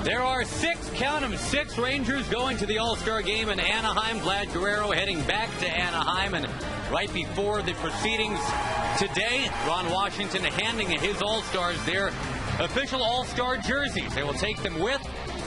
There are count them, six Rangers going to the All-Star game in Anaheim. Vlad Guerrero heading back to Anaheim. And right before the proceedings today, Ron Washington handing his All-Stars their official All-Star jerseys. They will take them with.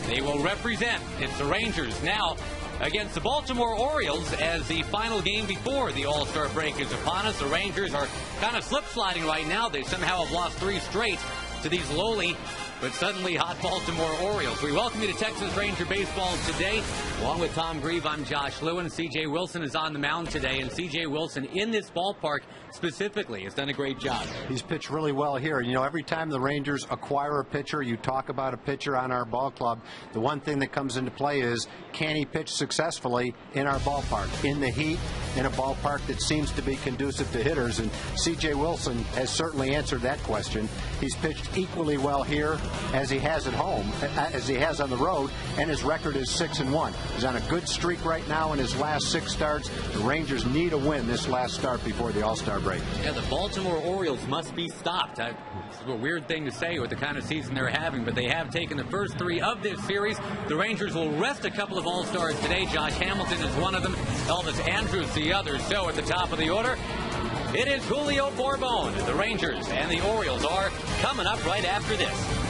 They will represent. It's the Rangers now against the Baltimore Orioles as the final game before the All-Star break is upon us. The Rangers are kind of slip-sliding right now. They somehow have lost 3 straight to these lowly but suddenly hot Baltimore Orioles. We welcome you to Texas Ranger Baseball today. Along with Tom Grieve, I'm Josh Lewin. C.J. Wilson is on the mound today, and C.J. Wilson in this ballpark specifically has done a great job. He's pitched really well here. You know, every time the Rangers acquire a pitcher, you talk about a pitcher on our ball club, the one thing that comes into play is, can he pitch successfully in our ballpark, in the heat, in a ballpark that seems to be conducive to hitters? And C.J. Wilson has certainly answered that question. He's pitched equally well here as he has at home, as he has on the road, and his record is 6-1. He's on a good streak right now in his last 6 starts. The Rangers need a win this last start before the All-Star break. Yeah, the Baltimore Orioles must be stopped. It's a weird thing to say with the kind of season they're having, but they have taken the first 3 of this series. The Rangers will rest a couple of All-Stars today. Josh Hamilton is one of them. Elvis Andrus the other. So at the top of the order, it is Julio Bourbon. The Rangers and the Orioles are coming up right after this.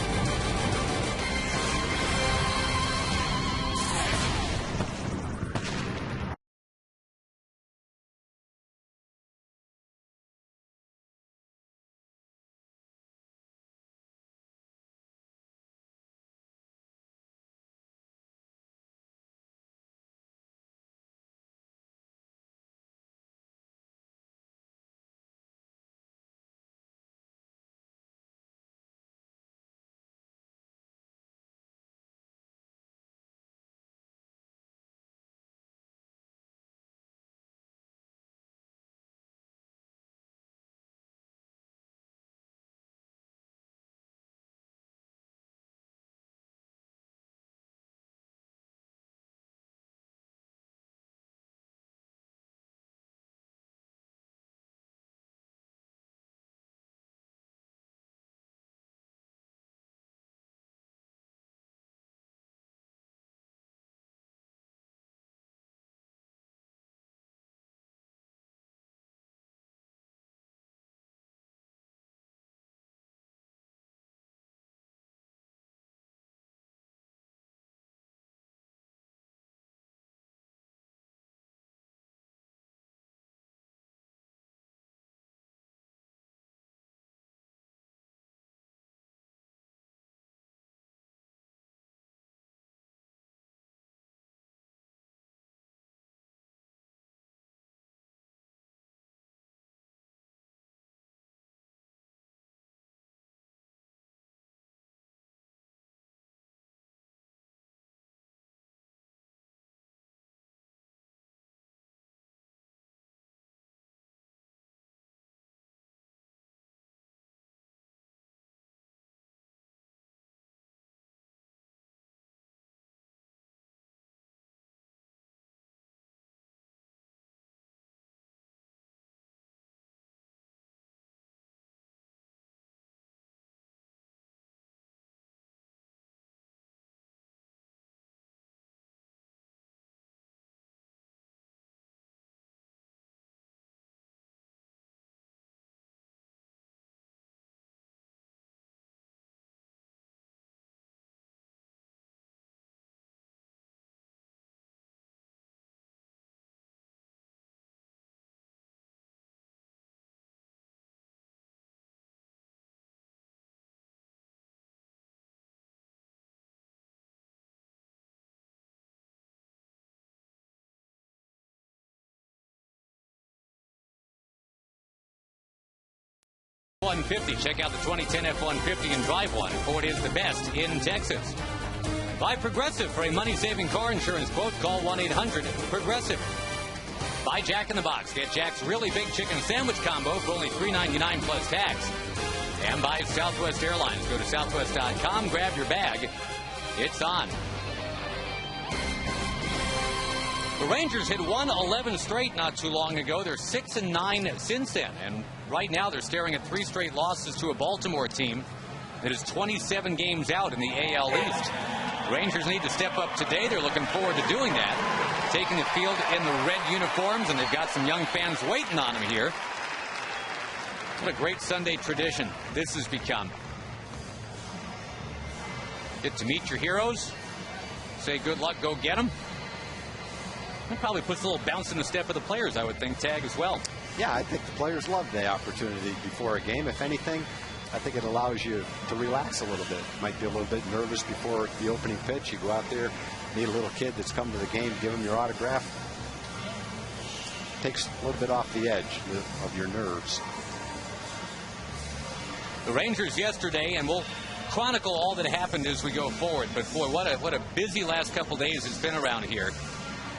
F-150. Check out the 2010 F-150 and drive one, for it is the best in Texas. Buy Progressive for a money-saving car insurance quote. Call 1-800-PROGRESSIVE. Buy Jack in the Box. Get Jack's really big chicken sandwich combo for only $3.99 plus tax. And buy Southwest Airlines. Go to southwest.com, grab your bag. It's on. The Rangers had won 11 straight not too long ago. They're 6-9 since then. And right now they're staring at 3 straight losses to a Baltimore team that is 27 games out in the AL East. Rangers need to step up today. They're looking forward to doing that. Taking the field in the red uniforms, and they've got some young fans waiting on them here. What a great Sunday tradition this has become. Get to meet your heroes. Say good luck, go get them. It probably puts a little bounce in the step of the players, I would think, Tag, as well. Yeah, I think the players love the opportunity before a game. If anything, I think it allows you to relax a little bit. Might be a little bit nervous before the opening pitch. You go out there, meet a little kid that's come to the game, give him your autograph. Takes a little bit off the edge of your nerves. The Rangers yesterday, and we'll chronicle all that happened as we go forward. But boy, what a busy last couple days it's been around here.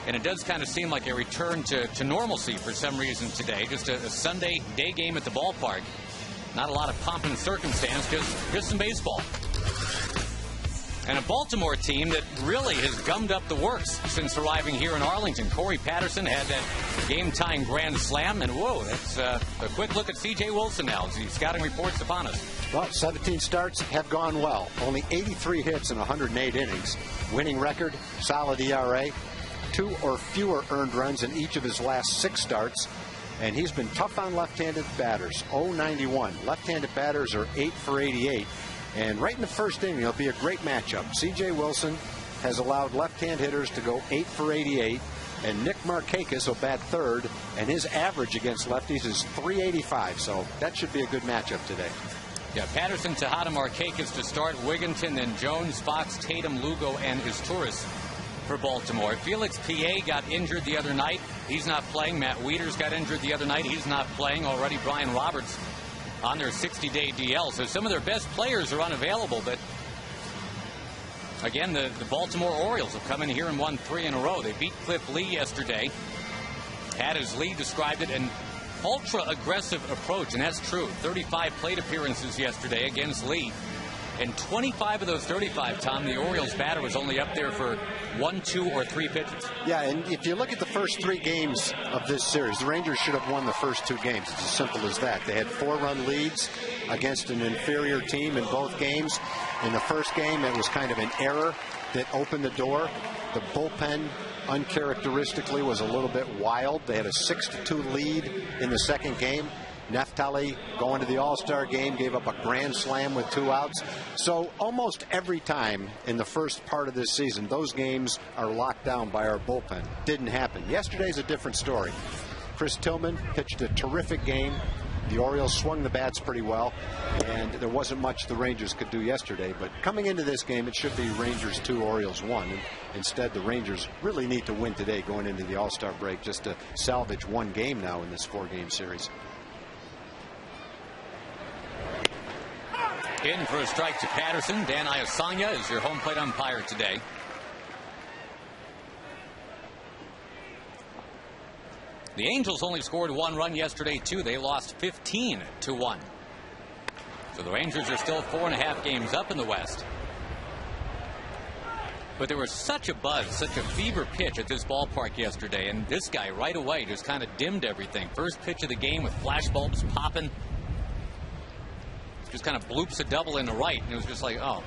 And it does kind of seem like a return to normalcy for some reason today. Just a Sunday day game at the ballpark. Not a lot of pomp and circumstance, just some baseball. And a Baltimore team that really has gummed up the works since arriving here in Arlington. Corey Patterson had that game-tying grand slam, and whoa, that's a quick look at C.J. Wilson now as the scouting reports upon us. Well, 17 starts have gone well. Only 83 hits in 108 innings. Winning record, solid ERA, 2 or fewer earned runs in each of his last 6 starts. And he's been tough on left-handed batters, 0-91. Left-handed batters are 8 for 88. And right in the first inning, it'll be a great matchup. C.J. Wilson has allowed left-hand hitters to go 8 for 88. And Nick Markakis will bat third. And his average against lefties is 385. So that should be a good matchup today. Yeah, Patterson, Tejada, Markakis to start. Wigginton, then Jones, Fox, Tatum, Lugo, and Izturis for Baltimore. Felix P.A. got injured the other night. He's not playing. Matt Wieters got injured the other night. He's not playing. Already Brian Roberts on their 60-day DL. So some of their best players are unavailable. But again, the Baltimore Orioles have come in here and won 3 in a row. They beat Cliff Lee yesterday. Had, as Lee described it, an ultra-aggressive approach, and that's true. 35 plate appearances yesterday against Lee. And 25 of those 35, Tom, the Orioles batter was only up there for 1, 2, or 3 pitches. Yeah, and if you look at the first 3 games of this series, the Rangers should have won the first 2 games. It's as simple as that. They had 4-run leads against an inferior team in both games. In the first game, it was kind of an error that opened the door. The bullpen, uncharacteristically, was a little bit wild. They had a 6-2 lead in the second game. Neftali, going to the All-Star game, gave up a grand slam with 2 outs. So almost every time in the first part of this season, those games are locked down by our bullpen. Didn't happen. Yesterday's a different story. Chris Tillman pitched a terrific game. The Orioles swung the bats pretty well, and there wasn't much the Rangers could do yesterday. But coming into this game, it should be Rangers 2, Orioles 1. And instead, the Rangers really need to win today going into the All-Star break just to salvage 1 game now in this 4-game series. In for a strike to Patterson. Dan Iasanya is your home plate umpire today. The Angels only scored 1 run yesterday, too. They lost 15-1. So the Rangers are still 4.5 games up in the West. But there was such a buzz, such a fever pitch at this ballpark yesterday. And this guy right away just kind of dimmed everything. First pitch of the game with flashbulbs popping. Just kind of bloops a double in the right, and it was just like, oh.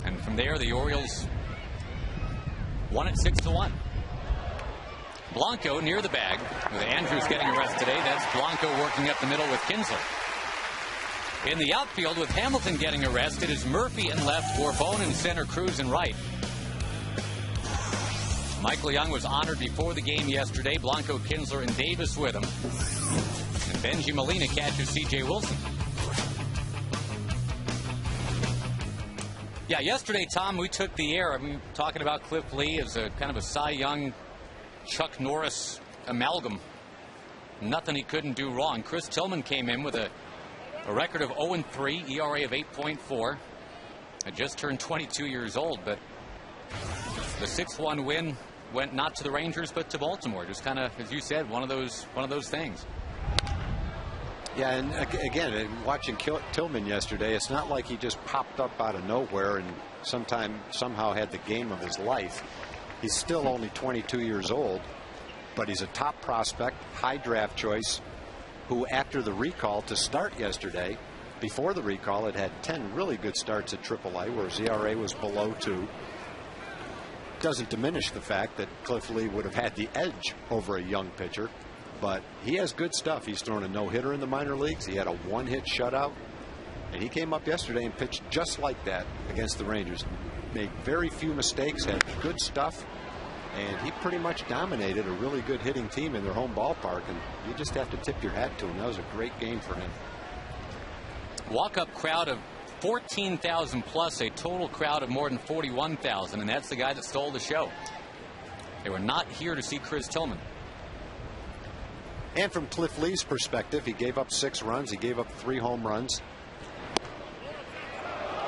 And from there, the Orioles won it 6-1. Blanco near the bag, with Andrews getting a rest today. That's Blanco working up the middle with Kinsler. In the outfield, with Hamilton getting a rest, it is Murphy in left, Bourbon in center, Cruz in right. Michael Young was honored before the game yesterday. Blanco, Kinsler, and Davis with him. And Benji Molina catches C.J. Wilson. Yeah, yesterday, Tom, we took the air. I mean, talking about Cliff Lee as a kind of a Cy Young, Chuck Norris amalgam. Nothing he couldn't do wrong. Chris Tillman came in with a record of 0-3, ERA of 8.4. Had just turned 22 years old, but the 6-1 win went not to the Rangers but to Baltimore. Just kind of, as you said, one of those things. Yeah, and again, watching Tillman yesterday, it's not like he just popped up out of nowhere and somehow had the game of his life. He's still only 22 years old, but he's a top prospect, high draft choice, who after the recall to start yesterday before the recall, it had 10 really good starts at AAA, where his ERA was below 2. Doesn't diminish the fact that Cliff Lee would have had the edge over a young pitcher, but he has good stuff. He's thrown a no-hitter in the minor leagues. He had a 1-hit shutout, and he came up yesterday and pitched just like that against the Rangers. Made very few mistakes, had good stuff, and he pretty much dominated a really good hitting team in their home ballpark, and you just have to tip your hat to him. That was a great game for him. Walk-up crowd of 14,000 plus, a total crowd of more than 41,000, and that's the guy that stole the show. They were not here to see Chris Tillman. And from Cliff Lee's perspective, he gave up 6 runs. He gave up 3 home runs.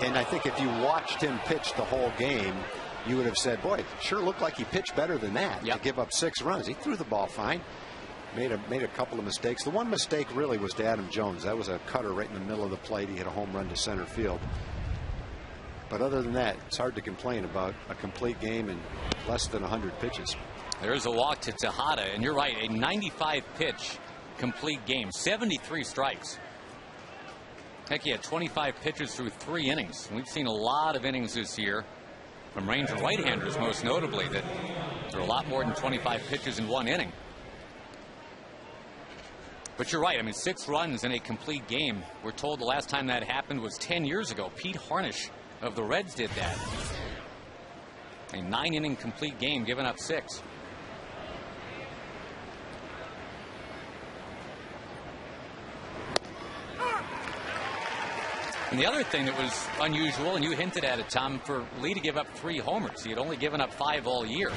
And I think if you watched him pitch the whole game, you would have said, boy, it sure looked like he pitched better than that. Yep. To give up 6 runs. He threw the ball fine. Made a couple of mistakes. The one mistake really was to Adam Jones. That was a cutter right in the middle of the plate. He hit a home run to center field. But other than that, it's hard to complain about a complete game in less than 100 pitches. There's a walk to Tejada, and you're right, a 95 pitch complete game, 73 strikes. Heck, he had 25 pitches through 3 innings. We've seen a lot of innings this year from Ranger right-handers, most notably, that there are a lot more than 25 pitches in 1 inning. But you're right. I mean, 6 runs in a complete game. We're told the last time that happened was 10 years ago. Pete Harnisch of the Reds did that. A 9-inning complete game, giving up 6. And the other thing that was unusual, and you hinted at it, Tom, for Lee to give up 3 homers. He had only given up 5 all year.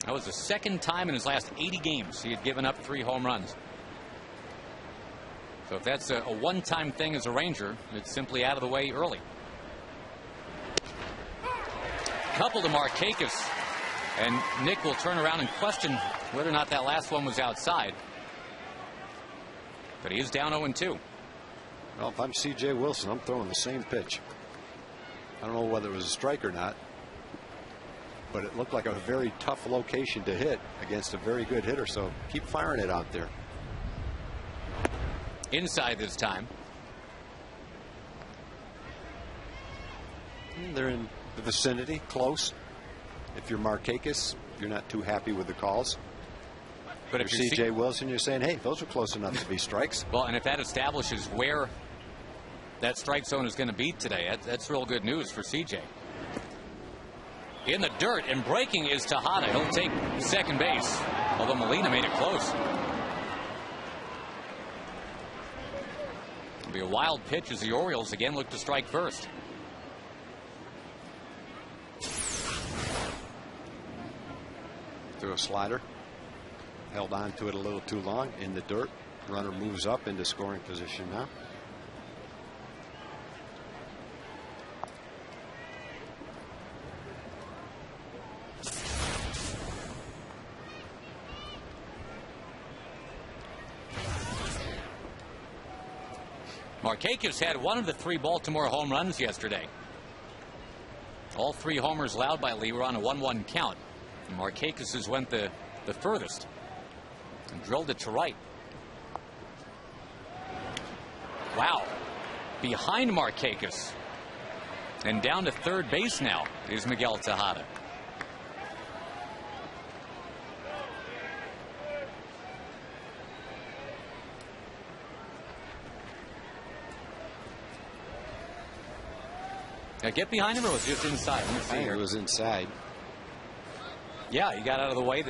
That was the second time in his last 80 games he had given up 3 home runs. So if that's a one-time thing as a Ranger, it's simply out of the way early. Couple to Markakis, and Nick will turn around and question whether or not that last one was outside. But he is down 0-2. Well, if I'm C.J. Wilson, I'm throwing the same pitch. I don't know whether it was a strike or not, but it looked like a very tough location to hit against a very good hitter, so keep firing it out there. Inside this time. They're in the vicinity, close. If you're Markakis, you're not too happy with the calls. But if you're C.J. Wilson, you're saying, hey, those are close enough to be strikes. Well, and if that establishes where that strike zone is going to be today, that's real good news for C.J. In the dirt, and breaking is Tejada. He'll take second base, although Molina made it close. It'll be a wild pitch as the Orioles again look to strike first. Through a slider. Held on to it a little too long. In the dirt. Runner moves up into scoring position now. Markakis had one of the 3 Baltimore home runs yesterday. All 3 homers allowed by Lee were on a 1-1 count. And Markakis went the furthest and drilled it to right. Wow. Behind Markakis and down to third base now is Miguel Tejada. Now get behind him, or was it just inside? Let me see here. It was inside. Yeah, he got out of the way.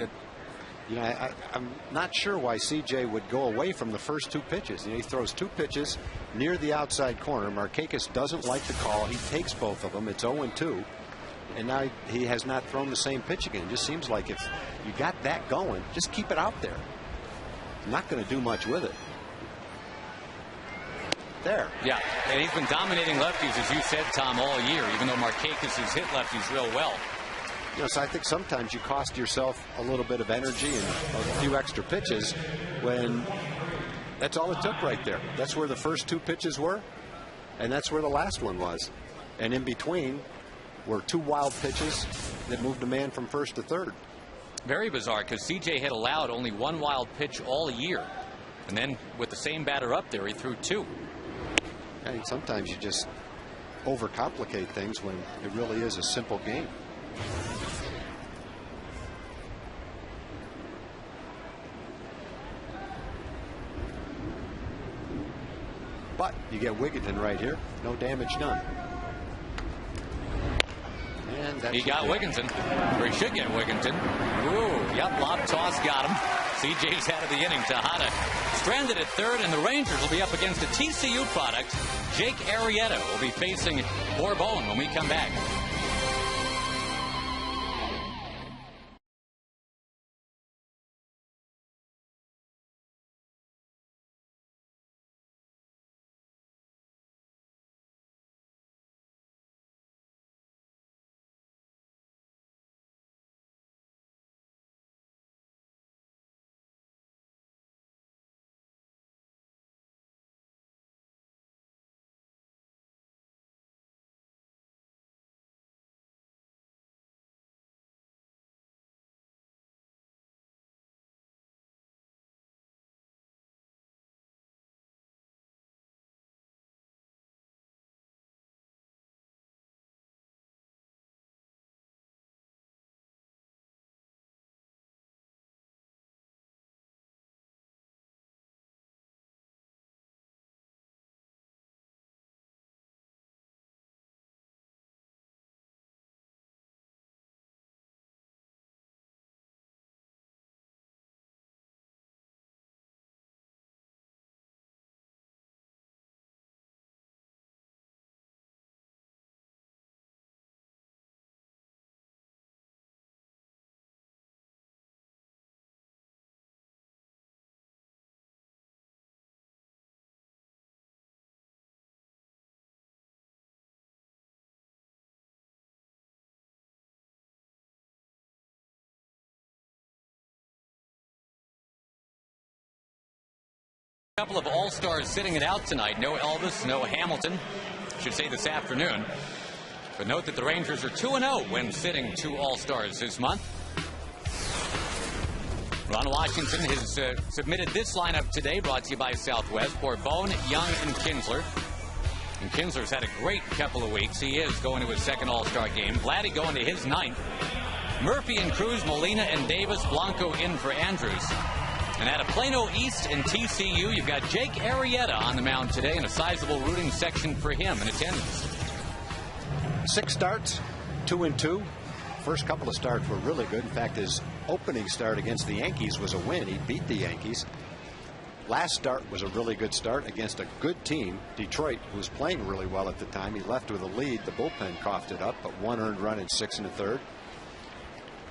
You know, I'm not sure why CJ would go away from the first 2 pitches. You know, he throws 2 pitches near the outside corner. Markakis doesn't like the call. He takes both of them. It's 0-2. And now he has not thrown the same pitch again. It just seems like if you got that going, just keep it out there. Not going to do much with it. There. Yeah, and he's been dominating lefties, as you said, Tom, all year, even though Markakis has hit lefties real well. Yes, I think sometimes you cost yourself a little bit of energy and a few extra pitches when that's all it took right there. That's where the first 2 pitches were, and that's where the last one was. And in between were 2 wild pitches that moved a man from first to third. Very bizarre, because CJ had allowed only 1 wild pitch all year. And then with the same batter up there, he threw 2. And sometimes you just overcomplicate things when it really is a simple game. But you get Wigginton right here. No damage done. And he got Wigginton, or he should get Wigginton. Ooh, yep, lob toss got him. CJ's out of the inning. Tejada stranded at third, and the Rangers will be up against a TCU product. Jake Arrieta will be facing Borbone when we come back. A couple of all-stars sitting it out tonight. No Elvis, no Hamilton. Should say this afternoon. But note that the Rangers are 2-0 when sitting 2 all-stars this month. Ron Washington has submitted this lineup today, brought to you by Southwest. Borbone, Young, and Kinsler. And Kinsler's had a great couple of weeks. He is going to his second all-star game. Vladdy going to his 9th. Murphy and Cruz, Molina and Davis. Blanco in for Andrews. And out of Plano East and TCU, you've got Jake Arrieta on the mound today, and a sizable rooting section for him in attendance. 6 starts, 2-2. First couple of starts were really good. In fact, his opening start against the Yankees was a win. He beat the Yankees. Last start was a really good start against a good team, Detroit, who was playing really well at the time. He left with a lead. The bullpen coughed it up, but 1 earned run in 6 1/3.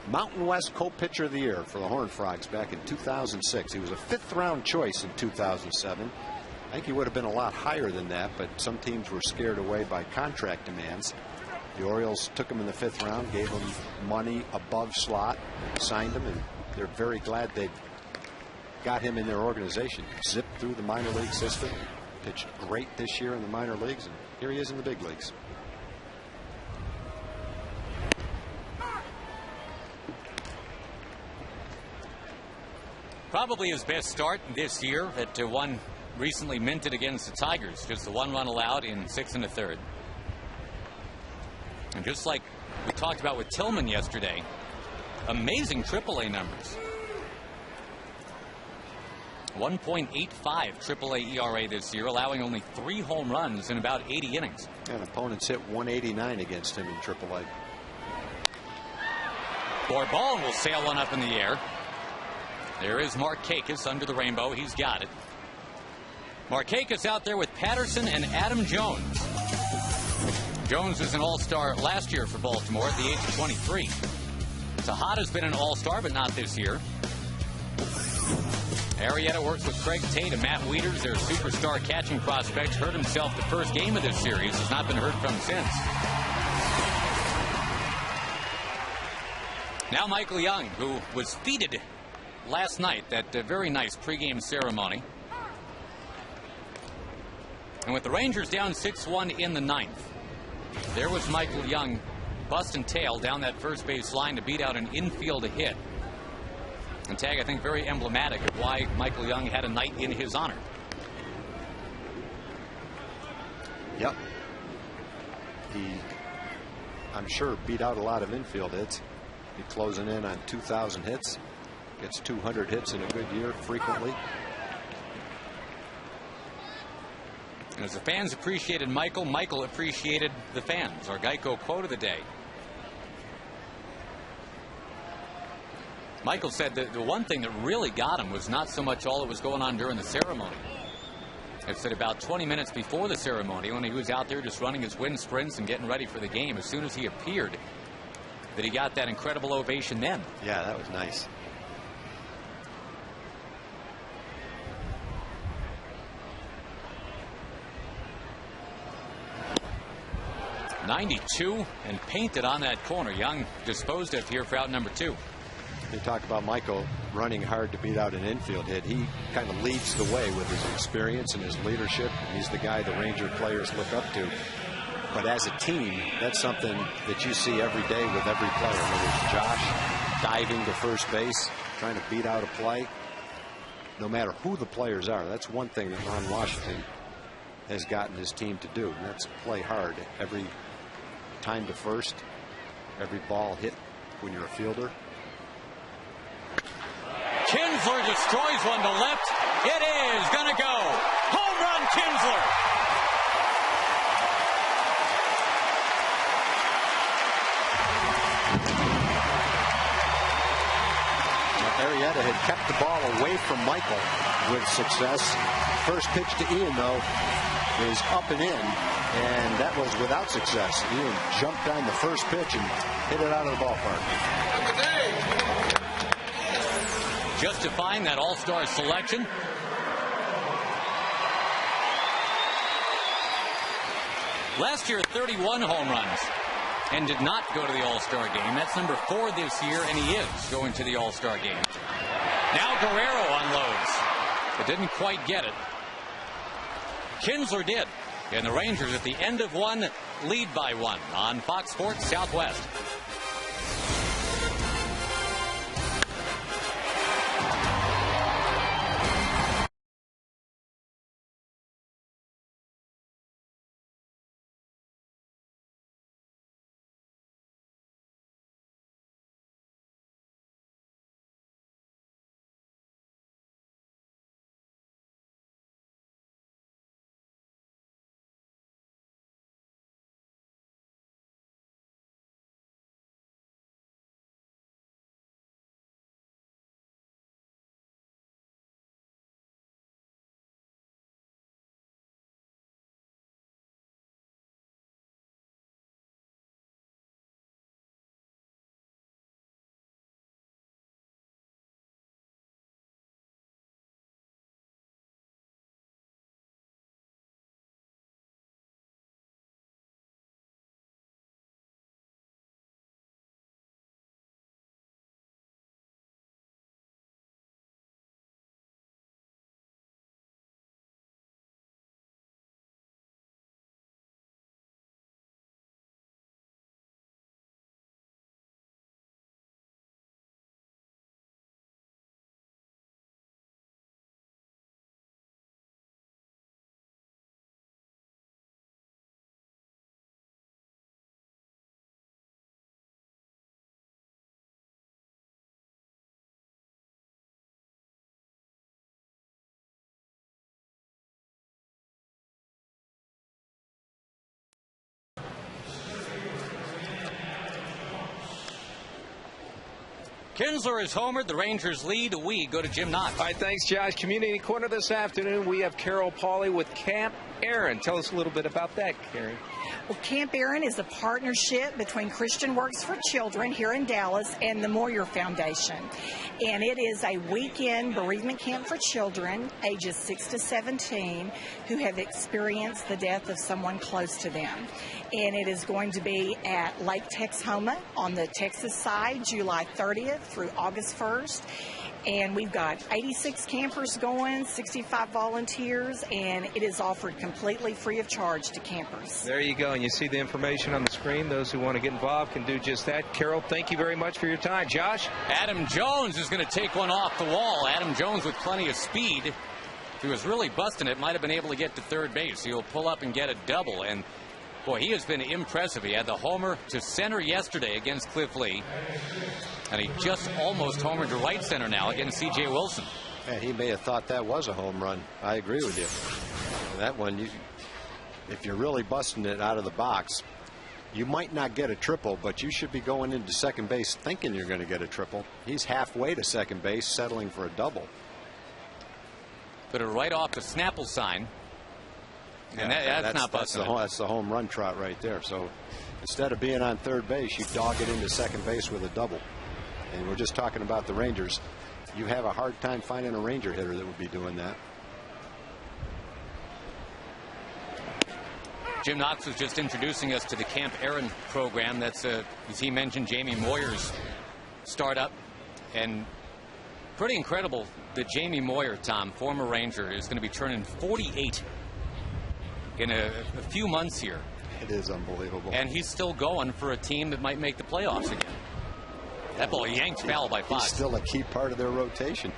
Mountain West Co-Pitcher of the Year for the Horned Frogs back in 2006. He was a 5th-round choice in 2007. I think he would have been a lot higher than that, but some teams were scared away by contract demands. The Orioles took him in the 5th round, gave him money above slot, signed him, and they're very glad they got him in their organization. Zipped through the minor league system, pitched great this year in the minor leagues, and here he is in the big leagues. Probably his best start this year at one recently minted against the Tigers. Just the 1 run allowed in 6 1/3. And just like we talked about with Tillman yesterday, amazing AAA numbers. 1.85 AAA ERA this year, allowing only 3 home runs in about 80 innings. And opponents hit 189 against him in AAA. Borbone will sail one up in the air. There is Markakis under the rainbow. He's got it. Markakis out there with Patterson and Adam Jones. Jones was an all-star last year for Baltimore at the age of 23. Tejada's been an all-star, but not this year. Arrieta works with Craig Tate and Matt Wieters, their superstar catching prospects. Hurt himself the first game of this series. Has not been heard from since. Now Michael Young, who was feted last night, that very nice pregame ceremony. And with the Rangers down 6-1 in the 9th, there was Michael Young busting tail down that first base line to beat out an infield hit. And Tag, I think, very emblematic of why Michael Young had a night in his honor. Yep. He, I'm sure, beat out a lot of infield hits. He's closing in on 2,000 hits. Gets 200 hits in a good year frequently. And as the fans appreciated Michael, Michael appreciated the fans. Our Geico quote of the day. Michael said that the one thing that really got him was not so much all that was going on during the ceremony. It said about 20 minutes before the ceremony, when he was out there just running his wind sprints and getting ready for the game, as soon as he appeared, that he got that incredible ovation then. Yeah, that was nice. .92 and painted on that corner. Young disposed of here for out number 2. You talk about Michael running hard to beat out an infield hit. He kind of leads the way with his experience and his leadership. He's the guy the Ranger players look up to. But as a team, that's something that you see every day with every player. Whether it's Josh diving to first base, trying to beat out a play. No matter who the players are, that's one thing that Ron Washington has gotten his team to do. And that's play hard. Every time to first, every ball hit when you're a fielder. Kinsler destroys one to left. It is going to go. Home run, Kinsler. Arrieta had kept the ball away from Michael with success. First pitch to Ian, though, is up and in, and that was without success. Ian jumped on the first pitch and hit it out of the ballpark. Justifying that all-star selection. Last year, 31 home runs and did not go to the All-Star game. That's number 4 this year, and he is going to the All-Star game. Now Guerrero unloads, but didn't quite get it. Kinsler did, and the Rangers at the end of one lead by 1 on Fox Sports Southwest. Kinsler is homered. The Rangers lead. We go to Jim Knox. All right, thanks, Josh. Community Corner this afternoon. We have Carol Pauley with Camp Aaron. Tell us a little bit about that, Carrie. Well, Camp Aaron is a partnership between Christian Works for Children here in Dallas and the Moyer Foundation. And it is a weekend bereavement camp for children ages 6 to 17 who have experienced the death of someone close to them. And it is going to be at Lake Texoma on the Texas side, July 30th through August 1st. And we've got 86 campers going, 65 volunteers, and it is offered completely free of charge to campers. There you go, and you see the information on the screen. Those who want to get involved can do just that. Carol, thank you very much for your time. Josh? Adam Jones is going to take one off the wall. Adam Jones with plenty of speed. If he was really busting it, might have been able to get to third base. He'll pull up and get a double, and boy, he has been impressive. He had the homer to center yesterday against Cliff Lee. And he just almost homered to right center now against C.J. Wilson. Yeah, he may have thought that was a home run. I agree with you. That one, if you're really busting it out of the box, you might not get a triple, but you should be going into second base thinking you're going to get a triple. He's halfway to second base, settling for a double. Put it right off the Snapple sign. And that's not busting. That's the home run trot right there. So instead of being on third base, you dog it into second base with a double. And we're just talking about the Rangers. You have a hard time finding a Ranger hitter that would be doing that. Jim Knox was just introducing us to the Camp Aaron program. That's, as he mentioned, Jamie Moyer's startup. And pretty incredible that Jamie Moyer, Tom, former Ranger, is going to be turning 48 in a few months here. It is unbelievable. And he's still going for a team that might make the playoffs again. That ball yanked foul by 5. He's still a key part of their rotation.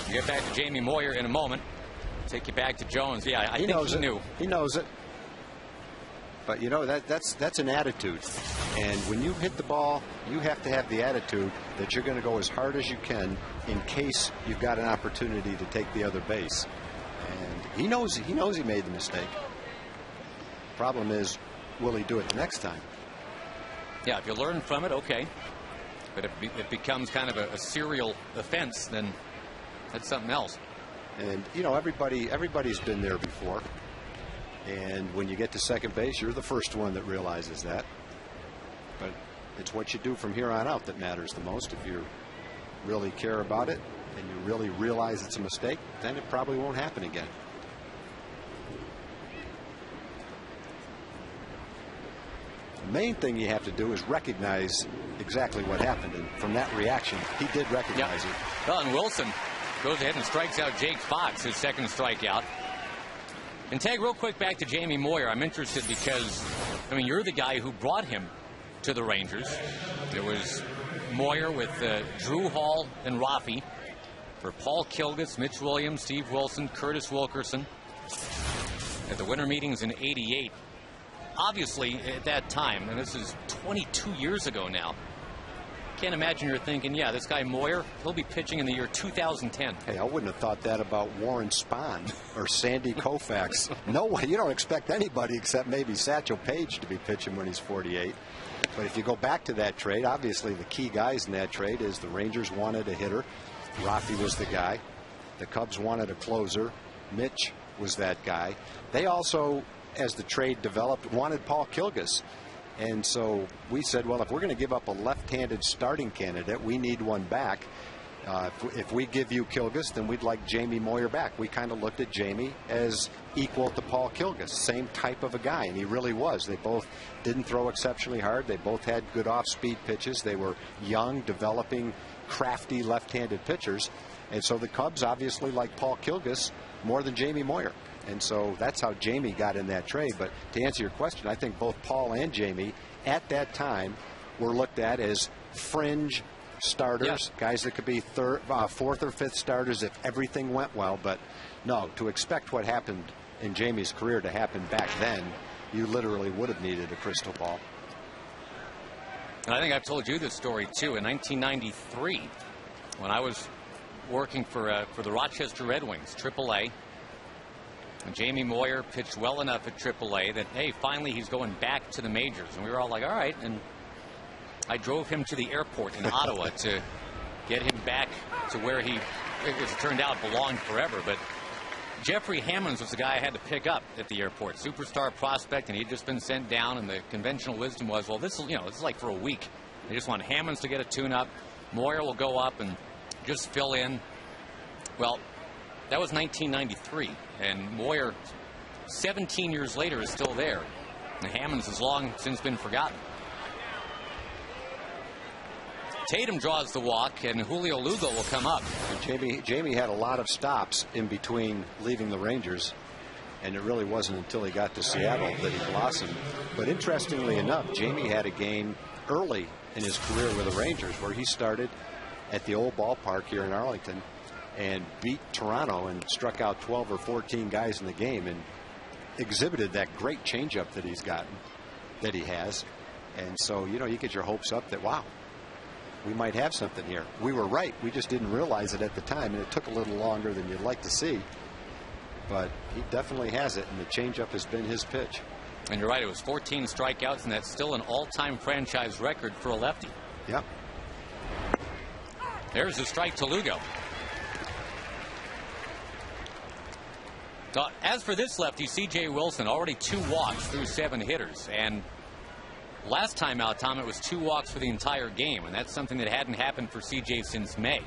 We'll get back to Jamie Moyer in a moment. Take you back to Jones. Yeah, I think he knew. He knows it. But you know, that's an attitude. And when you hit the ball, you have to have the attitude that you're going to go as hard as you can in case you've got an opportunity to take the other base. And he knows he made the mistake. Problem is, will he do it the next time? Yeah, if you learn from it, okay. But if it becomes kind of a serial offense, then that's something else. And you know, everybody's been there before. And when you get to second base, you're the first one that realizes that. But it's what you do from here on out that matters the most. If you really care about it and you really realize it's a mistake, then it probably won't happen again. The main thing you have to do is recognize exactly what happened. And from that reaction, he did recognize it. Well, and Wilson goes ahead and strikes out Jake Fox, his second strikeout. And tag real quick back to Jamie Moyer. I'm interested because, I mean, you're the guy who brought him to the Rangers. There was Moyer with Drew Hall and Rafi for Paul Kilgus, Mitch Williams, Steve Wilson, Curtis Wilkerson at the winter meetings in '88. Obviously, at that time, and this is 22 years ago now, can't imagine you're thinking, yeah, this guy Moyer, he'll be pitching in the year 2010. Hey, I wouldn't have thought that about Warren Spahn or Sandy Koufax. No way. You don't expect anybody except maybe Satchel Paige to be pitching when he's 48. But if you go back to that trade, obviously the key guys in that trade is the Rangers wanted a hitter. Rafi was the guy. The Cubs wanted a closer. Mitch was that guy. They also, as the trade developed, wanted Paul Kilgus. And so we said, well, if we're going to give up a left-handed starting candidate, we need one back. If we give you Kilgus, then we'd like Jamie Moyer back. We kind of looked at Jamie as equal to Paul Kilgus, same type of a guy, and he really was. They both didn't throw exceptionally hard. They both had good off-speed pitches. They were young, developing, crafty left-handed pitchers. And so the Cubs obviously liked Paul Kilgus more than Jamie Moyer. And so that's how Jamie got in that trade. But to answer your question, I think both Paul and Jamie at that time were looked at as fringe starters, guys that could be fourth or fifth starters if everything went well. But no, to expect what happened in Jamie's career to happen back then, you literally would have needed a crystal ball. And I think I've told you this story too. In 1993, when I was working for the Rochester Red Wings, AAA, and Jamie Moyer pitched well enough at AAA that, hey, finally he's going back to the majors. And we were all like, all right. And I drove him to the airport in Ottawa to get him back to where he, as it turned out, belonged forever. But Jeffrey Hammonds was the guy I had to pick up at the airport. Superstar prospect, and he'd just been sent down. And the conventional wisdom was, well, this is like for a week. They just want Hammonds to get a tune-up. Moyer will go up and just fill in. Well, that was 1993, and Moyer, 17 years later, is still there. And Hammonds has long since been forgotten. Tatum draws the walk, and Julio Lugo will come up. Jamie had a lot of stops in between leaving the Rangers, and it really wasn't until he got to Seattle that he blossomed. But interestingly enough, Jamie had a game early in his career with the Rangers where he started at the old ballpark here in Arlington and beat Toronto and struck out 12 or 14 guys in the game and exhibited that great changeup that he has. And so, you know, you get your hopes up that, wow, we might have something here. We were right. We just didn't realize it at the time, and it took a little longer than you'd like to see. But he definitely has it, and the changeup has been his pitch. And you're right, it was 14 strikeouts, and that's still an all-time franchise record for a lefty. Yep. There's the strike to Lugo. So, as for this lefty, C.J. Wilson, already 2 walks through 7 hitters. And last time out, Tom, it was 2 walks for the entire game, and that's something that hadn't happened for C.J. since May.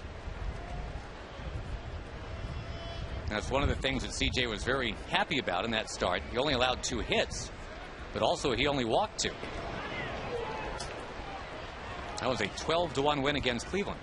That's one of the things that C.J. was very happy about in that start. He only allowed 2 hits, but also he only walked 2. That was a 12-1 win against Cleveland.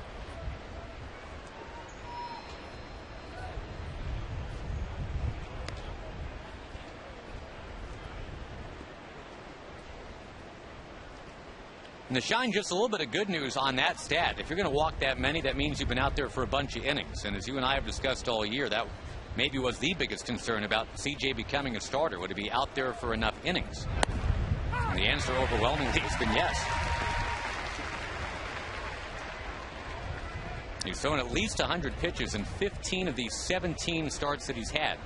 And to shine just a little bit of good news on that stat, if you're going to walk that many, that means you've been out there for a bunch of innings. And as you and I have discussed all year, that maybe was the biggest concern about C.J. becoming a starter. Would he be out there for enough innings? And the answer overwhelmingly has been yes. He's thrown at least 100 pitches in 15 of these 17 starts that he's had.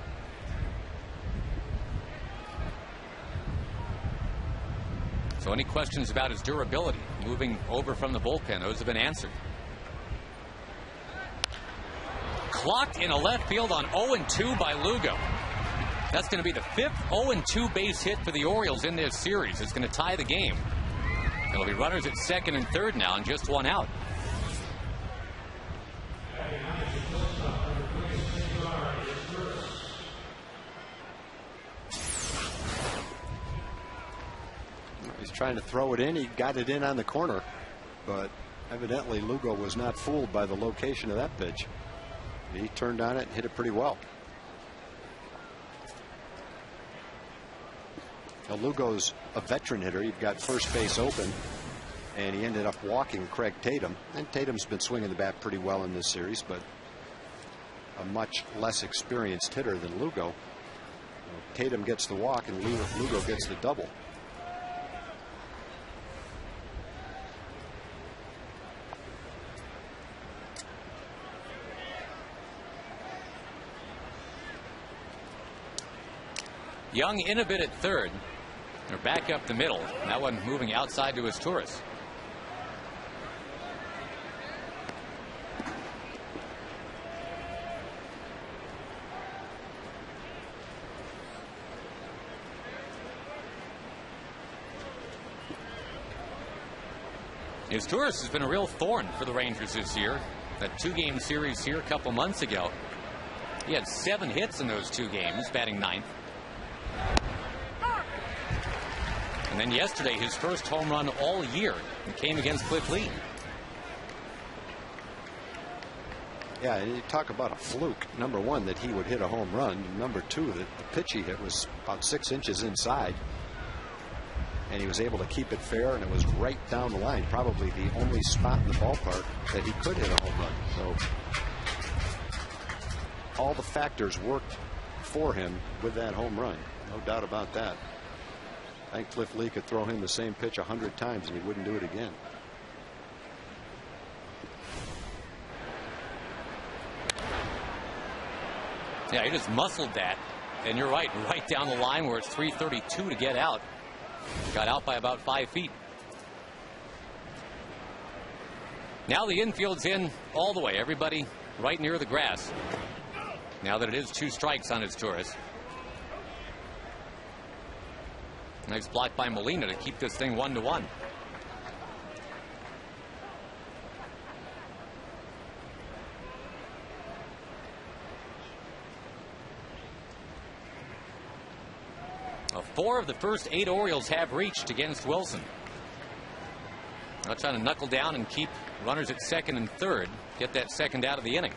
So any questions about his durability moving over from the bullpen, those have been answered. Clocked in a left field on 0-2 by Lugo. That's going to be the 5th 0-2 base hit for the Orioles in this series. It's going to tie the game. There'll be runners at second and third now and just 1 out. He's trying to throw it in. He got it in on the corner, but evidently Lugo was not fooled by the location of that pitch. He turned on it and hit it pretty well. Now Lugo's a veteran hitter. You've got first base open, and he ended up walking Craig Tatum. And Tatum's been swinging the bat pretty well in this series, but a much less experienced hitter than Lugo. Tatum gets the walk, and Lugo gets the double. Young in a bit at third. They're back up the middle. That one moving outside to his Torres. His Torres has been a real thorn for the Rangers this year. That 2-game series here a couple months ago. He had 7 hits in those 2 games, batting 9th. And then yesterday, his first home run all year. It came against Cliff Lee. Yeah, and you talk about a fluke. Number 1, that he would hit a home run. Number 2, that the pitch he hit was about 6 inches inside. And he was able to keep it fair, and it was right down the line. Probably the only spot in the ballpark that he could hit a home run. So all the factors worked for him with that home run. No doubt about that. I think Cliff Lee could throw him the same pitch 100 times and he wouldn't do it again. Yeah, he just muscled that. And you're right down the line where it's 332 to get out. Got out by about 5 feet. Now the infield's in all the way. Everybody right near the grass. Now that it is 2 strikes on his Torres. Nice block by Molina to keep this thing 1-1. Now, 4 of the first 8 Orioles have reached against Wilson. Now trying to knuckle down and keep runners at second and third. Get that second out of the inning.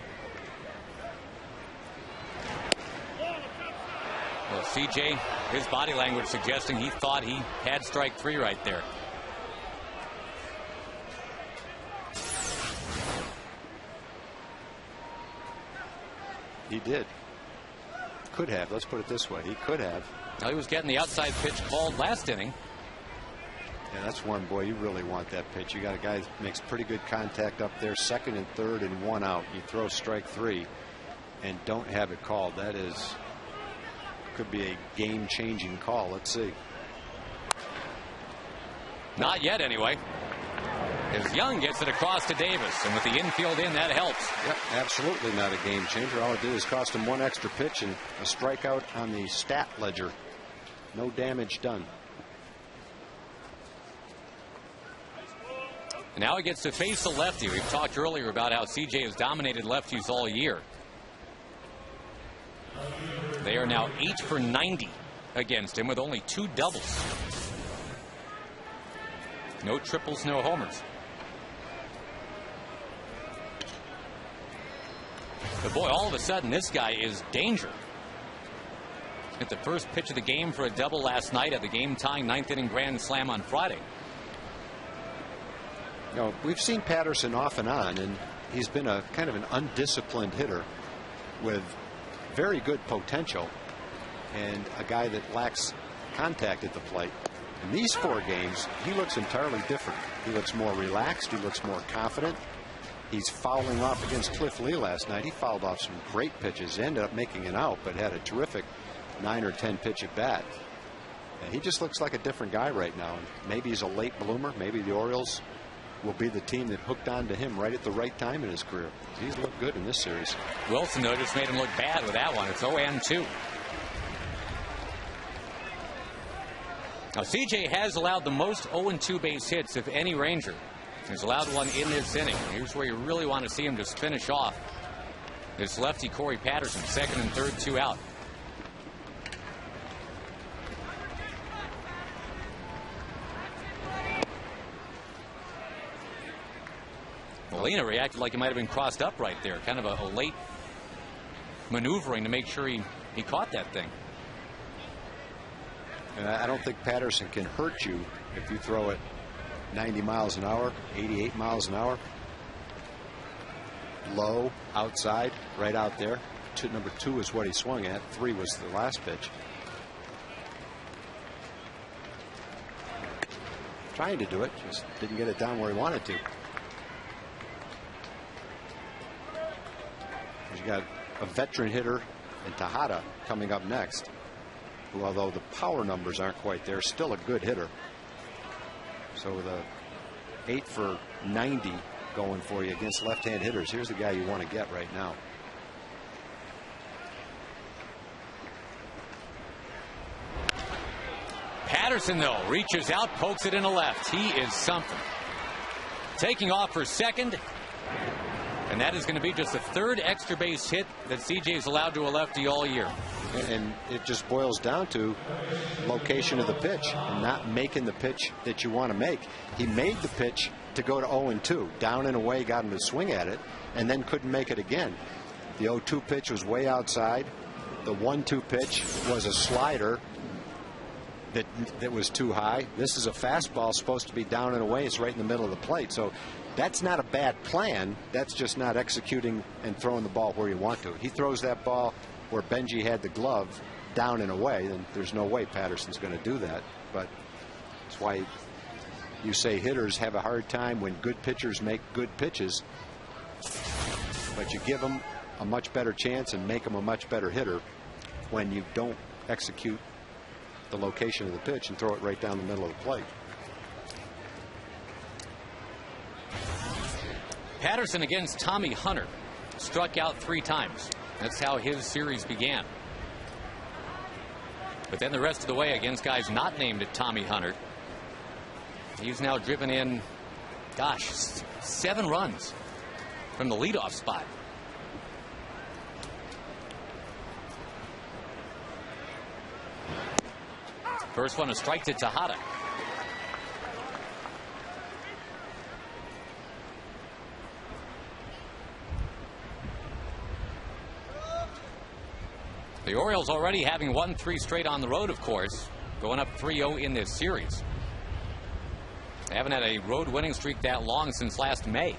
Well, CJ, his body language suggesting he thought he had strike three right there. He did. Could have. Let's put it this way. He could have. Now he was getting the outside pitch called last inning. Yeah, that's one, boy, you really want that pitch. You got a guy that makes pretty good contact up there, second and third and one out. You throw strike three and don't have it called. That is, could be a game-changing call. Let's see. Not yet, anyway. As Young gets it across to Davis, and with the infield in, that helps. Yep, absolutely not a game changer. All it did is cost him one extra pitch and a strikeout on the stat ledger. No damage done. And now he gets to face a lefty. We've talked earlier about how CJ has dominated lefties all year. They are now 8 for 90 against him with only 2 doubles. No triples, no homers. But boy, all of a sudden, this guy is danger. Hit the first pitch of the game for a double last night at the game-tying 9th inning grand slam on Friday. You know, we've seen Patterson off and on, and he's been a kind of an undisciplined hitter with very good potential and a guy that lacks contact at the plate. In these 4 games, he looks entirely different. He looks more relaxed. He looks more confident. He's fouling off against Cliff Lee last night. He fouled off some great pitches, ended up making an out, but had a terrific 9 or 10 pitch at bat. And he just looks like a different guy right now. And maybe he's a late bloomer. Maybe the Orioles will be the team that hooked on to him right at the right time in his career. He's looked good in this series. Wilson, though, just made him look bad with that one. It's 0-2. Now, CJ has allowed the most 0-2 base hits of any Ranger. He's allowed one in this inning. Here's where you really want to see him just finish off this lefty Corey Patterson. Second and third, 2 out. Molina reacted like he might have been crossed up right there. Kind of a late maneuvering to make sure he caught that thing. And I don't think Patterson can hurt you if you throw it 90 miles an hour, 88 miles an hour. Low, outside, right out there. Number 2 is what he swung at. 3 was the last pitch. Trying to do it, just didn't get it down where he wanted to. You got a veteran hitter in Tejada coming up next, who, although the power numbers aren't quite there, still a good hitter. So with a 8 for 90 going for you against left-hand hitters, here's the guy you want to get right now. Patterson, though, reaches out, pokes it in the left. He is something. Taking off for second. And that is going to be just the 3rd extra base hit that CJ's allowed to a lefty all year. And it just boils down to location of the pitch and not making the pitch that you want to make. He made the pitch to go to 0-2. Down and away, got him to swing at it, and then couldn't make it again. The 0-2 pitch was way outside. The 1-2 pitch was a slider that was too high. This is a fastball supposed to be down and away. It's right in the middle of the plate. So that's not a bad plan. That's just not executing and throwing the ball where you want to. He throws that ball where Benji had the glove, down and away, then there's no way Patterson's going to do that. But that's why you say hitters have a hard time when good pitchers make good pitches. But you give them a much better chance and make them a much better hitter when you don't execute the location of the pitch and throw it right down the middle of the plate. Patterson against Tommy Hunter struck out 3 times. That's how his series began. But then the rest of the way against guys not named Tommy Hunter, he's now driven in, gosh, 7 runs from the leadoff spot. First one, a strike to Tejada. The Orioles already having won 3 straight on the road, of course, going up 3-0 in this series. They haven't had a road winning streak that long since last May.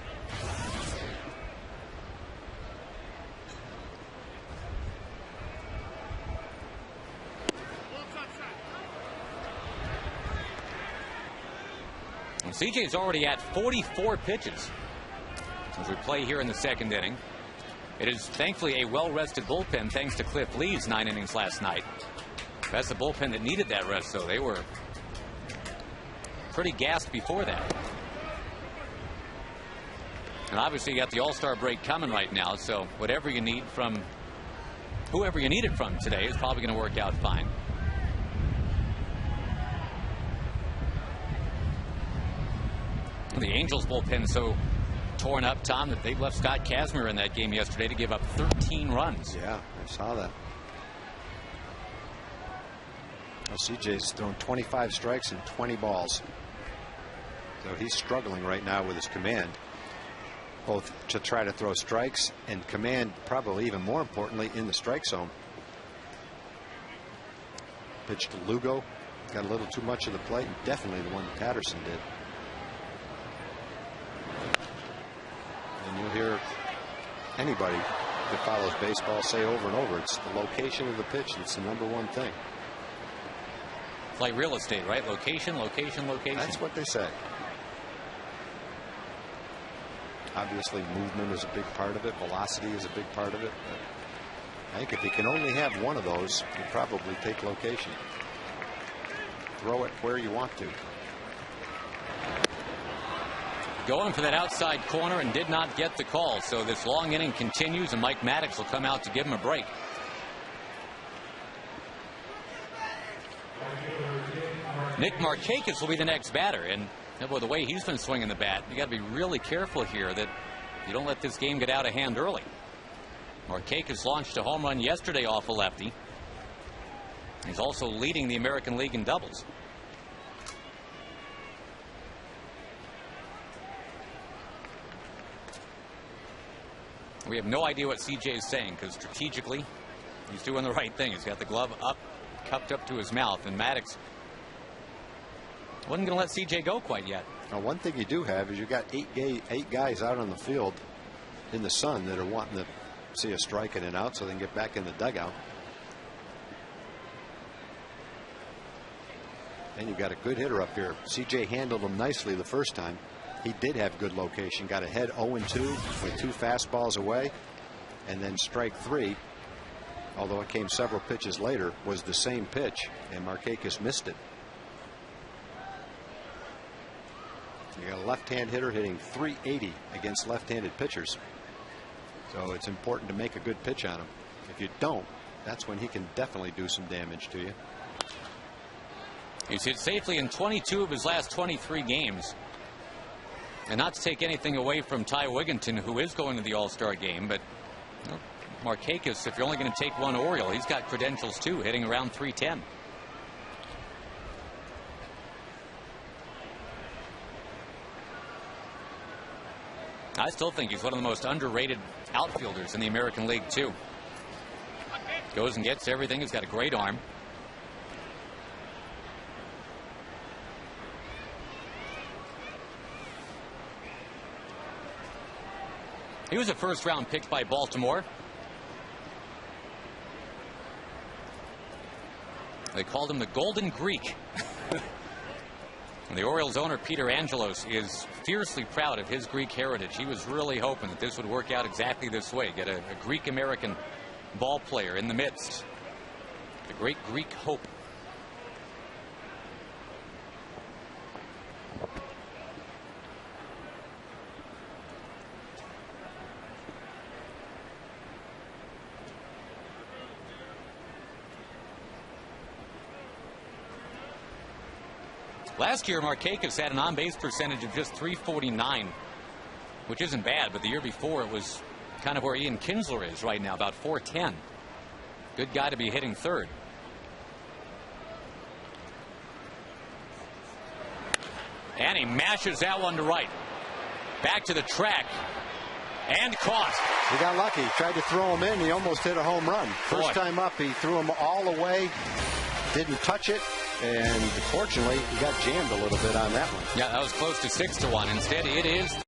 And CJ's already at 44 pitches as we play here in the second inning. It is thankfully a well-rested bullpen thanks to Cliff Lee's 9 innings last night. That's the bullpen that needed that rest, so they were pretty gassed before that. And obviously you got the All-Star break coming right now, so whatever you need from whoever you need it from today is probably going to work out fine. The Angels bullpen so torn up, Tom, that they left Scott Kazmir in that game yesterday to give up 13 runs. Yeah, I saw that. Well, CJ's thrown 25 strikes and 20 balls. So he's struggling right now with his command, both to try to throw strikes and command, probably even more importantly, in the strike zone. Pitch to Lugo, got a little too much of the plate, and definitely the one that Patterson did. And you'll hear anybody that follows baseball say over and over, it's the location of the pitch that's the #1 thing. It's like real estate, right? Location, location, location. That's what they say. Obviously, movement is a big part of it. Velocity is a big part of it. But I think if you can only have one of those, you probably take location. Throw it where you want to. Going for that outside corner and did not get the call. So this long inning continues, and Mike Maddox will come out to give him a break. Nick Markakis will be the next batter, and boy, the way he's been swinging the bat, you got to be really careful here that you don't let this game get out of hand early. Markakis launched a home run yesterday off a lefty. He's also leading the American League in doubles. We have no idea what CJ is saying, because strategically he's doing the right thing. He's got the glove up, cupped up to his mouth, and Maddox wasn't going to let CJ go quite yet. Now, one thing you do have is you got eight guys out on the field in the sun that are wanting to see a strike and an out so they can get back in the dugout. And you got a good hitter up here. CJ handled him nicely the first time. He did have good location, got ahead 0-2 with 2 fastballs away, and then strike 3, although it came several pitches later, was the same pitch, and Markakis missed it. You got a left-hand hitter hitting .380 against left-handed pitchers, so it's important to make a good pitch on him. If you don't, that's when he can definitely do some damage to you. He's hit safely in 22 of his last 23 games. And not to take anything away from Ty Wigginton, who is going to the All-Star game, but you know, Markakis, if you're only going to take one Oriole, he's got credentials too, hitting around .310. I still think he's one of the most underrated outfielders in the American League too. Goes and gets everything. He's got a great arm. He was a first-round pick by Baltimore. They called him the Golden Greek. And the Orioles owner, Peter Angelos, is fiercely proud of his Greek heritage. He was really hoping that this would work out exactly this way. Get a Greek-American ball player in the midst. The great Greek hope. Last year, Markakis had an on-base percentage of just .349, which isn't bad, but the year before it was kind of where Ian Kinsler is right now, about .410. Good guy to be hitting third. And he mashes that one to right. Back to the track. And caught. He got lucky. He tried to throw him in. He almost hit a home run. First time up, he threw him all away. Didn't touch it. And fortunately, he got jammed a little bit on that one. Yeah, that was close to 6-1. Instead, it is.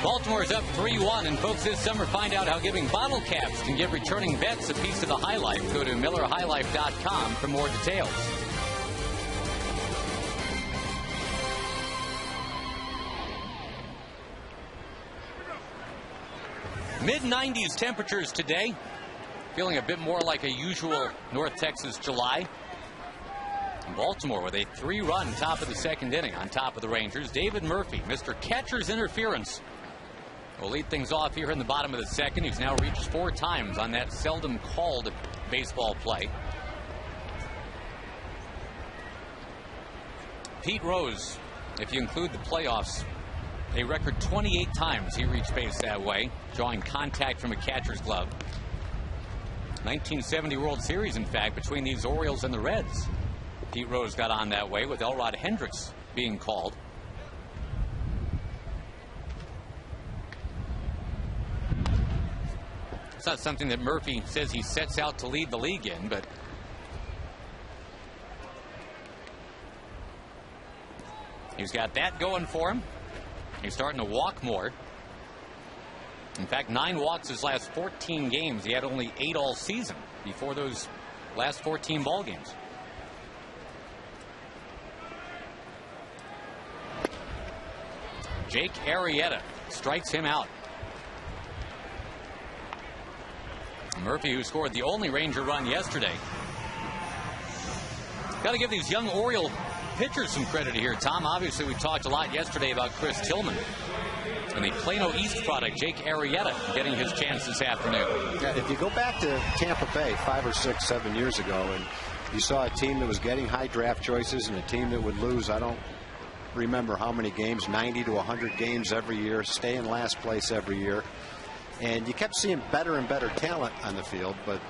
Baltimore is up 3-1, and folks, this summer find out how giving bottle caps can give returning bets a piece of the high life. Go to MillerHighLife.com for more details. Mid-90s temperatures today, feeling a bit more like a usual North Texas July. Baltimore with a 3-run top of the second inning on top of the Rangers. David Murphy, Mr. Catcher's Interference, will lead things off here in the bottom of the second. He's now reached 4 times on that seldom called baseball play. Pete Rose, if you include the playoffs, a record 28 times he reached base that way, drawing contact from a catcher's glove. 1970 World Series, in fact, between these Orioles and the Reds. Pete Rose got on that way with Elrod Hendricks being called. It's not something that Murphy says he sets out to lead the league in, but he's got that going for him. He's starting to walk more. In fact, 9 walks his last 14 games. He had only 8 all season before those last 14 ball games. Jake Arrieta strikes him out. Murphy, who scored the only Ranger run yesterday. Got to give these young Oriole pitchers some credit here, Tom. Obviously, we talked a lot yesterday about Chris Tillman. And the Plano East product, Jake Arrieta, getting his chance this afternoon. Yeah, if you go back to Tampa Bay 5 or 6, 7 years ago, and you saw a team that was getting high draft choices and a team that would lose, I don't remember how many games, 90 to 100 games every year, stay in last place every year. And you kept seeing better and better talent on the field, but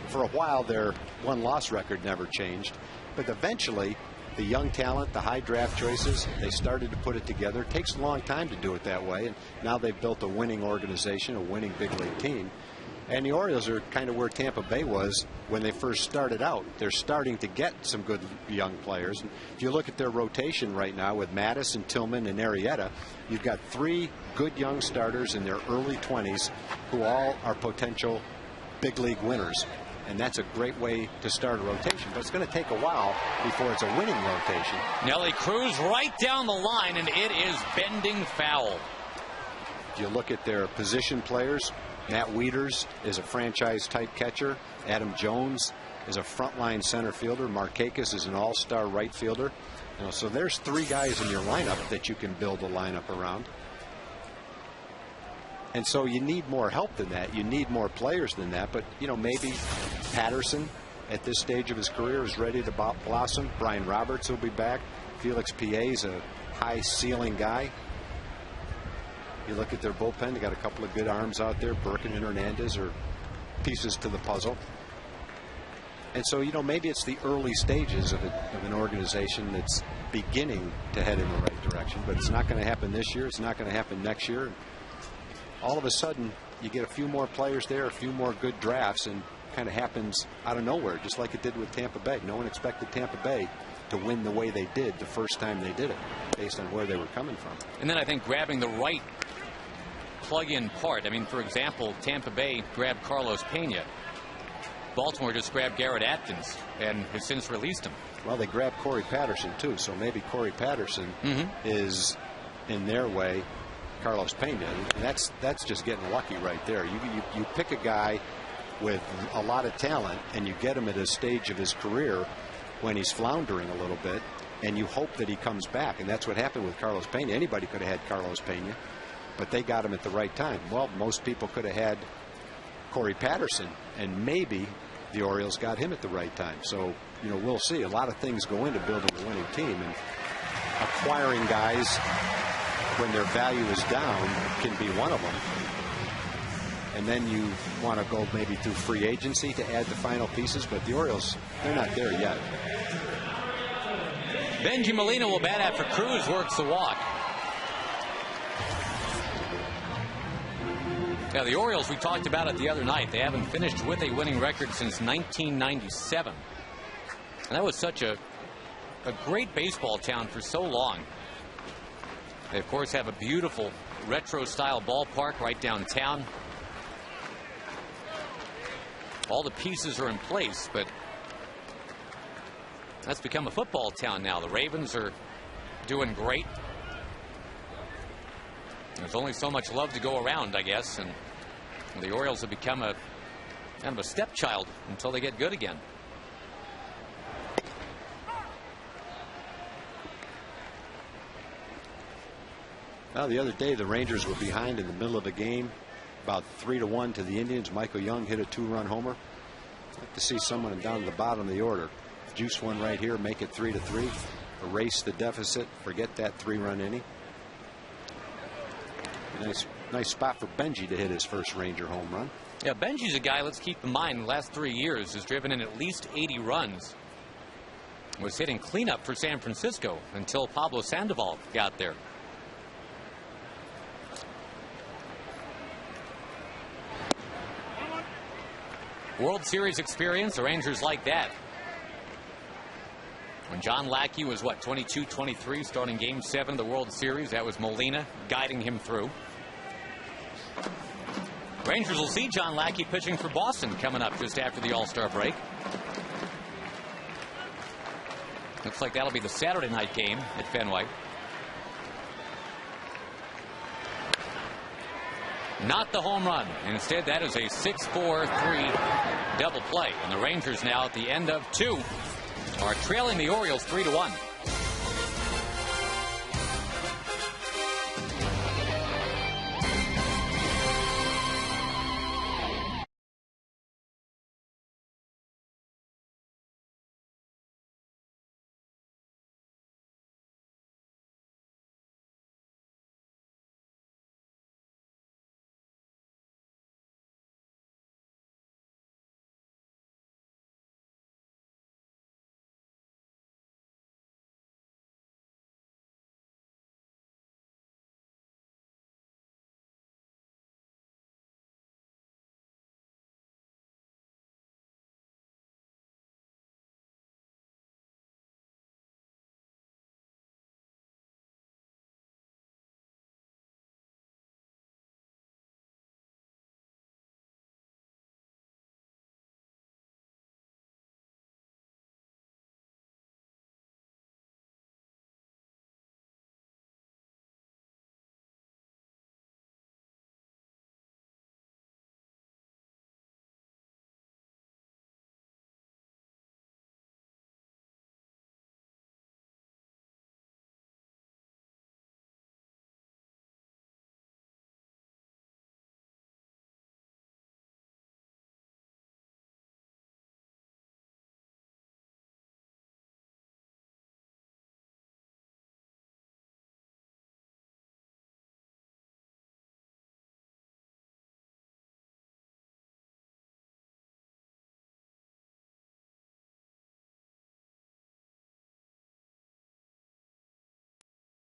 for a while their won-loss record never changed. But eventually, the young talent, the high draft choices, they started to put it together. It takes a long time to do it that way, and now they've built a winning organization, a winning big league team. And the Orioles are kind of where Tampa Bay was when they first started out. They're starting to get some good young players. And if you look at their rotation right now with Mattis and Tillman and Arrieta, you've got 3 good young starters in their early 20s who all are potential big league winners. And that's a great way to start a rotation. But it's going to take a while before it's a winning rotation. Nelly Cruz right down the line, and it is bending foul. If you look at their position players, Matt Wieters is a franchise-type catcher. Adam Jones is a frontline center fielder. Markakis is an all-star right fielder. So there's 3 guys in your lineup that you can build a lineup around. And so you need more help than that. You need more players than that. But, maybe Patterson at this stage of his career is ready to blossom. Brian Roberts will be back. Felix Pierre's a high ceiling guy. You look at their bullpen, they got a couple of good arms out there. Burke and Hernandez are pieces to the puzzle. And so, maybe it's the early stages of an organization that's beginning to head in the right direction. But it's not going to happen this year. It's not going to happen next year. All of a sudden, you get a few more players there, a few more good drafts, and kind of happens out of nowhere, just like it did with Tampa Bay. No one expected Tampa Bay to win the way they did the first time they did it, based on where they were coming from. And then I think grabbing the right plug-in part. I mean, for example, Tampa Bay grabbed Carlos Pena. Baltimore just grabbed Garrett Atkins and has since released him. Well, they grabbed Corey Patterson, too, so maybe Corey Patterson is, in their way, Carlos Pena, and that's just getting lucky right there. You pick a guy with a lot of talent and you get him at a stage of his career when he's floundering a little bit, and you hope that he comes back. And that's what happened with Carlos Pena. Anybody could have had Carlos Pena, but they got him at the right time. Well, most people could have had Corey Patterson, and maybe the Orioles got him at the right time. So, we'll see. A lot of things go into building a winning team, and acquiring guys when their value is down can be one of them. And then you want to go maybe through free agency to add the final pieces, but the Orioles, they're not there yet. Benji Molina will bat after Cruz works the walk. Now, the Orioles, we talked about it the other night. They haven't finished with a winning record since 1997. And that was such a great baseball town for so long. They, of course, have a beautiful retro-style ballpark right downtown. All the pieces are in place, but that's become a football town now. The Ravens are doing great. There's only so much love to go around, I guess, and the Orioles have become a kind of a stepchild until they get good again. Well, the other day the Rangers were behind in the middle of the game, about 3-1 to the Indians. Michael Young hit a 2-run homer. I'd like to see someone down at the bottom of the order juice one right here, make it 3-3, erase the deficit, forget that 3-run inning. Nice spot for Benji to hit his first Ranger home run. Yeah, Benji's a guy, let's keep in mind, the last 3 years has driven in at least 80 runs. Was hitting cleanup for San Francisco until Pablo Sandoval got there. World Series experience, the Rangers like that. When John Lackey was, 22-23, starting Game 7 of the World Series, that was Molina guiding him through. Rangers will see John Lackey pitching for Boston coming up just after the All-Star break. Looks like that'll be the Saturday night game at Fenway. Not the home run. Instead, that is a 6-4-3 double play. And the Rangers now at the end of 2 are trailing the Orioles 3-1.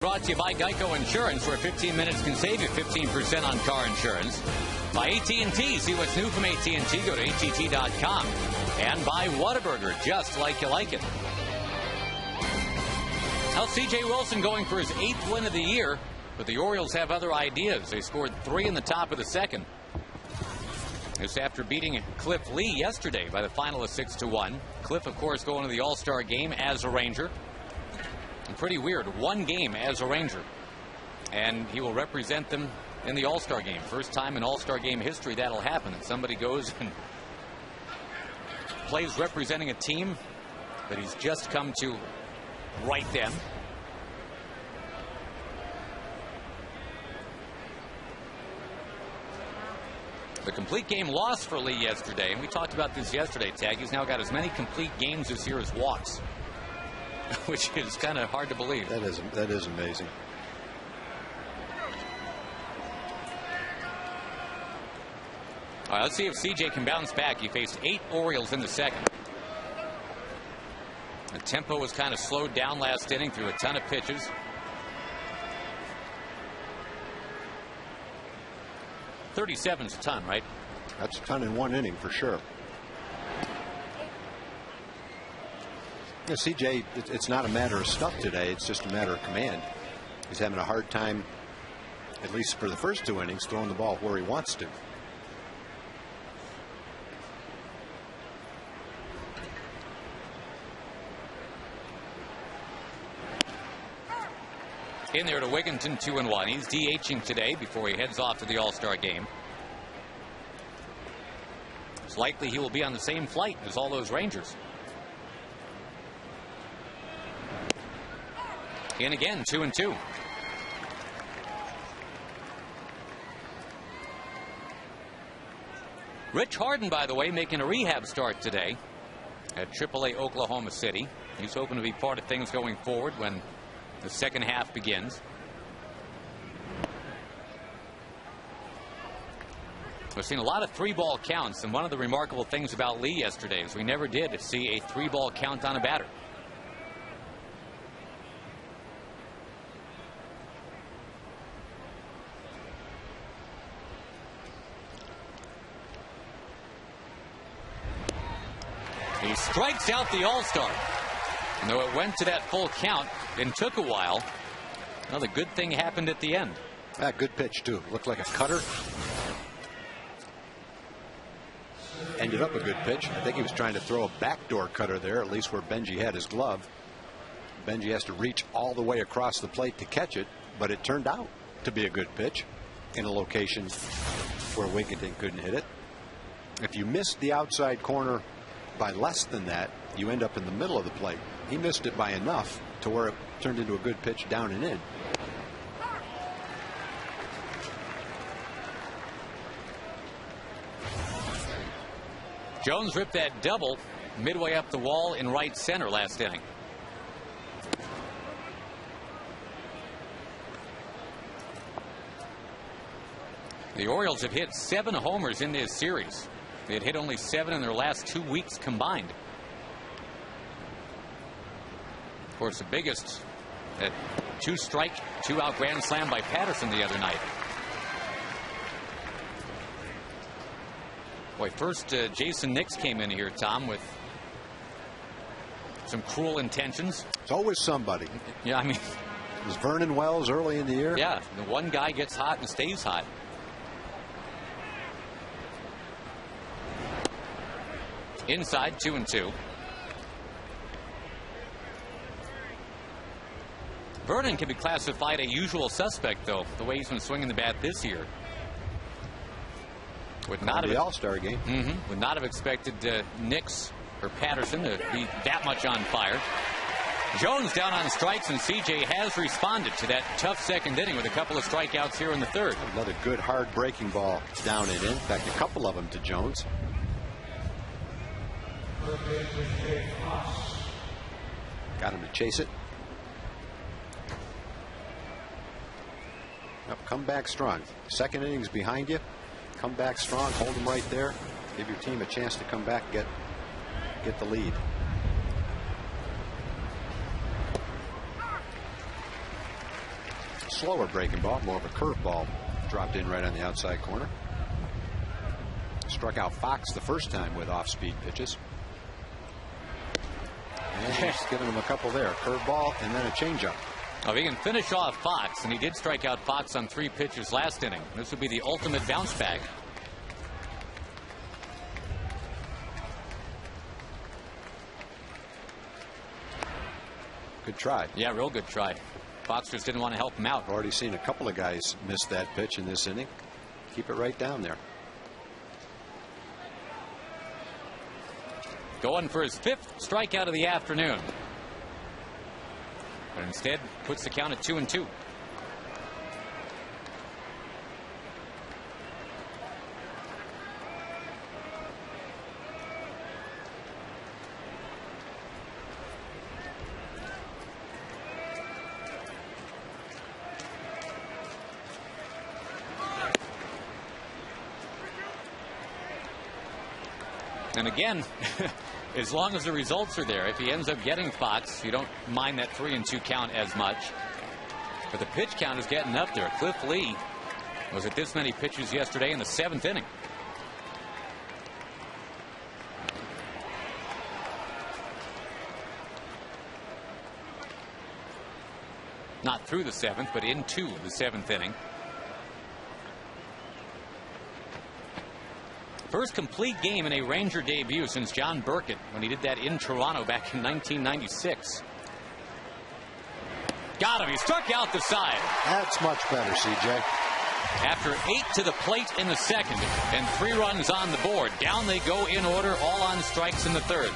Brought to you by Geico Insurance, where 15 minutes can save you 15% on car insurance. By AT&T. See what's new from AT&T. Go to att.com. And by Whataburger, just like you like it. Now, C.J. Wilson going for his 8th win of the year, but the Orioles have other ideas. They scored 3 in the top of the second. This after beating Cliff Lee yesterday by the final of 6-1. Cliff, of course, going to the All-Star game as a Ranger. And pretty weird, 1 game as a Ranger. And he will represent them in the All-Star game. First time in All-Star game history that'll happen. And somebody goes and plays representing a team that he's just come to right then. The complete game loss for Lee yesterday, and we talked about this yesterday, Tag. He's now got as many complete games this year as walks, which is kind of hard to believe. That is amazing. All right, let's see if CJ can bounce back. He faced 8 Orioles in the second. The tempo was kind of slowed down last inning through a ton of pitches. .37's a ton, right? That's a ton in 1 inning for sure. Yeah, CJ, it's not a matter of stuff today. It's just a matter of command. He's having a hard time, at least for the first 2 innings, throwing the ball where he wants to. In there to Wigginton, 2-1. He's DHing today before he heads off to the All-Star game. It's likely he will be on the same flight as all those Rangers. In again, 2-2. Rich Harden, by the way, making a rehab start today at AAA Oklahoma City. He's hoping to be part of things going forward when the second half begins. We've seen a lot of 3-ball counts, and one of the remarkable things about Lee yesterday is we never did see a 3-ball count on a batter. He strikes out the All-Star. And though it went to that full count and took a while, another good thing happened at the end. Good pitch, too. Looked like a cutter. Ended up a good pitch. I think he was trying to throw a backdoor cutter there, at least where Benji had his glove. Benji has to reach all the way across the plate to catch it, but it turned out to be a good pitch in a location where Wigginton couldn't hit it. If you missed the outside corner by less than that, you end up in the middle of the plate. He missed it by enough to where it turned into a good pitch down and in. Jones ripped that double midway up the wall in right center last inning. The Orioles have hit 7 homers in this series. They had hit only 7 in their last 2 weeks combined. Of course, the biggest, that 2-strike, 2-out grand slam by Patterson the other night. Boy, first Jason Nix came in here, Tom, with some cruel intentions. It's always somebody. Yeah, I mean, it was Vernon Wells early in the year. Yeah, the one guy gets hot and stays hot. Inside, 2-2. Vernon can be classified a usual suspect, though, the way he's been swinging the bat this year. Would not have the All-Star game. Would not have expected Nix or Patterson to be that much on fire. Jones down on strikes, and CJ has responded to that tough second inning with a couple of strikeouts here in the third. Another good hard breaking ball down and in. In fact, a couple of them to Jones. Got him to chase it. Yep, come back strong. Second inning's behind you. Come back strong. Hold them right there. Give your team a chance to come back and get the lead. slower breaking ball, more of a curve ball, dropped in right on the outside corner. Struck out Fox the first time with off-speed pitches. And he's giving him a couple there, a curve ball and then a changeup. Well, he can finish off Fox, and he did strike out Fox on 3 pitches last inning. This would be the ultimate bounce back. Good try. Yeah, real good try. Fox just didn't want to help him out. Already seen a couple of guys miss that pitch in this inning. Keep it right down there. Going for his 5th strikeout of the afternoon. But instead puts the count at 2-2. And again, as long as the results are there, if he ends up getting Fox, you don't mind that 3-2 count as much. But the pitch count is getting up there. Cliff Lee was at this many pitches yesterday in the 7th inning. Not through the 7th, but into the 7th inning. First complete game in a Ranger debut since John Burkett when he did that in Toronto back in 1996. Got him. He struck out the side. That's much better, CJ. After 8 to the plate in the 2nd and 3 runs on the board, down they go in order, all on strikes in the 3rd.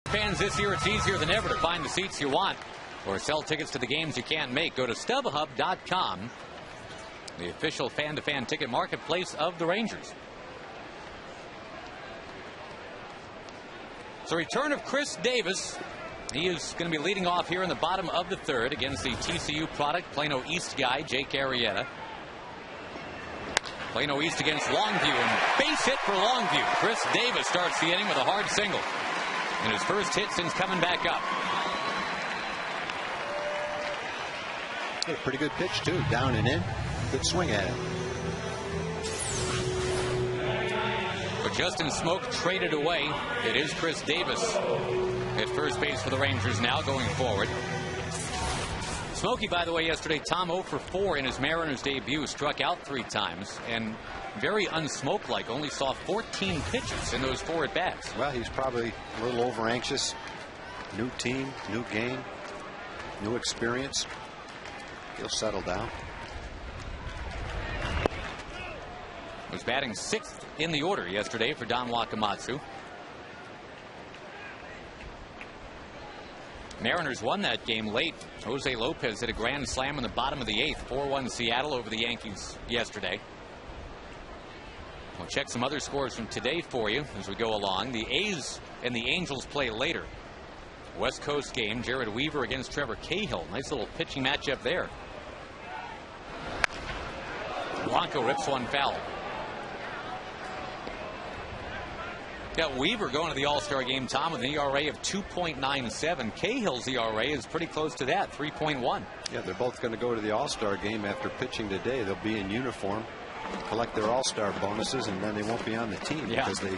Fans this year, it's easier than ever to find the seats you want or sell tickets to the games you can't make. Go to StubHub.com, the official fan-to-fan ticket marketplace of the Rangers. So return of Chris Davis. He is going to be leading off here in the bottom of the 3rd against the TCU product, Plano East guy, Jake Arrieta. Plano East against Longview, and base hit for Longview. Chris Davis starts the inning with a hard single. And his first hit since coming back up. A pretty good pitch, too. Down and in. Good swing at it. But Justin Smoak traded away. It is Chris Davis at first base for the Rangers now going forward. Smokey, by the way, yesterday, Tom 0 for 4 in his Mariners debut, struck out 3 times, and very unsmoke-like, only saw 14 pitches in those 4 at-bats. Well, he's probably a little over-anxious. New team, new game, new experience. He'll settle down. Was batting 6th in the order yesterday for Don Wakamatsu. Mariners won that game late. Jose Lopez hit a grand slam in the bottom of the 8th. 4-1 Seattle over the Yankees yesterday. We'll check some other scores from today for you as we go along. The A's and the Angels play later. West Coast game. Jared Weaver against Trevor Cahill. Nice little pitching matchup there. Blanco rips one foul. Got Weaver going to the All-Star game, Tom, with an ERA of 2.97. Cahill's ERA is pretty close to that, 3.1. Yeah, they're both going to go to the All-Star game after pitching today. They'll be in uniform, collect their All-Star bonuses, and then they won't be on the team because they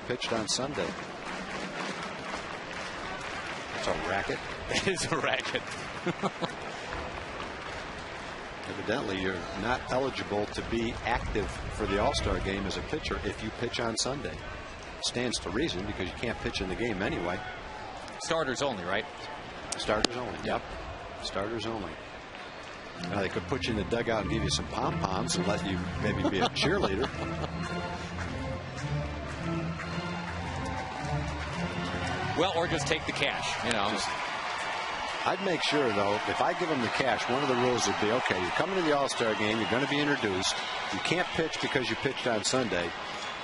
pitched on Sunday. It's a racket. It is a racket. Evidently, you're not eligible to be active for the All-Star game as a pitcher if you pitch on Sunday. Stands to reason because you can't pitch in the game anyway. Starters only, right? Starters only. Yep. Starters only. Now they could put you in the dugout and give you some pom-poms and let you maybe be a cheerleader. Well, or just take the cash, you know. I'd make sure, though, if I give them the cash, one of the rules would be, okay, you're coming to the All-Star game, you're going to be introduced. You can't pitch because you pitched on Sunday.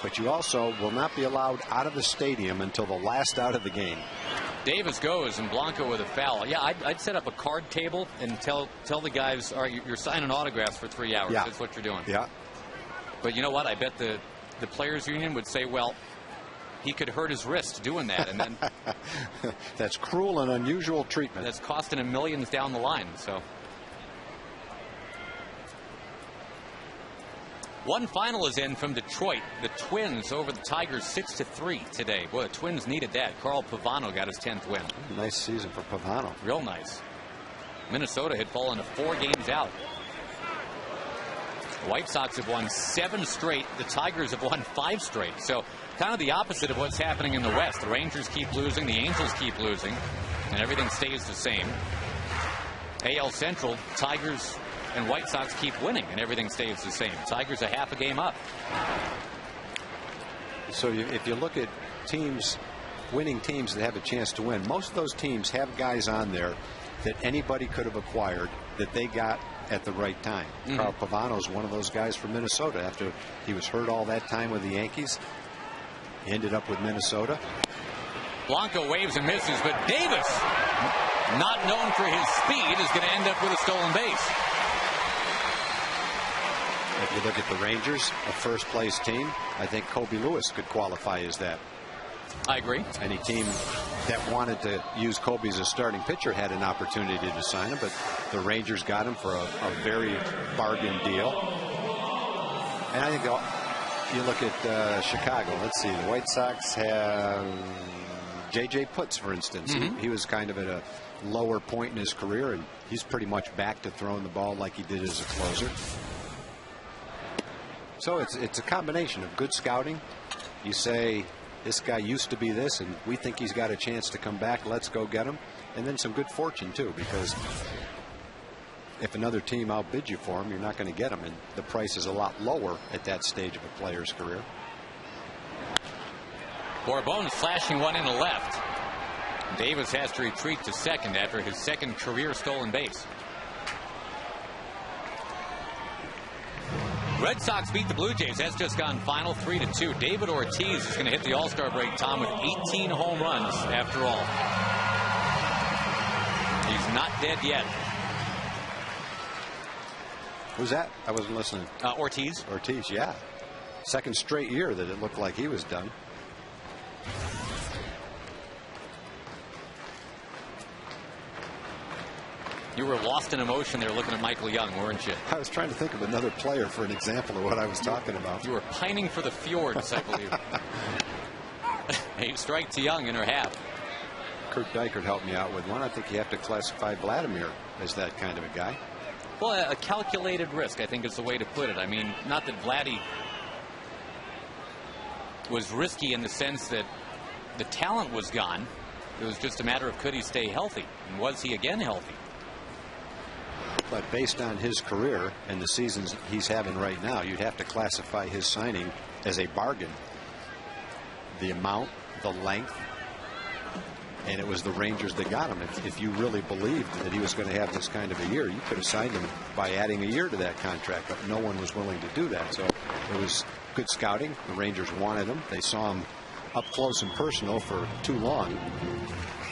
But you also will not be allowed out of the stadium until the last out of the game. Davis goes and Blanco with a foul. Yeah, I'd set up a card table and tell the guys, all right, you're signing autographs for 3 hours. Yeah. That's what you're doing. Yeah. But you know what? I bet the players union would say, well, he could hurt his wrist doing that, and then that's cruel and unusual treatment. That's costing him millions down the line. So. One final is in from Detroit. The Twins over the Tigers 6-3 today. Boy, the Twins needed that. Carl Pavano got his 10th win. Nice season for Pavano. Real nice. Minnesota had fallen to 4 games out. The White Sox have won 7 straight. The Tigers have won 5 straight. So kind of the opposite of what's happening in the West. The Rangers keep losing. The Angels keep losing. And everything stays the same. AL Central, Tigers and White Sox keep winning, and everything stays the same. Tigers a half a game up. So if you look at teams, winning teams that have a chance to win, most of those teams have guys on there that anybody could have acquired that they got at the right time. Carl Pavano is one of those guys from Minnesota. After he was hurt all that time with the Yankees, he ended up with Minnesota. Blanco waves and misses, but Davis, not known for his speed, is going to end up with a stolen base. If you look at the Rangers, a first-place team, I think Kobe Lewis could qualify as that. I agree. Any team that wanted to use Kobe as a starting pitcher had an opportunity to sign him, but the Rangers got him for a very bargain deal. And I think you look at Chicago. Let's see. The White Sox have J.J. Putz, for instance. He was kind of at a lower point in his career, and he's pretty much back to throwing the ball like he did as a closer. So it's a combination of good scouting. You say, this guy used to be this, and we think he's got a chance to come back. Let's go get him. And then some good fortune, too, because if another team outbids you for him, you're not going to get him. And the price is a lot lower at that stage of a player's career. Borbon flashing one in the left. Davis has to retreat to second after his second career stolen base. Red Sox beat the Blue Jays. That's just gone final 3-2. David Ortiz is going to hit the All-Star break, Tom, with 18 home runs after all. He's not dead yet. Who's that? I wasn't listening. Ortiz. Ortiz, yeah. Second straight year that it looked like he was done. You were lost in emotion there looking at Michael Young, weren't you? I was trying to think of another player for an example of what I was talking about. You were pining for the fjords, I believe. A strike to Young in her half. Kurt Dykert helped me out with one. I think you have to classify Vladimir as that kind of a guy. Well, a calculated risk, I think, is the way to put it. I mean, not that Vladdy was risky in the sense that the talent was gone. It was just a matter of could he stay healthy, and was he again healthy? But based on his career and the seasons he's having right now, you'd have to classify his signing as a bargain. The amount, the length, and it was the Rangers that got him. If you really believed that he was going to have this kind of a year, you could have signed him by adding a year to that contract, but no one was willing to do that. So it was good scouting. The Rangers wanted him. They saw him up close and personal for too long,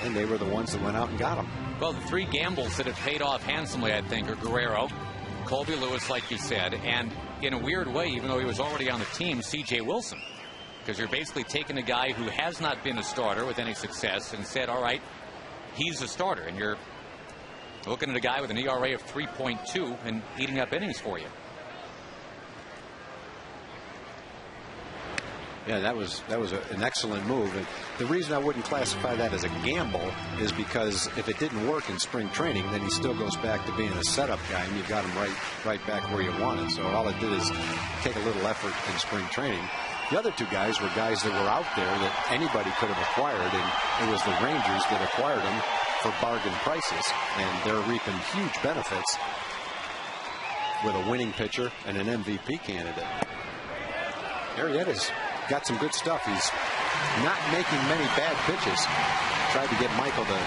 and they were the ones that went out and got him. Well, the three gambles that have paid off handsomely, I think, are Guerrero, Colby Lewis, like you said, and in a weird way, even though he was already on the team, C.J. Wilson. Because you're basically taking a guy who has not been a starter with any success and said, all right, he's a starter. And you're looking at a guy with an ERA of 3.2 and eating up innings for you. Yeah, that was an excellent move. And the reason I wouldn't classify that as a gamble is because if it didn't work in spring training, then he still goes back to being a setup guy, and you got him right back where you wanted. So all it did is take a little effort in spring training. The other two guys were guys that were out there that anybody could have acquired, and it was the Rangers that acquired them for bargain prices, and they're reaping huge benefits with a winning pitcher and an MVP candidate. Arrieta's got some good stuff. He's not making many bad pitches. Tried to get Michael to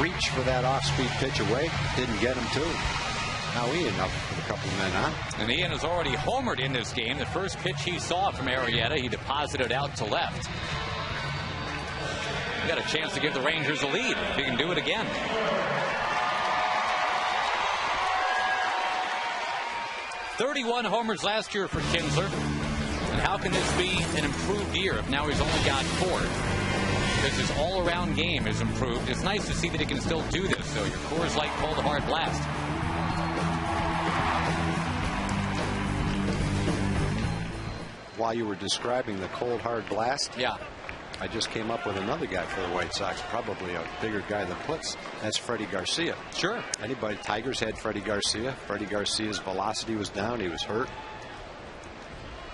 reach for that off-speed pitch away. Didn't get him to. Now Ian up with a couple of men on. And Ian has already homered in this game. The first pitch he saw from Arrieta, he deposited out to left. He got a chance to give the Rangers a lead. If he can do it again. "31 homers last year for Kinsler. And how can this be an improved year if now he's only got 4? Because his all-around game has improved. It's nice to see that he can still do this, though. Your Coors Light Cold Hard Blast. While you were describing the cold hard blast, yeah, I just came up with another guy for the White Sox, probably a bigger guy than Plitz. That's Freddie Garcia. Sure. Anybody, Tigers had Freddie Garcia. Freddie Garcia's velocity was down. He was hurt.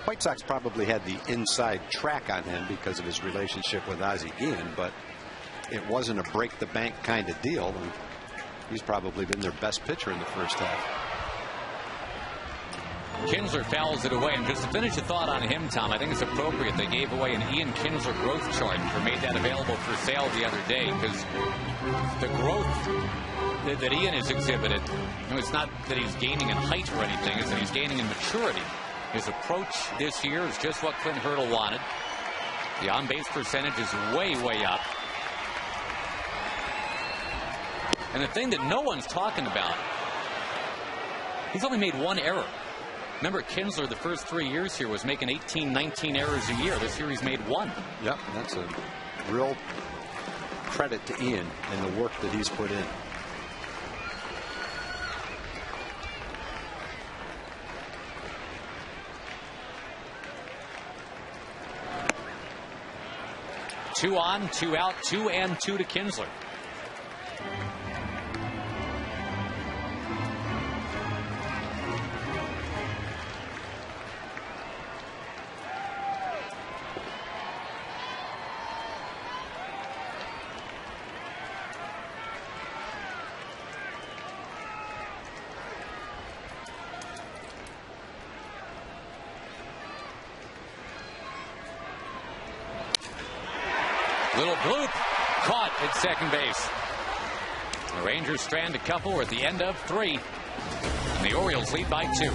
White Sox probably had the inside track on him because of his relationship with Ozzie Guillen, but it wasn't a break the bank kind of deal, and he's probably been their best pitcher in the first half. Kinsler fouls it away. And just to finish the thought on him, Tom, I think it's appropriate they gave away an Ian Kinsler growth chart or made that available for sale the other day, because the growth that Ian has exhibited, it's not that he's gaining in height or anything, it's that he's gaining in maturity. His approach this year is just what Clint Hurdle wanted. The on-base percentage is way, way up. And the thing that no one's talking about, he's only made 1 error. Remember, Kinsler, the first 3 years here, was making 18, 19 errors a year. This year he's made 1. Yep, that's a real credit to Ian and the work that he's put in. Two on, 2 out, 2 and 2 to Kinsler. Little bloop, caught at second base. The Rangers strand a couple. We're at the end of 3. And the Orioles lead by 2.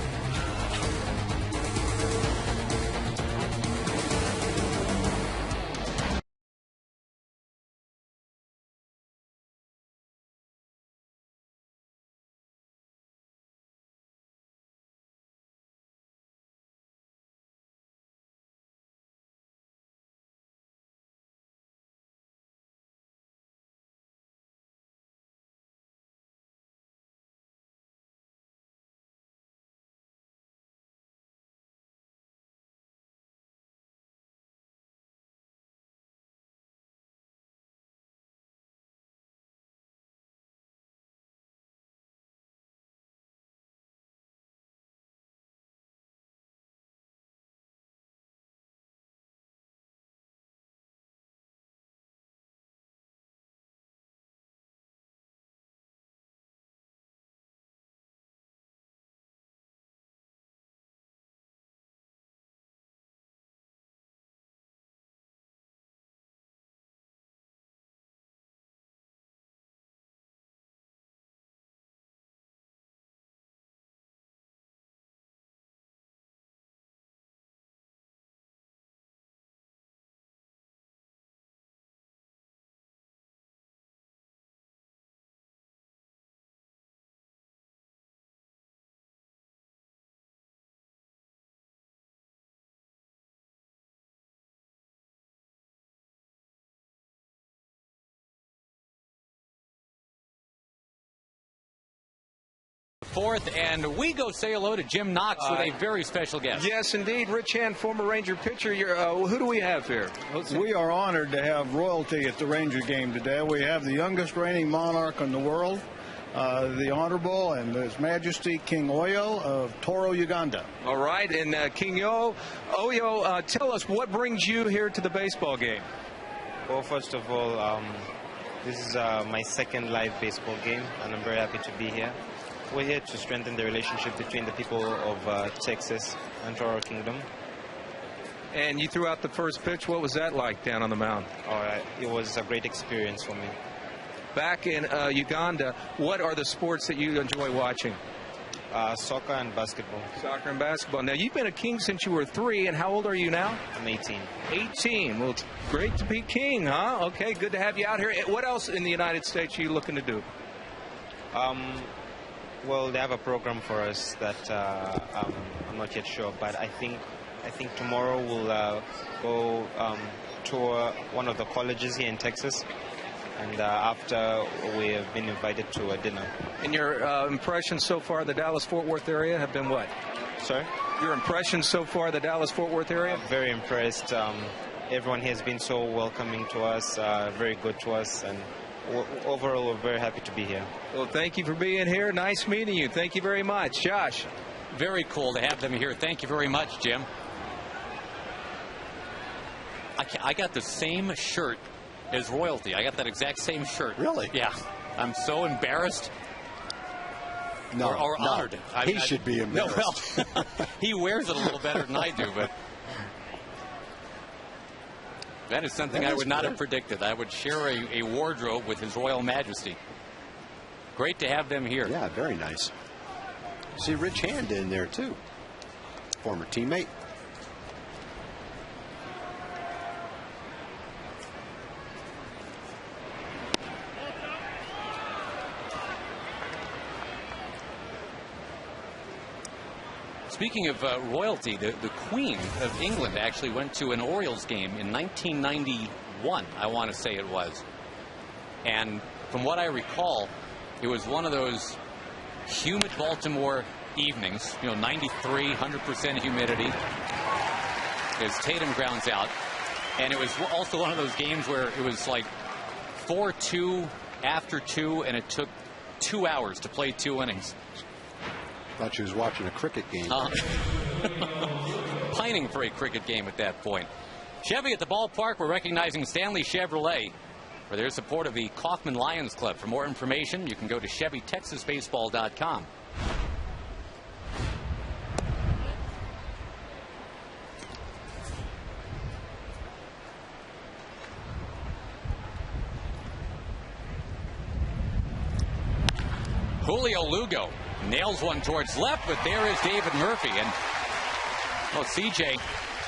Fourth, and we go say hello to Jim Knox with a very special guest. Yes, indeed. Rich Hand, former Ranger pitcher. Who do we have here? We are honored to have royalty at the Ranger game today. We have the youngest reigning monarch in the world, the Honorable and His Majesty King Oyo of Toro, Uganda. All right, and King Oyo, tell us what brings you here to the baseball game. Well, first of all, this is my second live baseball game, and I'm very happy to be here. We're here to strengthen the relationship between the people of Texas and Toro Kingdom. And you threw out the first pitch. What was that like down on the mound? It was a great experience for me. Back in Uganda, what are the sports that you enjoy watching? Soccer and basketball. Soccer and basketball. Now, you've been a king since you were 3, and how old are you now? I'm 18. 18. Well, it's great to be king, huh? Okay, good to have you out here. What else in the United States are you looking to do? Well, they have a program for us that I'm not yet sure, but I think tomorrow we'll go tour one of the colleges here in Texas, and after we have been invited to a dinner. And your impressions so far of the Dallas-Fort Worth area have been what? Sorry? Your impressions so far of the Dallas-Fort Worth area? I'm very impressed. Everyone here has been so welcoming to us, very good to us, and overall, we're very happy to be here. Well, thank you for being here. Nice meeting you. Thank you very much. Josh. Very cool to have them here. Thank you very much, Jim. I got the same shirt as royalty. I got that exact same shirt. Really? Yeah. I'm so embarrassed. No, or honored. He should be embarrassed. No, well, he wears it a little better than I do, but that is something I would not have predicted. I would share a wardrobe with His Royal Majesty. Great to have them here. Yeah, very nice. See Rich Hand in there, too. Former teammate. Speaking of royalty, the Queen of England actually went to an Orioles game in 1991, I want to say it was. And from what I recall, it was one of those humid Baltimore evenings, 93, 100% humidity, as Tatum grounds out. And it was also one of those games where it was like 4-2 after 2, and it took 2 hours to play 2 innings. Thought she was watching a cricket game. Pining for a cricket game at that point. Chevy at the ballpark. We're recognizing Stanley Chevrolet for their support of the Kaufman Lions Club. For more information, you can go to ChevyTexasBaseball.com. Julio Lugo nails one towards left, but there is David Murphy. And CJ,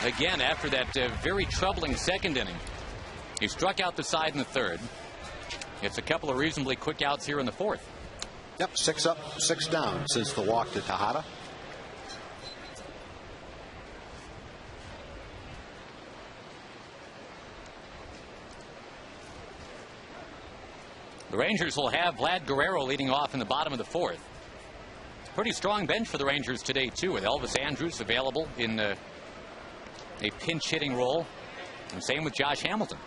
again, after that very troubling second inning, he struck out the side in the third. It's a couple of reasonably quick outs here in the fourth. Yep, 6 up, 6 down since the walk to Tejada. The Rangers will have Vlad Guerrero leading off in the bottom of the fourth. Pretty strong bench for the Rangers today, too, with Elvis Andrus available in a pinch-hitting role. And same with Josh Hamilton.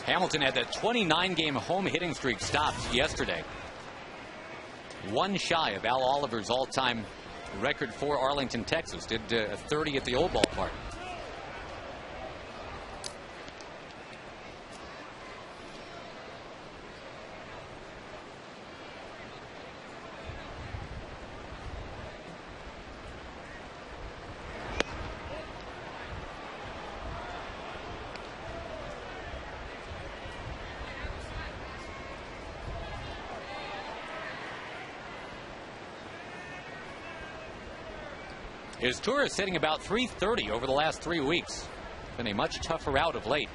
Hamilton had that 29-game home hitting streak stopped yesterday. One shy of Al Oliver's all-time record for Arlington, Texas. Did a 30 at the old ballpark. His tour is sitting about .330 over the last 3 weeks. Been a much tougher route of late.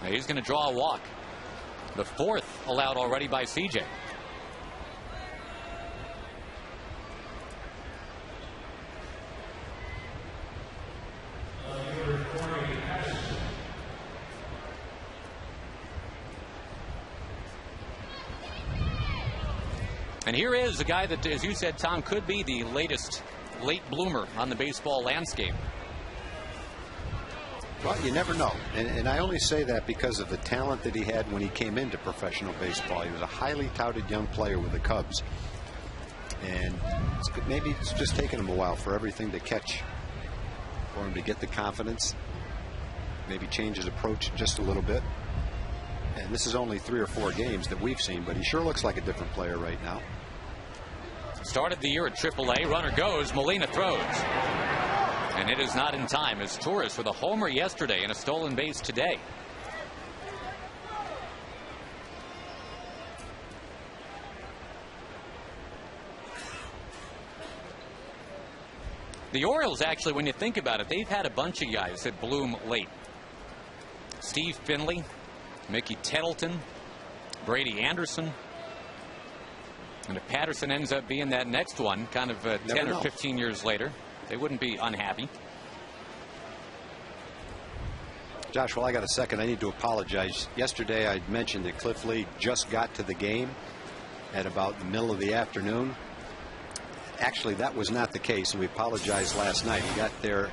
Now he's going to draw a walk. The fourth allowed already by CJ. And here is a guy that, as you said, Tom, could be the latest late bloomer on the baseball landscape. Well, you never know. And I only say that because of the talent that he had when he came into professional baseball. He was a highly touted young player with the Cubs. And maybe it's just taken him a while for everything to catch, for him to get the confidence, maybe change his approach just a little bit. And this is only 3 or 4 games that we've seen, but he sure looks like a different player right now. Started the year at AAA. Runner goes. Molina throws. And it is not in time as Torres with a homer yesterday and a stolen base today. The Orioles, actually, when you think about it, they've had a bunch of guys that bloom late. Steve Finley, Mickey Tettleton, Brady Anderson. And if Patterson ends up being that next one, kind of 10 or 15 years later, they wouldn't be unhappy. Josh, while I got a second, I need to apologize. Yesterday, I mentioned that Cliff Lee just got to the game at about the middle of the afternoon. Actually, that was not the case, and we apologized last night. He got there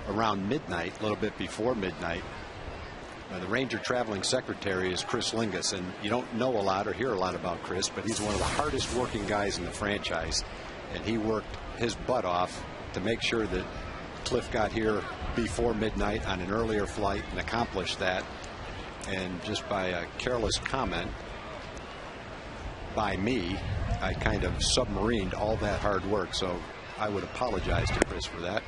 around midnight, a little bit before midnight. The Ranger traveling secretary is Chris Lingus, and you don't know a lot or hear a lot about Chris, but he's one of the hardest working guys in the franchise, and he worked his butt off to make sure that Cliff got here before midnight on an earlier flight and accomplished that. And just by a careless comment by me, I kind of submarined all that hard work, so I would apologize to Chris for that.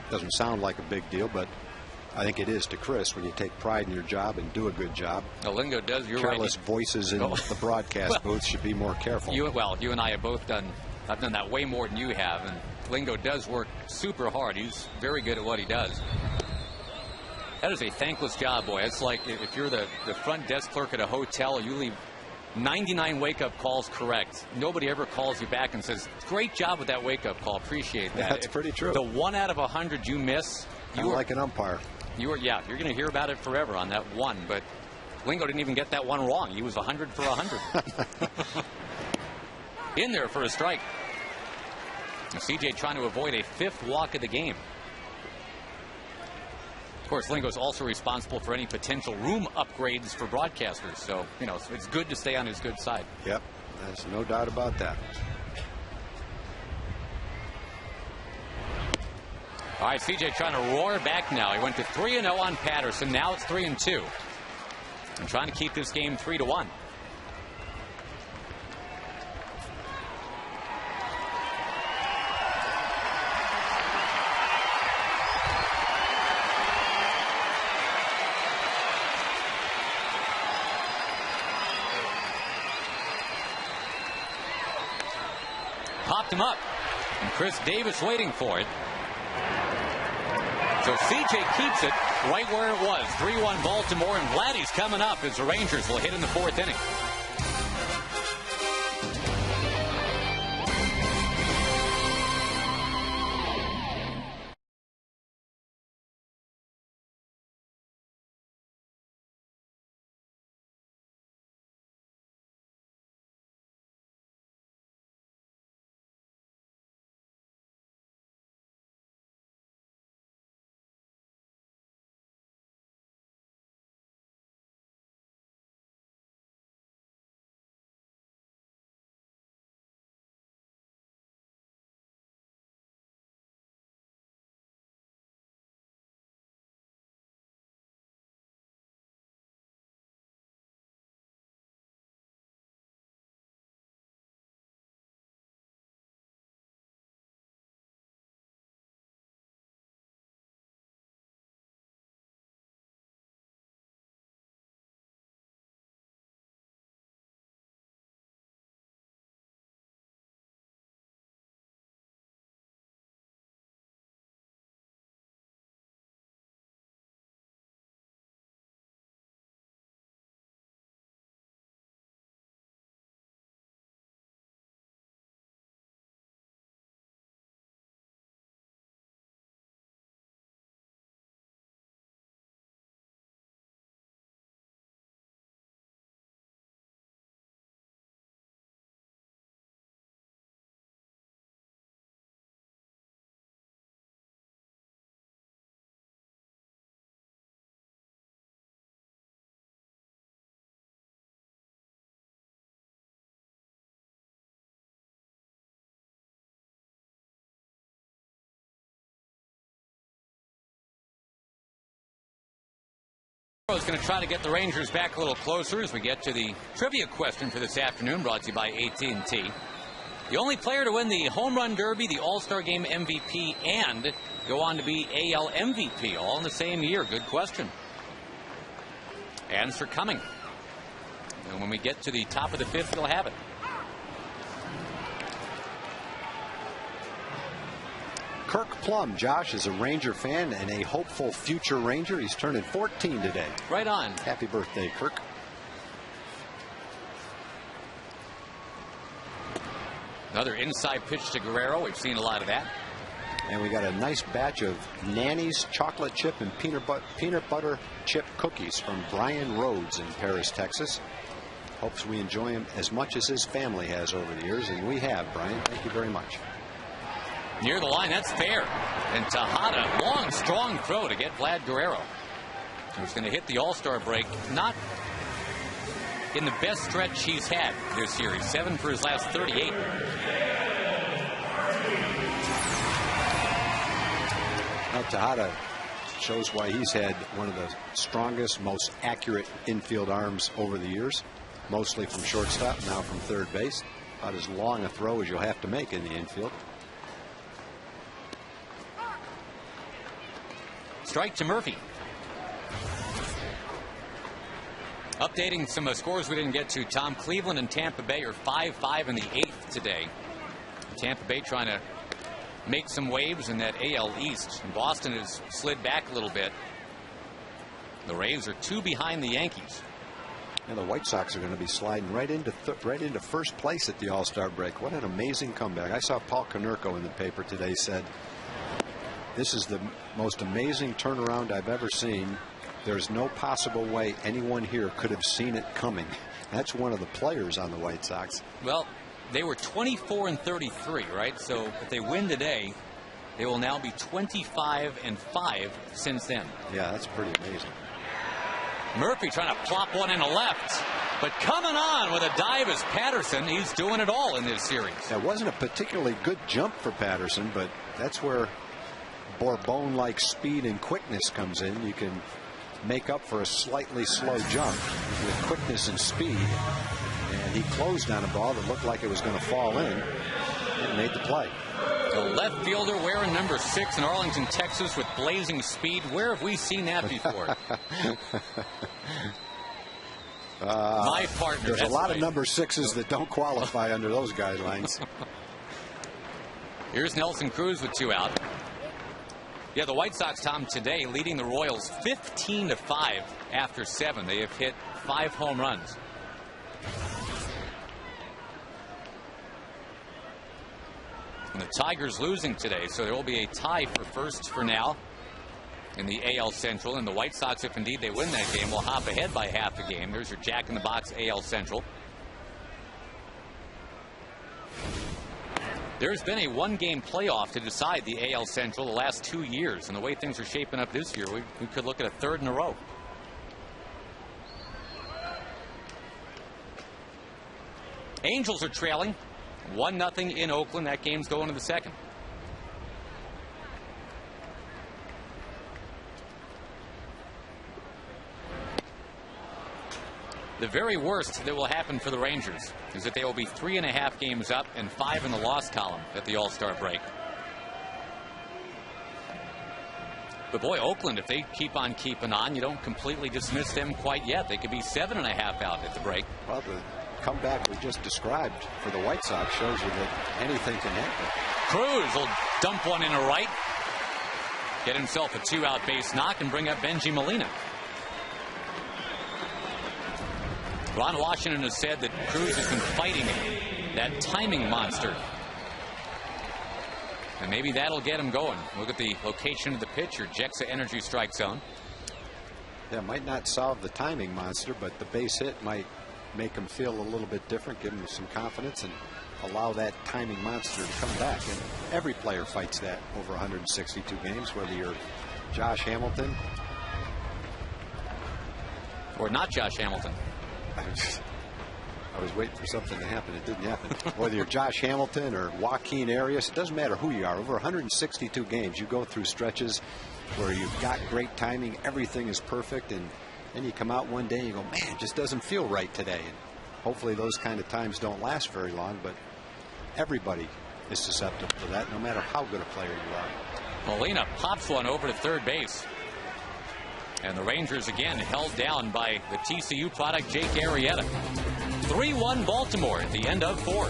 Doesn't sound like a big deal, but I think it is to Chris when you take pride in your job and do a good job. Lingo does. You're Careless right. voices in the broadcast booth should be more careful. You and I have both done. I've done that way more than you have, and Lingo does work super hard. He's very good at what he does. That is a thankless job, boy. It's like if you're the front desk clerk at a hotel, you leave 99 wake-up calls correct. Nobody ever calls you back and says, great job with that wake-up call. Appreciate that. That's pretty true. The 1 out of 100 you miss, you are like an umpire. You're going to hear about it forever on that one. But Lingo didn't even get that one wrong. He was 100 for 100. In there for a strike. And CJ trying to avoid a 5th walk of the game. Of course, Lingo's also responsible for any potential room upgrades for broadcasters. So, it's good to stay on his good side. Yep, there's no doubt about that. All right, CJ trying to roar back now. He went to 3-0 on Patterson. Now it's 3-2. And trying to keep this game 3-1. Popped him up. And Chris Davis waiting for it. So CJ keeps it right where it was. 3-1 Baltimore, and Vladdy's coming up as the Rangers will hit in the 4th inning. Guerrero is going to try to get the Rangers back a little closer as we get to the trivia question for this afternoon, brought to you by AT&T. The only player to win the Home Run Derby, the All-Star Game MVP, and go on to be AL MVP, all in the same year. Good question. Answer coming. And when we get to the top of the fifth, we'll have it. Kirk Plum, Josh, is a Ranger fan and a hopeful future Ranger. He's turning 14 today. Right on. Happy birthday, Kirk. Another inside pitch to Guerrero. We've seen a lot of that. And we got a nice batch of Nanny's chocolate chip and peanut butter chip cookies from Brian Rhodes in Paris, Texas. Hopes we enjoy him as much as his family has over the years, and we have, Brian. Thank you very much. Near the line, that's fair. And Tejada, long, strong throw to get Vlad Guerrero, who's going to hit the All-Star break, not in the best stretch he's had this year. He's 7 for his last 38. Now, Tejada shows why he's had one of the strongest, most accurate infield arms over the years, mostly from shortstop, now from third base. About as long a throw as you'll have to make in the infield. Strike to Murphy. Updating some scores we didn't get to. Tom, Cleveland and Tampa Bay are 5-5 in the 8th today. Tampa Bay trying to make some waves in that AL East. And Boston has slid back a little bit. The Rays are 2 behind the Yankees. And the White Sox are going to be sliding right into first place at the All-Star break. What an amazing comeback. I saw Paul Konerko in the paper today said, "This is the most amazing turnaround I've ever seen. There's no possible way anyone here could have seen it coming." That's one of the players on the White Sox. Well, they were 24-33, right? So if they win today, they will now be 25-5 since then. Yeah, that's pretty amazing. Murphy trying to plop one in the left, but coming on with a dive is Patterson. He's doing it all in this series. That wasn't a particularly good jump for Patterson, but that's where Bourbon-like speed and quickness comes in. You can make up for a slightly slow jump with quickness and speed. And he closed on a ball that looked like it was going to fall in and made the play. The left fielder wearing number 6 in Arlington, Texas with blazing speed. Where have we seen that before? My partner. There's a lot of number 6s that don't qualify under those guidelines. Here's Nelson Cruz with 2 out. Yeah, the White Sox, Tom, today leading the Royals 15-5 after 7. They have hit 5 home runs. And the Tigers losing today, so there will be a tie for first for now in the AL Central. And the White Sox, if indeed they win that game, will hop ahead by half a game. There's your jack-in-the-box AL Central. There's been a 1-game playoff to decide the AL Central the last 2 years. And the way things are shaping up this year, we could look at a 3rd in a row. Angels are trailing 1-0 in Oakland. That game's going to the 2nd. The very worst that will happen for the Rangers is that they will be 3.5 games up and 5 in the loss column at the All-Star break. But boy, Oakland, if they keep on keeping on, you don't completely dismiss them quite yet. They could be 7.5 out at the break. Well, the comeback we just described for the White Sox shows you that anything can happen. Cruz will dump one in the right, get himself a 2-out base knock, and bring up Benji Molina. Ron Washington has said that Cruz has been fighting that timing monster. And maybe that'll get him going. Look at the location of the pitch, your Jexa Energy strike zone. Yeah, might not solve the timing monster, but the base hit might make him feel a little bit different, give him some confidence, and allow that timing monster to come back. And every player fights that over 162 games, whether you're Josh Hamilton or not Josh Hamilton. I was waiting for something to happen. It didn't happen. Whether you're Josh Hamilton or Joaquin Arias, it doesn't matter who you are. Over 162 games, you go through stretches where you've got great timing. Everything is perfect, and Then you come out one day and you go, man, it just doesn't feel right today. And hopefully those kind of times don't last very long, but everybody is susceptible to that, no matter how good a player you are. Molina pops one over to third base. And the Rangers again held down by the TCU product, Jake Arrieta. 3-1 Baltimore at the end of 4.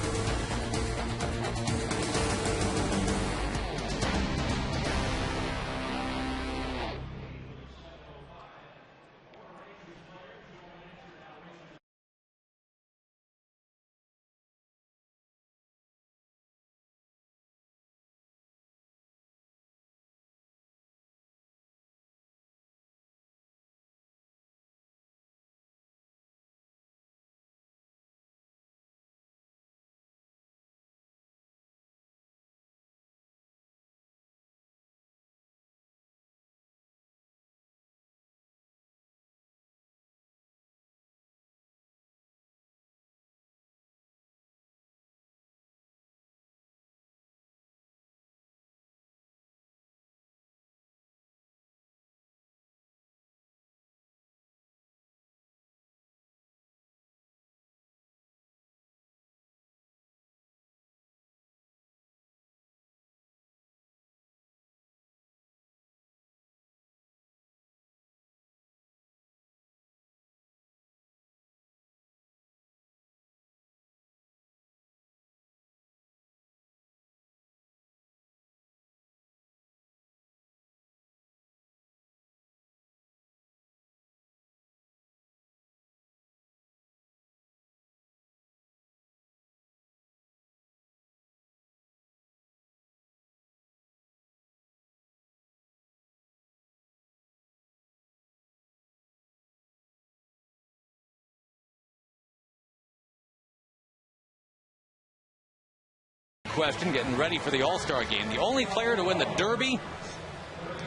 Question, getting ready for the All-Star game. The only player to win the Derby,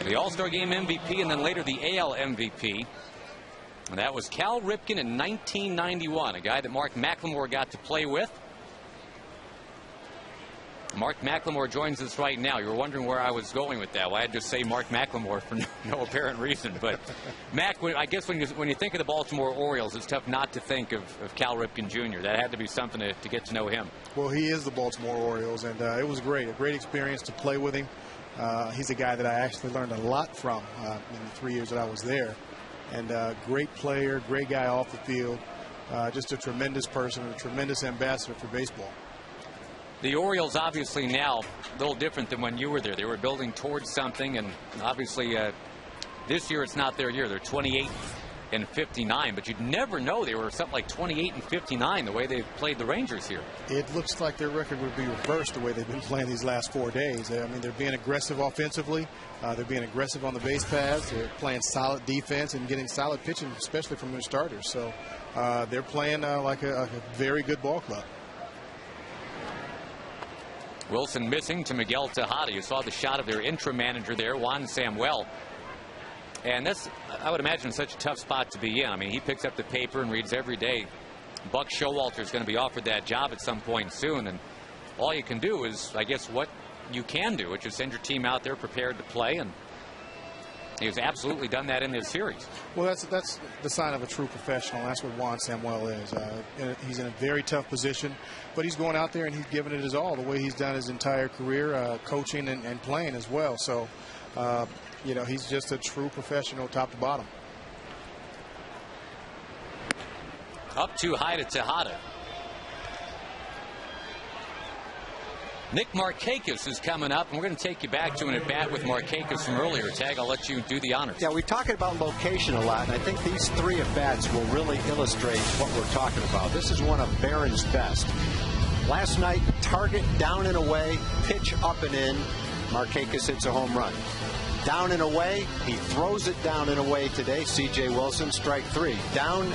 the All-Star game MVP, and then later the AL MVP. And that was Cal Ripken in 1991, a guy that Mark McLemore got to play with. Mark McLemore joins us right now. You were wondering where I was going with that. Well, I'd just say Mark McLemore for no apparent reason. But, Mac, I guess when you think of the Baltimore Orioles, it's tough not to think of Cal Ripken Jr. That had to be something to get to know him. Well, he is the Baltimore Orioles, and it was great. A great experience to play with him. He's a guy that I actually learned a lot from in the 3 years that I was there. And great player, great guy off the field. Just a tremendous person, a tremendous ambassador for baseball. The Orioles obviously now a little different than when you were there. They were building towards something, and obviously this year it's not their year. They're 28-59, but you'd never know they were something like 28-59 the way they've played the Rangers here. It looks like their record would be reversed the way they've been playing these last 4 days. I mean, they're being aggressive offensively. They're being aggressive on the base paths. They're playing solid defense and getting solid pitching, especially from their starters. So they're playing like a very good ball club. Wilson missing to Miguel Tejada. You saw the shot of their interim manager there, Juan Samuel. And that's, I would imagine, such a tough spot to be in. I mean, he picks up the paper and reads every day. Buck Showalter is going to be offered that job at some point soon. And all you can do is, I guess, what you can do, which is send your team out there prepared to play. And he's absolutely done that in this series. Well, that's the sign of a true professional. That's what Juan Samuel is. He's in a very tough position, but he's going out there and he's giving it his all, the way he's done his entire career, coaching and playing as well. So, you know, he's just a true professional top to bottom. Up too high to Tejada. Nick Markakis is coming up, and we're going to take you back to an at-bat with Markakis from earlier. Tag, I'll let you do the honors. Yeah, we're talking about location a lot, and I think these 3 at-bats will really illustrate what we're talking about. This is one of Barron's best. Last night, target down and away, pitch up and in. Markakis hits a home run. Down and away, he throws it down and away today. C.J. Wilson, strike 3. Down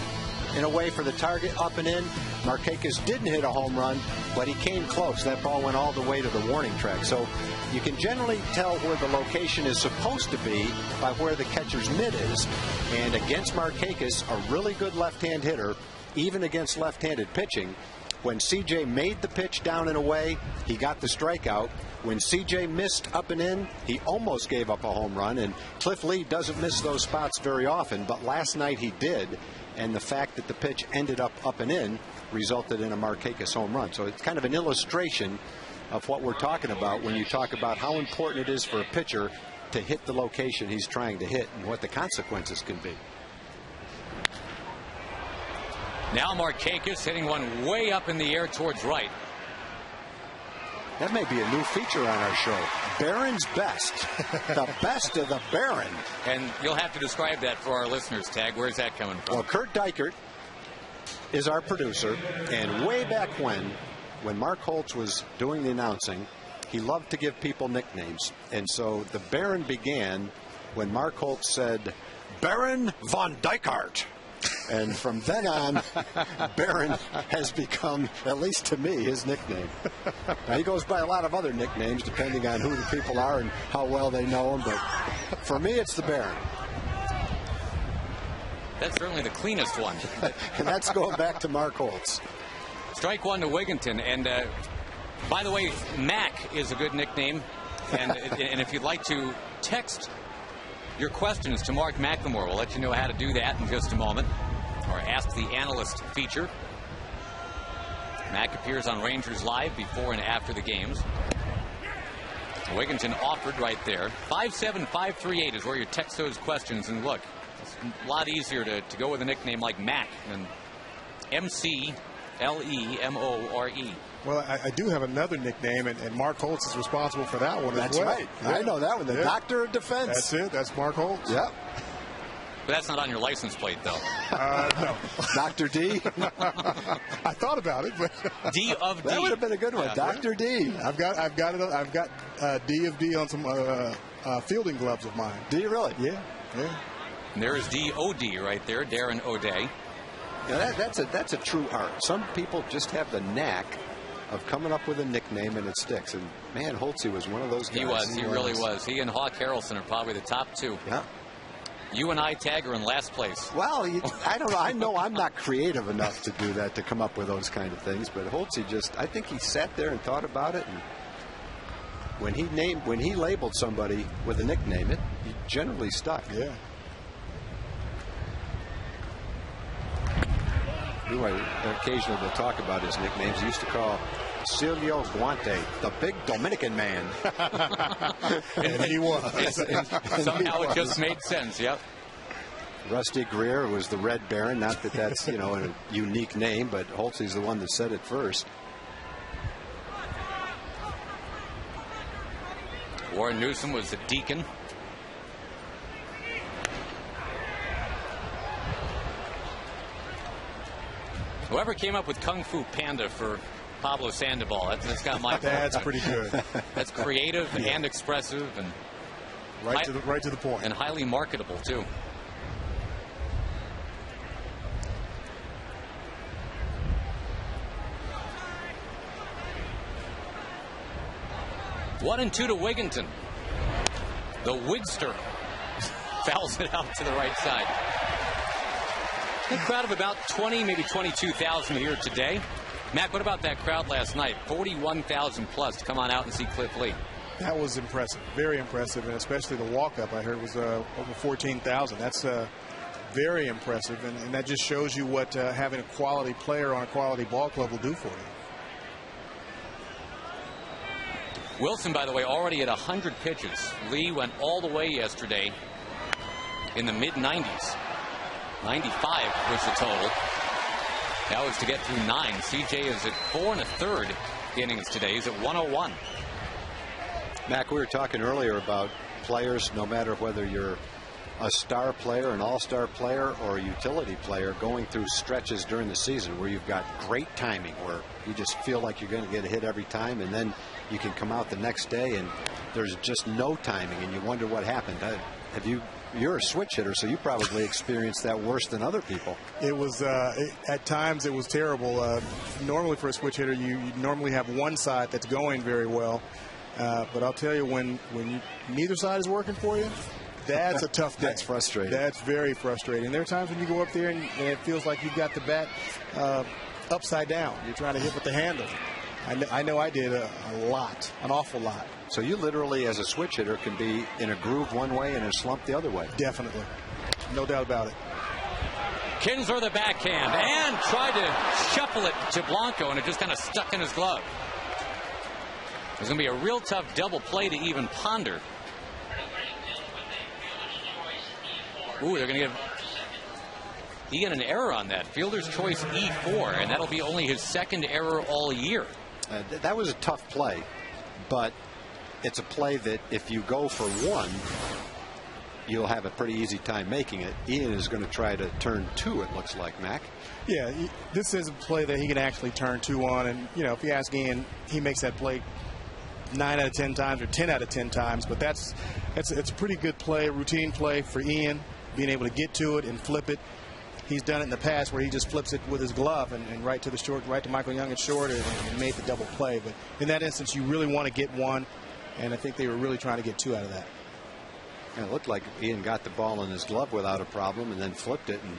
and away for the target, up and in. Markakis didn't hit a home run, but he came close. That ball went all the way to the warning track. So you can generally tell where the location is supposed to be by where the catcher's mitt is. And against Markakis, a really good left-hand hitter, even against left-handed pitching, When CJ made the pitch down and away, he got the strikeout. When CJ missed up and in, he almost gave up a home run. And Cliff Lee doesn't miss those spots very often, but last night he did. And the fact that the pitch ended up and in resulted in a Markakis home run. So it's kind of an illustration of what we're talking about when you talk about how important it is for a pitcher to hit the location he's trying to hit and what the consequences can be. Now Markakis hitting one way up in the air towards right. That may be a new feature on our show. Barron's Best. The best of the Barron. And you'll have to describe that for our listeners, Tag. Where's that coming from? Well, Kurt Dykert is our producer. And way back when Mark Holtz was doing the announcing, he loved to give people nicknames. And so the Barron began when Mark Holtz said, Baron von Dykert. And from then on, Barron has become, at least to me, his nickname. Now, he goes by a lot of other nicknames depending on who the people are and how well they know him. But for me, it's the Barron. That's certainly the cleanest one. And that's going back to Mark Holtz. Strike one to Wigginton. And by the way, Mac is a good nickname. And if you'd like to text your questions to Mark McLemore, we'll let you know how to do that in just a moment. Or Ask the Analyst feature. Mac appears on Rangers Live before and after the games. Wigginton offered right there. 57538 is where you text those questions. And look, it's a lot easier to go with a nickname like Mac than McLemore. Well, I do have another nickname, and Mark Holtz is responsible for that one as well. That's right. I know that one. The Doctor of Defense. That's it. That's Mark Holtz. Yep. But that's not on your license plate, though. No. Dr. D. I thought about it, but D of D. That would have been a good one. Yeah. Dr. D. I've got D of D on some fielding gloves of mine. Do you really? Yeah. And there's D.O.D. right there, Darren O'Day. Now that's a true art. Some people just have the knack of coming up with a nickname and it sticks. And man, Holtzy was one of those guys. He really was. He and Hawk Harrelson are probably the top two. Yeah. You and I, Tag, are in last place. Well, I don't know. I know I'm not creative enough to do that, to come up with those kind of things. But Holtzy I think he sat there and thought about it. And when he labeled somebody with a nickname, it generally stuck. Yeah. Occasionally we'll talk about his nicknames. He used to call Silvio Guante the big Dominican man. And he was. Somehow it just made sense, yep. Rusty Greer was the Red Baron. Not that that's, a unique name, but Holtzy's the one that said it first. Warren Newsom was the Deacon. Whoever came up with Kung Fu Panda for Pablo Sandoval, that's got my vote. That's pretty good. That's creative and expressive and right to the point. And highly marketable too. One and two to Wigginton. The Wigster fouls it out to the right side. A crowd of about 20, maybe 22,000 here today. Matt, what about that crowd last night? 41,000 plus to come on out and see Cliff Lee. That was impressive, very impressive, and especially the walk-up I heard was over 14,000. That's very impressive, and that just shows you what having a quality player on a quality ball club will do for you. Wilson, by the way, already at 100 pitches. Lee went all the way yesterday in the mid-90s. 95 was the total. That was to get through 9. CJ is at 4 1/3 innings today. He's at 101. Mac, we were talking earlier about players, no matter whether you're a star player, an all-star player, or a utility player, going through stretches during the season where you've got great timing, where you just feel like you're going to get a hit every time, and then you can come out the next day and there's just no timing, and you wonder what happened. You're a switch hitter, so you probably experienced that worse than other people. It was at times it was terrible. Normally for a switch hitter, you normally have one side that's going very well, but I'll tell you, when neither side is working for you, that's a tough day. That's frustrating. That's very frustrating. There are times when you go up there and it feels like you've got the bat upside down. You're trying to hit with the handle. I know I did a lot, an awful lot. So you literally, as a switch hitter, can be in a groove one way and a slump the other way. Definitely. No doubt about it. Kinsler the backhand and tried to shuffle it to Blanco, and it just kind of stuck in his glove. It's going to be a real tough double play to even ponder. Ooh, they're going to give Ian an error on that. Fielder's choice E4, and that'll be only his second error all year. That was a tough play, but it's a play that if you go for one, you'll have a pretty easy time making it. Ian is going to try to turn two, it looks like, Mac. Yeah, this is a play that he can actually turn two on. And, you know, if you ask Ian, he makes that play 9 out of 10 times or 10 out of 10 times. But it's a pretty good play, routine play for Ian, being able to get to it and flip it. He's done it in the past where he just flips it with his glove and right to the short, right to Michael Young at short, and made the double play. But in that instance, you really want to get one, and I think they were really trying to get two out of that. And it looked like Ian got the ball in his glove without a problem and then flipped it and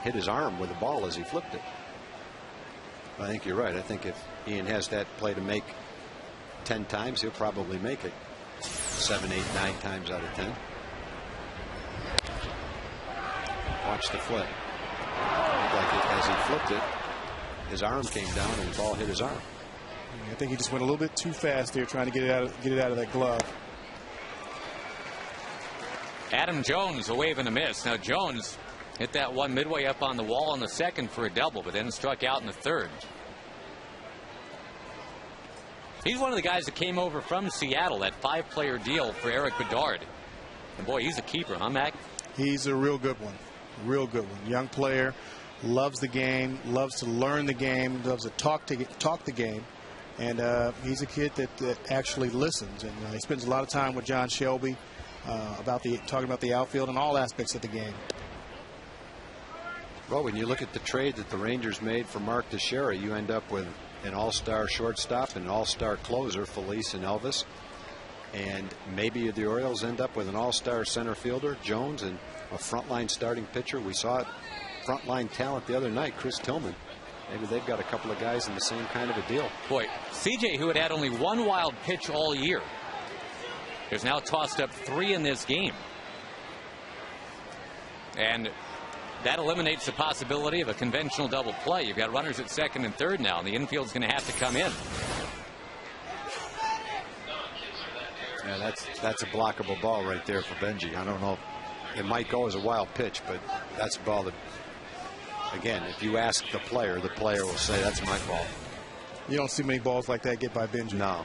hit his arm with the ball as he flipped it. I think you're right. I think if Ian has that play to make 10 times, he'll probably make it 7, 8, 9 times out of 10. Watch the flip. Like as he flipped it, his arm came down and the ball hit his arm. I think he just went a little bit too fast there, trying to get it out of that glove. Adam Jones, a wave and a miss. Now Jones hit that one midway up on the wall in the second for a double, but then struck out in the third. He's one of the guys that came over from Seattle, that 5-player deal for Eric Bedard. And boy, he's a keeper, huh, Mac? He's a real good one. Real good one. Young player, loves the game, loves to learn the game, loves to talk the game. And he's a kid that actually listens. And he spends a lot of time with John Shelby talking about the outfield and all aspects of the game. Well, when you look at the trade that the Rangers made for Mark Teixeira, you end up with an all-star shortstop and an all-star closer, Felice and Elvis. And maybe the Orioles end up with an all-star center fielder, Jones, and a frontline starting pitcher. We saw frontline talent the other night, Chris Tillman. Maybe they've got a couple of guys in the same kind of a deal. Boy, CJ, who had only one wild pitch all year, has now tossed up 3 in this game. And that eliminates the possibility of a conventional double play. You've got runners at second and third now, and the infield's going to have to come in. Yeah, that's a blockable ball right there for Benji. I don't know. It might go as a wild pitch, but that's a ball that, again, if you ask the player will say that's my ball. You don't see many balls like that get by Benji. No,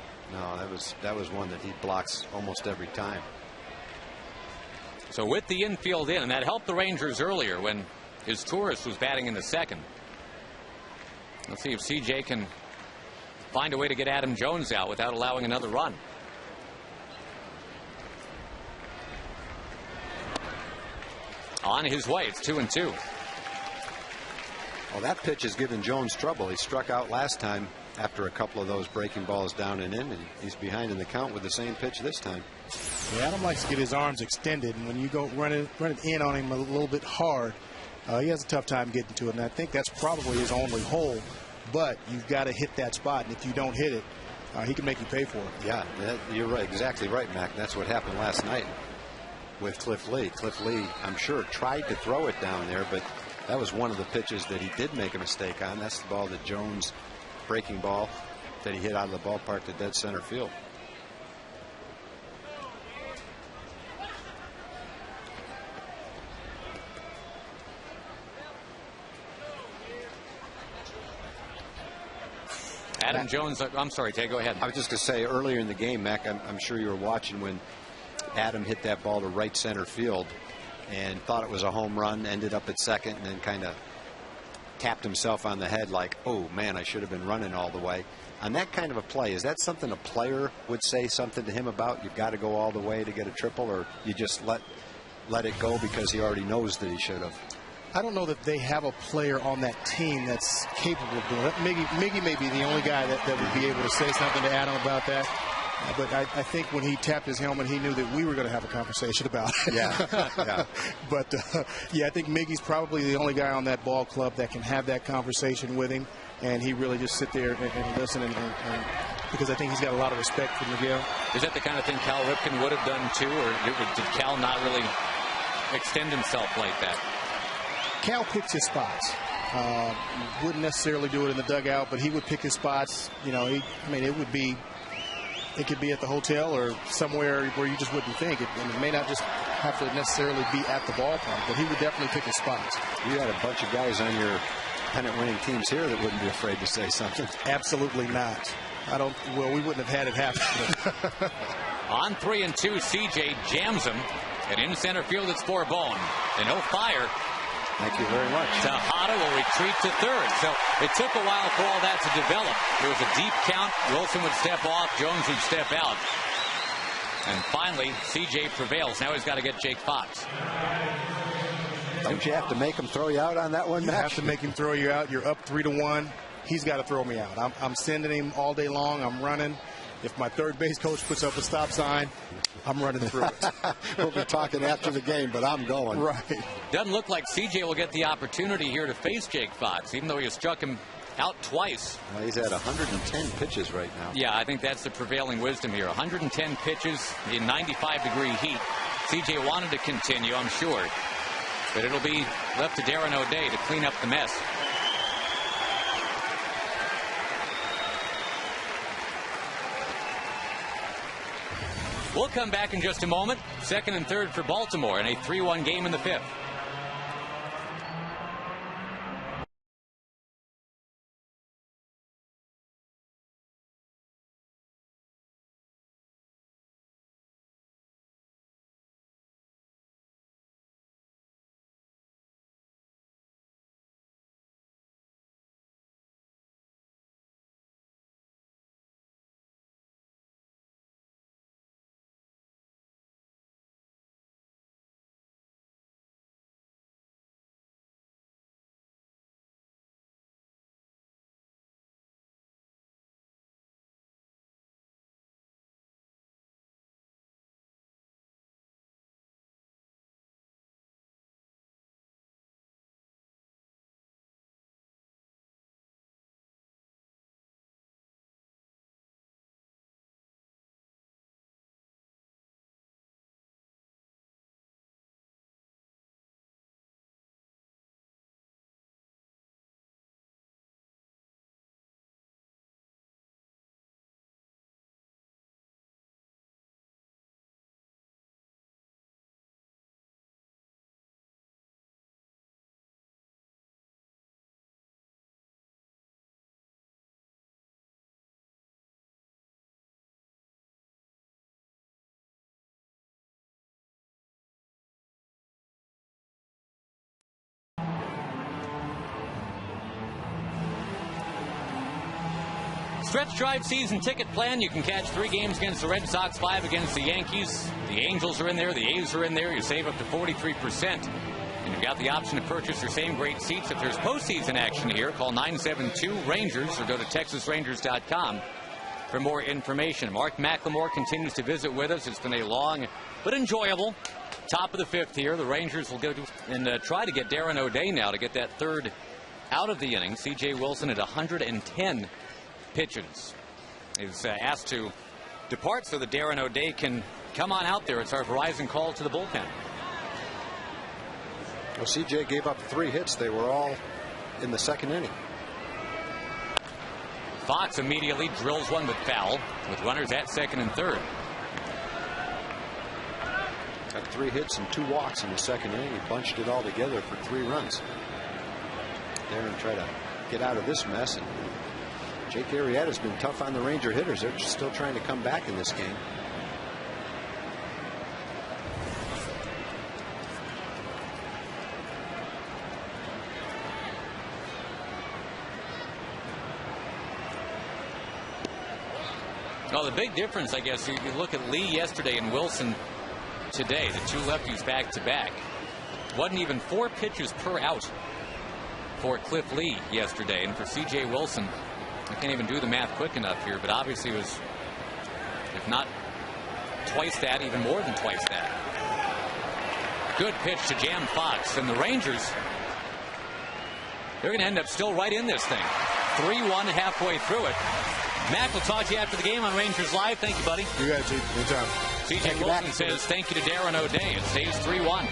that was one that he blocks almost every time. So with the infield in, and that helped the Rangers earlier when his tourist was batting in the second. Let's see if CJ can find a way to get Adam Jones out without allowing another run. On his way, it's 2-2. Well, that pitch has given Jones trouble. He struck out last time after a couple of those breaking balls down and in, and he's behind in the count with the same pitch this time. Yeah, Adam likes to get his arms extended, and when you go run it in on him a little bit hard, he has a tough time getting to it. And I think that's probably his only hole. But you've got to hit that spot, and if you don't hit it, he can make you pay for it. Yeah, you're right, exactly right, Mac. That's what happened last night with Cliff Lee. Cliff Lee, I'm sure, tried to throw it down there, but that was one of the pitches that he did make a mistake on. That's the ball that Jones, breaking ball, that he hit out of the ballpark to dead center field. Adam Jones, I'm sorry, Ted, go ahead. I was just going to say, earlier in the game, Mac, I'm sure you were watching when Adam hit that ball to right center field and thought it was a home run, ended up at second, and then kind of tapped himself on the head like, oh, man, I should have been running all the way. On that kind of a play, is that something a player would say something to him about? You've got to go all the way to get a triple, or you just let it go because he already knows that he should have? I don't know that they have a player on that team that's capable of doing it. Miggy may be the only guy that would be able to say something to Adam about that. But I think when he tapped his helmet, he knew that we were going to have a conversation about it. Yeah. But, I think Miggy's probably the only guy on that ball club that can have that conversation with him. And he really just sit there and listen, and because I think he's got a lot of respect for Miguel. Is that the kind of thing Cal Ripken would have done too, or did Cal not really extend himself like that? Cal picked his spots. Wouldn't necessarily do it in the dugout, but he would pick his spots. It could be at the hotel or somewhere where you just wouldn't think it. And it may not just have to necessarily be at the ballpark, but he would definitely pick his spots. You had a bunch of guys on your pennant-winning teams here that wouldn't be afraid to say something. Absolutely not. We wouldn't have had it happen. On 3-2, CJ jams him, and in center field it's for Bone. And no fire. Thank you very much. Tejada will retreat to third. So it took a while for all that to develop. There was a deep count. Wilson would step off. Jones would step out. And finally, CJ prevails. Now he's got to get Jake Fox. Don't you have to make him throw you out on that one, Max? You have to make him throw you out. You're up 3-1. He's got to throw me out. I'm sending him all day long. I'm running. If my third base coach puts up a stop sign, I'm running through it. We'll be talking after the game, but I'm going. Right. Doesn't look like CJ will get the opportunity here to face Jake Fox, even though he has struck him out twice. Well, he's at 110 pitches right now. Yeah, I think that's the prevailing wisdom here. 110 pitches in 95-degree heat. CJ wanted to continue, I'm sure. But it'll be left to Darren O'Day to clean up the mess. We'll come back in just a moment. Second and third for Baltimore in a 3-1 game in the fifth. Stretch Drive season ticket plan. You can catch 3 games against the Red Sox, 5 against the Yankees. The Angels are in there. The A's are in there. You save up to 43%. And you've got the option to purchase your same great seats. If there's postseason action here, call 972-RANGERS or go to TexasRangers.com for more information. Mark McLemore continues to visit with us. It's been a long but enjoyable top of the fifth here. The Rangers will go to and try to get Darren O'Day now to get that third out of the inning. C.J. Wilson at 110 pitches is asked to depart so that Darren O'Day can come on out there. It's our Verizon call to the bullpen. Well, CJ gave up 3 hits. They were all in the second inning. Fox immediately drills one with foul with runners at second and third. Got 3 hits and 2 walks in the second inning. He bunched it all together for 3 runs. Darren tried to get out of this mess, and Jake Arrieta's been tough on the Ranger hitters. They're still trying to come back in this game. Well, the big difference, I guess, you look at Lee yesterday and Wilson today, the 2 lefties back-to-back. Wasn't even 4 pitches per out for Cliff Lee yesterday. And for C.J. Wilson, I can't even do the math quick enough here, but obviously it was If not twice that, even more than twice that. Good pitch to Jam Fox, and the Rangers, they're going to end up still right in this thing. 3-1 halfway through it. Mac will talk to you after the game on Rangers Live. Thank you, buddy. You got it, Chief. Good job. C.J. Wilson says thank you to Darren O'Day. It stays 3-1.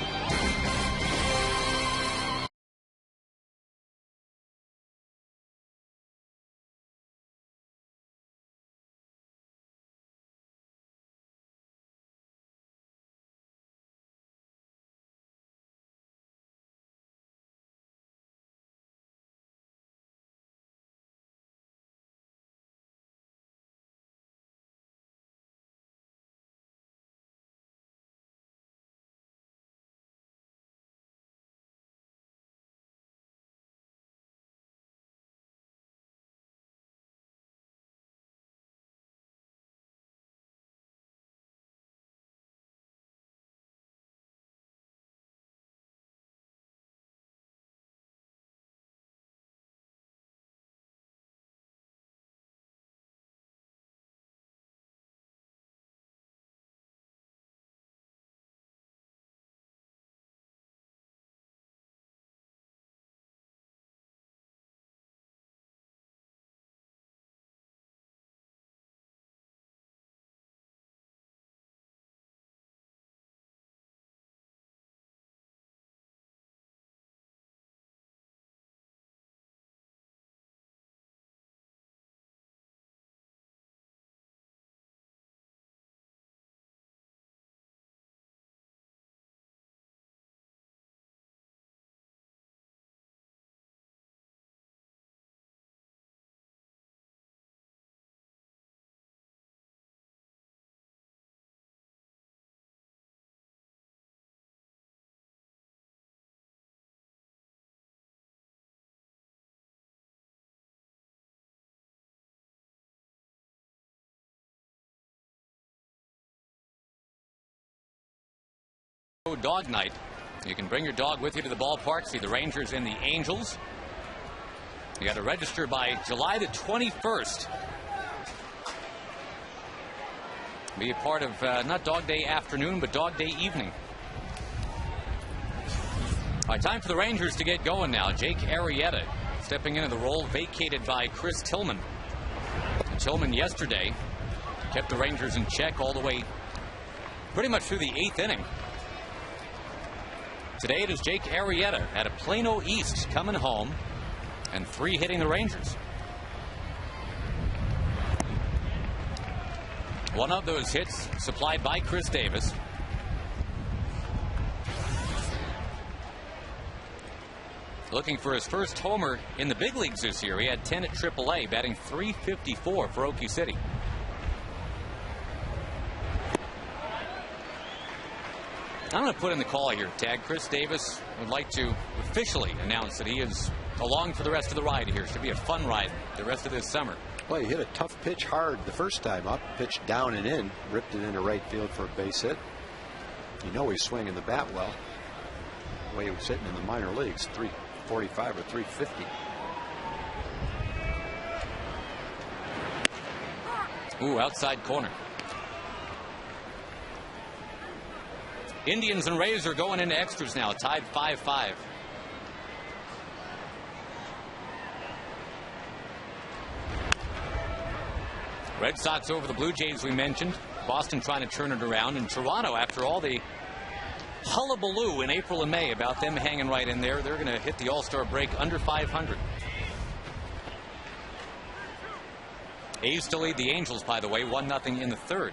Dog night. You can bring your dog with you to the ballpark, see the Rangers and the Angels. You got to register by July the 21st. Be a part of not Dog Day afternoon, but Dog Day evening. All right, time for the Rangers to get going now. Jake Arrieta stepping into the role vacated by Chris Tillman. And Tillman yesterday kept the Rangers in check all the way pretty much through the 8th inning. Today it is Jake Arrieta out of Plano East coming home and 3 hitting the Rangers. One of those hits supplied by Chris Davis. Looking for his first homer in the big leagues this year. He had 10 at AAA, batting .354 for Okie City. I'm going to put in the call here, Tag. Chris Davis would like to officially announce that he is along for the rest of the ride here. It should be a fun ride the rest of this summer. Well, he hit a tough pitch hard the first time up, pitched down and in, ripped it into right field for a base hit. You know he's swinging the bat well. The way he was hitting in the minor leagues, 345 or 350. Ooh, outside corner. Indians and Rays are going into extras now, tied 5-5. Red Sox over the Blue Jays, we mentioned. Boston trying to turn it around. And Toronto, after all the hullabaloo in April and May about them hanging right in there, they're going to hit the All-Star break under 500. A's to lead the Angels, by the way, 1-0 in the 3rd.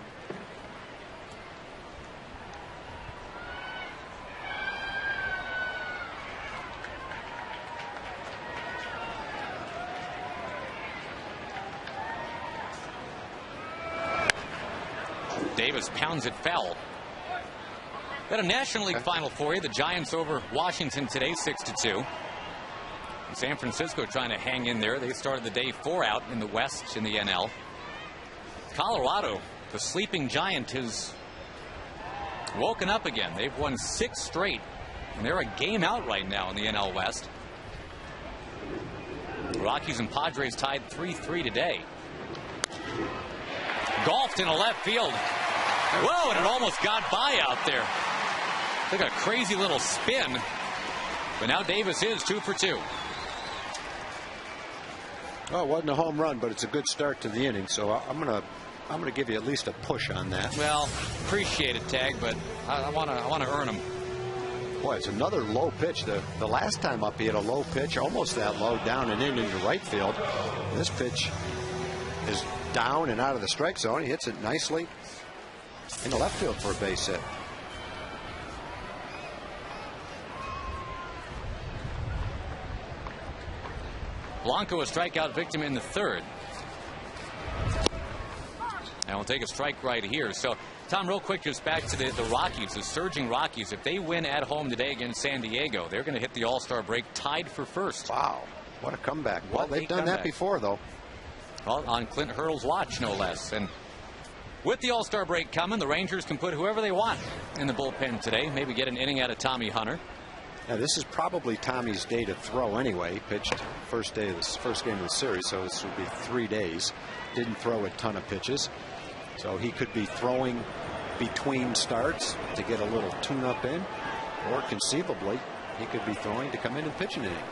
Davis pounds it foul. Got a National League final for you. The Giants over Washington today, 6-2. San Francisco trying to hang in there. They started the day 4 out in the West in the NL. Colorado, the sleeping giant, has woken up again. They've won 6 straight, and they're a game out right now in the NL West. The Rockies and Padres tied 3-3 today. golfed into left field. Whoa, and it almost got by out there. Took a crazy little spin. But now Davis is 2 for 2. Well, it wasn't a home run, but it's a good start to the inning. So I'm gonna give you at least a push on that. Well, appreciate it, Tag, but I wanna earn him. Boy, it's another low pitch. The last time up, he had a low pitch, almost that low, down and into right field. This pitch is down and out of the strike zone. He hits it nicely in the left field for a base hit. Blanco, a strikeout victim in the third. And we'll take a strike right here. So, Tom, real quick, just back to the Rockies, the surging Rockies. If they win at home today against San Diego, they're going to hit the All-Star break tied for first. Wow, what a comeback. Well, they've done that before, though. Well, on Clint Hurdle's watch, no less. And with the All-Star break coming, the Rangers can put whoever they want in the bullpen today. Maybe get an inning out of Tommy Hunter. Now, this is probably Tommy's day to throw anyway. He pitched first game of the series, so this would be 3 days. Didn't throw a ton of pitches. So he could be throwing between starts to get a little tune-up in, or conceivably, he could be throwing to come in and pitch an inning.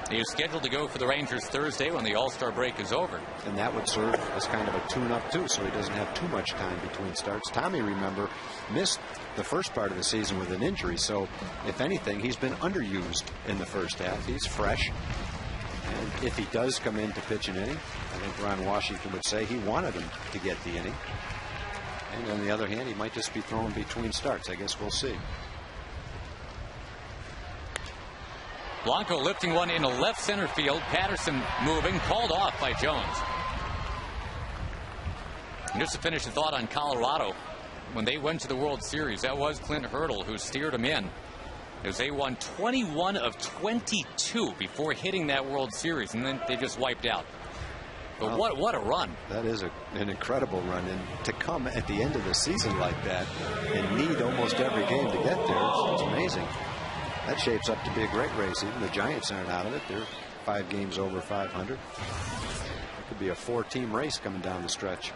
He is scheduled to go for the Rangers Thursday when the All-Star break is over. And that would serve as kind of a tune-up, too, so he doesn't have too much time between starts. Tommy, remember, missed the first part of the season with an injury, so if anything, he's been underused in the first half. He's fresh. And if he does come in to pitch an inning, I think Ron Washington would say he wanted him to get the inning. And on the other hand, he might just be throwing between starts. I guess we'll see. Blanco lifting one into left center field. Patterson moving, called off by Jones. And just to finish the thought on Colorado, when they went to the World Series, that was Clint Hurdle who steered them in. As they won 21 of 22 before hitting that World Series, and then they just wiped out. But what a run. That is an incredible run. And to come at the end of the season like that and need almost every game to get there, it's amazing. That shapes up to be a great race. Even the Giants aren't out of it. They're 5 games over 500. It could be a 4-team race coming down the stretch.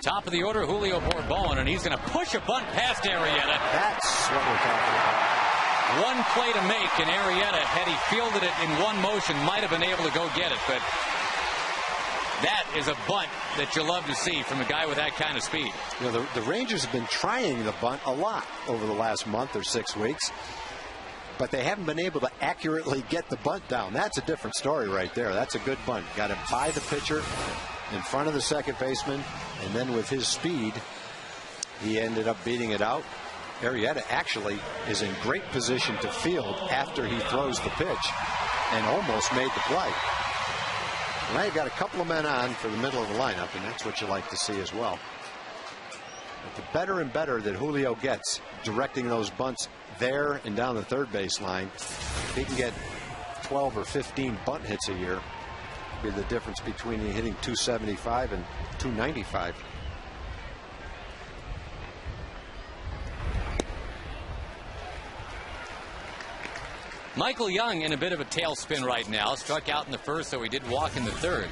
Top of the order, Julio Borbon, and he's going to push a bunt past Arrieta. That's what we're talking about. One play to make, and Arrieta, had he fielded it in one motion, might have been able to go get it. But that is a bunt that you love to see from a guy with that kind of speed. You know, the Rangers have been trying the bunt a lot over the last month or 6 weeks, but they haven't been able to accurately get the bunt down. That's a different story right there. That's a good bunt. Got it by the pitcher, in front of the second baseman, and then with his speed, he ended up beating it out. Arrieta actually is in great position to field after he throws the pitch and almost made the play. Now you've got a couple of men on for the middle of the lineup, and that's what you like to see as well. But the better and better that Julio gets directing those bunts there and down the third base line, if he can get 12 or 15 bunt hits a year, be the difference between hitting 275 and 295. Michael Young in a bit of a tailspin right now. Struck out in the first, so he did walk in the third.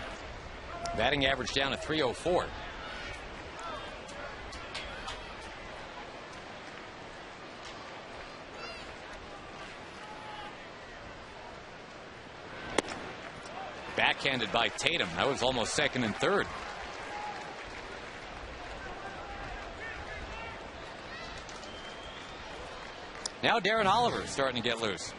Batting average down to 304. Backhanded by Tatum. That was almost second and third. Now Darren Oliver starting to get loose.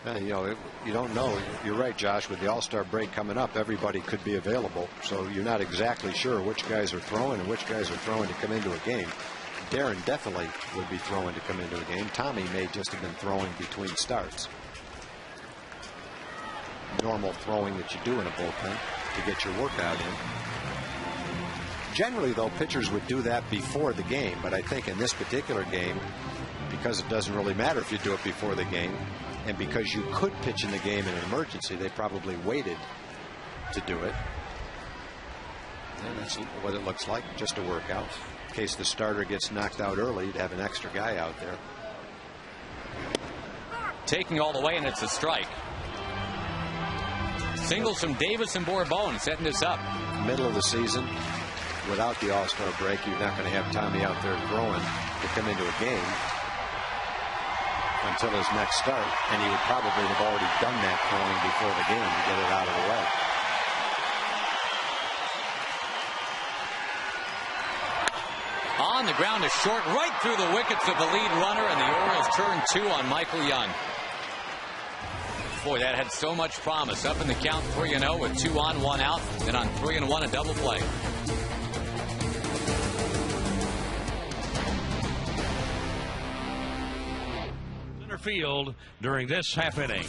You know, you don't know. You're right, Josh. With the All-Star break coming up, everybody could be available. So you're not exactly sure which guys are throwing and which guys are throwing to come into a game. Darren definitely would be throwing to come into a game. Tommy may just have been throwing between starts. Normal throwing that you do in a bullpen to get your workout in. Generally, though, pitchers would do that before the game. But I think in this particular game, because it doesn't really matter if you do it before the game, and because you could pitch in the game in an emergency, they probably waited to do it. And that's what it looks like, just a workout. In case the starter gets knocked out early, you'd have an extra guy out there. taking all the way, and it's a strike. Singles from Davis and Bourbon setting this up. Middle of the season, without the All-Star break, you're not going to have Tommy out there throwing to come into a game until his next start, and he would probably have already done that throwing before the game to get it out of the way. On the ground is short, right through the wickets of the lead runner, and the Orioles turn 2 on Michael Young. Boy, that had so much promise. Up in the count 3-0 with 2 on, 1 out. Then on 3-1, a double play. Center field during this half inning.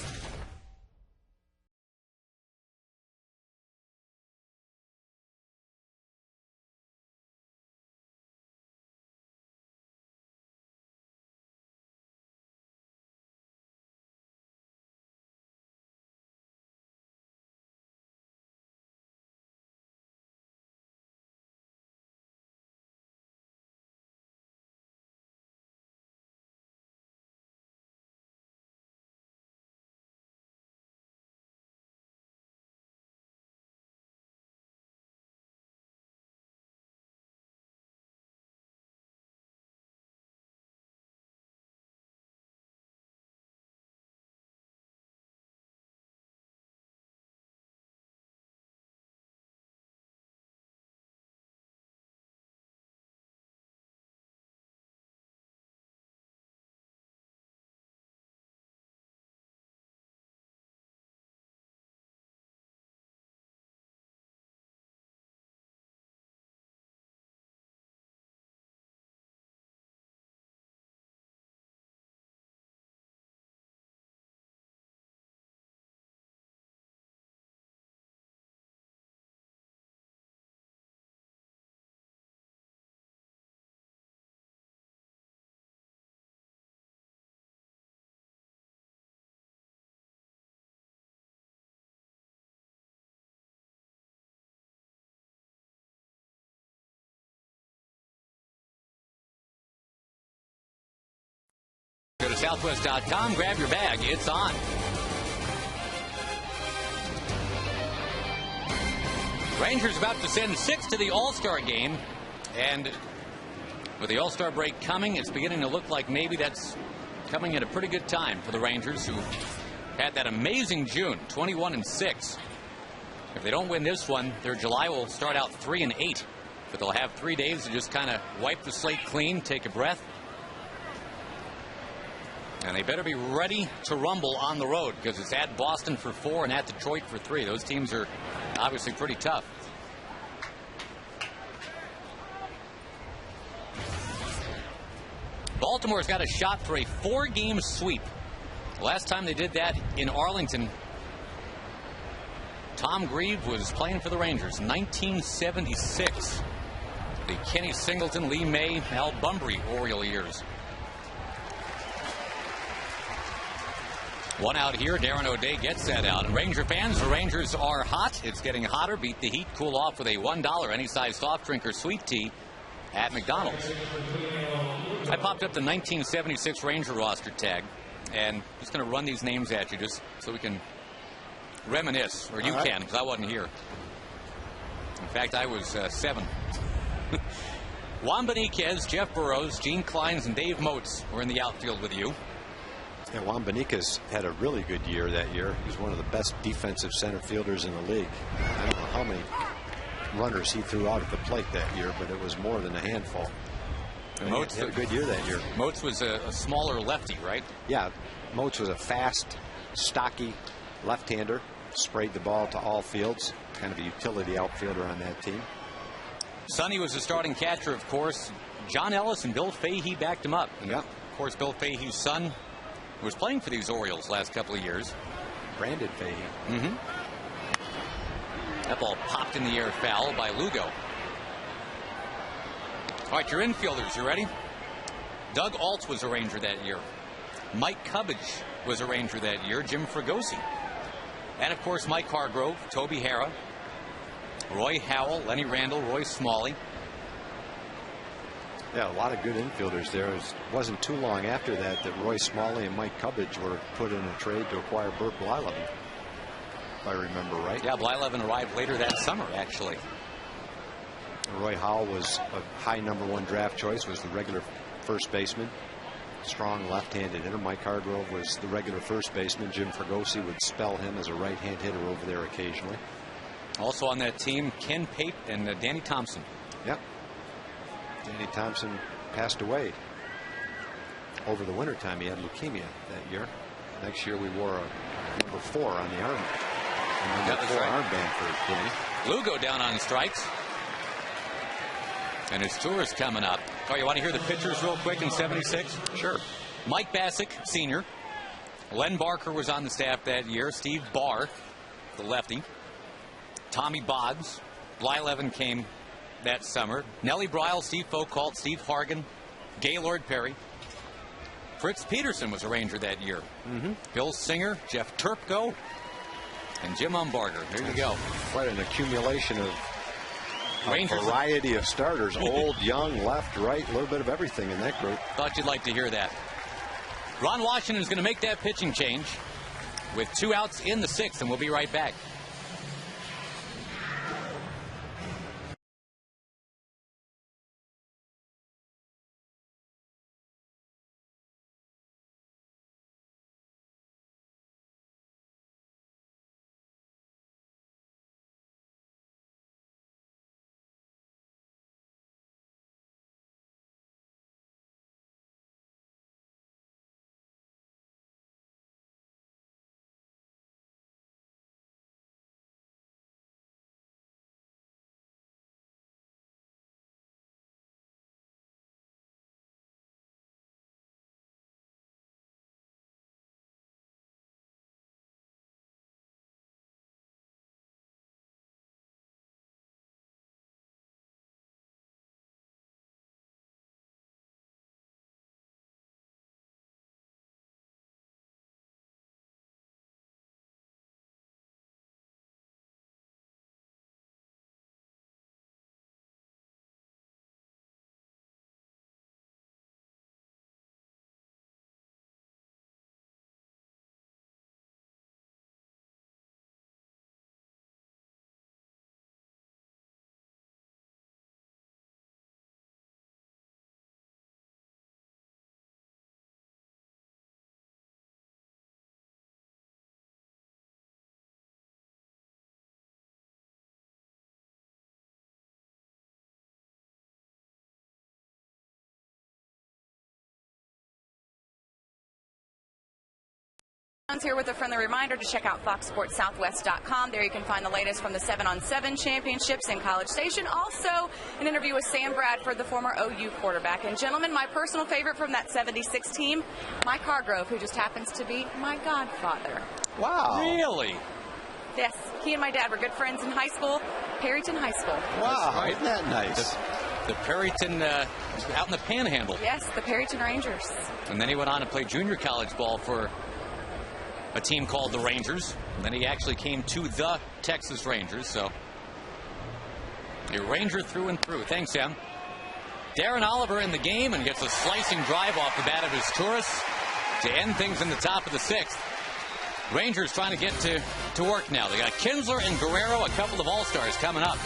Go to Southwest.com, grab your bag. It's on. Rangers about to send 6 to the All-Star game. And with the All-Star break coming, it's beginning to look like maybe that's coming at a pretty good time for the Rangers, who had that amazing June, 21-6. If they don't win this one, their July will start out 3-8. But they'll have 3 days to just kind of wipe the slate clean, take a breath. And they better be ready to rumble on the road, because it's at Boston for 4 and at Detroit for 3. Those teams are obviously pretty tough. Baltimore's got a shot for a 4-game sweep. Last time they did that in Arlington, Tom Grieve was playing for the Rangers, 1976. The Kenny Singleton, Lee May, Al Bunbury Oriole years. 1 out here. Darren O'Day gets that out. And Ranger fans, the Rangers are hot. It's getting hotter. Beat the heat. Cool off with a $1 any size soft drink or sweet tea at McDonald's. I popped up the 1976 Ranger roster tag, and just going to run these names at you just so we can reminisce, or you can, because I wasn't here. In fact, I was 7. Juan Beniquez, Jeff Burrows, Gene Kleins, and Dave Moats were in the outfield with you. Yeah, Juan Beniquez had a really good year that year. He's one of the best defensive center fielders in the league. I don't know how many runners he threw out at the plate that year, but it was more than a handful. And Moats had a good year that year. Moats was a smaller lefty, right? Yeah, Moats was a fast, stocky left-hander. Sprayed the ball to all fields. Kind of a utility outfielder on that team. Sonny was the starting catcher, of course. John Ellis and Bill Fahey backed him up. And yeah. Of course, Bill Fahey's son was playing for these Orioles last couple of years. Brandon Fahey. Mm-hmm. That ball popped in the air, foul by Lugo. All right, your infielders, you ready? Doug Alt was a Ranger that year. Mike Cubbage was a Ranger that year. Jim Fregosi. And, of course, Mike Hargrove, Toby Harrah, Roy Howell, Lenny Randall, Roy Smalley. Yeah, a lot of good infielders there. It wasn't too long after that Roy Smalley and Mike Cubbage were put in a trade to acquire Burt Blyleven, if I remember right. Yeah, Blyleven arrived later that summer, actually. Roy Howell was a high #1 draft choice, was the regular first baseman. Strong left-handed hitter. Mike Hargrove was the regular first baseman. Jim Fregosi would spell him as a right-hand hitter over there occasionally. Also on that team, Ken Pape and Danny Thompson. Yep. Danny Thompson passed away over the wintertime. He had leukemia that year. Next year we wore a #4 on the arm. #4 armband for Danny. Lugo down on strikes. And his tour is coming up. Oh, you want to hear the pitchers real quick in 76? Sure. Mike Bassick, senior. Len Barker was on the staff that year. Steve Barr, the lefty. Tommy Boggs. Blyleven came that summer. Nellie Brile, Steve Foucault, Steve Hargan, Gaylord Perry. Fritz Peterson was a Ranger that year. Bill Singer, Jeff Turpko, and Jim Umbarger. There you go. Quite an accumulation of Rangers. A variety of starters. Old, young, left, right, a little bit of everything in that group. Thought you'd like to hear that. Ron Washington is going to make that pitching change with 2 outs in the 6th, and we'll be right back. Here with a friendly reminder to check out foxsportssouthwest.com. There you can find the latest from the 7-on-7 championships in College Station. Also, an interview with Sam Bradford, the former OU quarterback. And gentlemen, my personal favorite from that 76 team, Mike Hargrove, who just happens to be my godfather. Wow. Really? Yes, he and my dad were good friends in high school, Perryton High School. Wow, Right. isn't that nice? The Perryton, out in the Panhandle. Yes, the Perryton Rangers. And then he went on to play junior college ball for a team called the Rangers. And then he actually came to the Texas Rangers. So a Ranger through and through. Thanks, Sam. Darren Oliver in the game and gets a slicing drive off the bat of his Taurus to end things in the top of the 6th. Rangers trying to get to work now. They got Kinsler and Guerrero, a couple of all-stars coming up.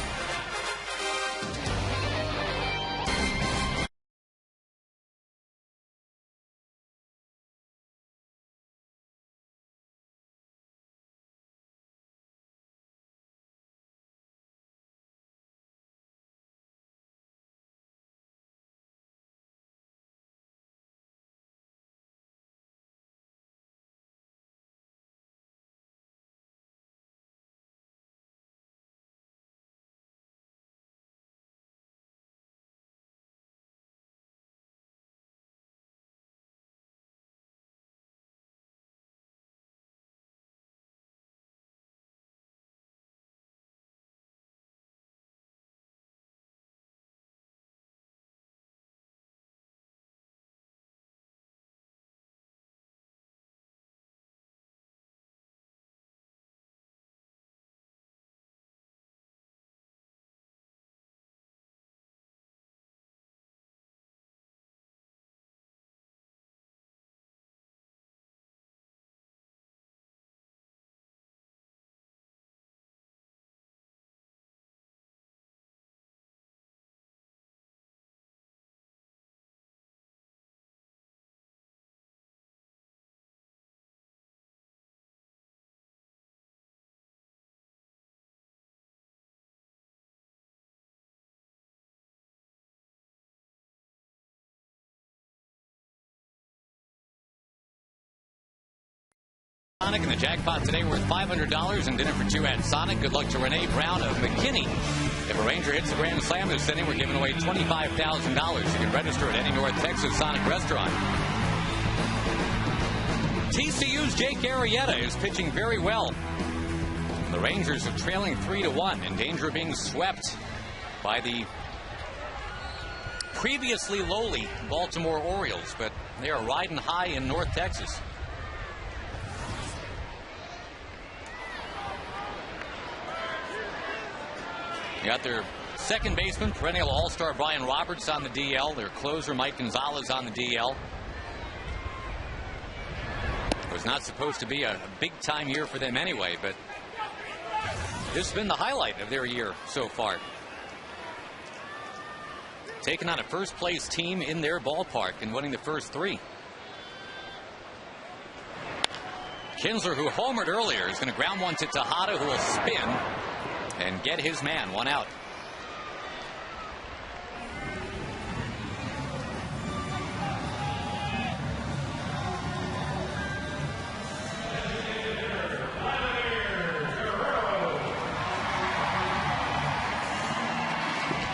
Sonic and the jackpot today worth $500 and dinner for two at Sonic. Good luck to Renee Brown of McKinney. If a Ranger hits the Grand Slam this inning, we're giving away $25,000. You can register at any North Texas Sonic restaurant. TCU's Jake Arrieta is pitching very well. The Rangers are trailing 3-1, in danger of being swept by the previously lowly Baltimore Orioles, but they are riding high in North Texas. You got their second baseman, perennial all-star Brian Roberts on the DL. Their closer, Mike Gonzalez, on the DL. It was not supposed to be a big-time year for them anyway, but this has been the highlight of their year so far. Taking on a first-place team in their ballpark and winning the first three. Kinsler, who homered earlier, is going to ground one to Tejada, who will spin and get his man. One out.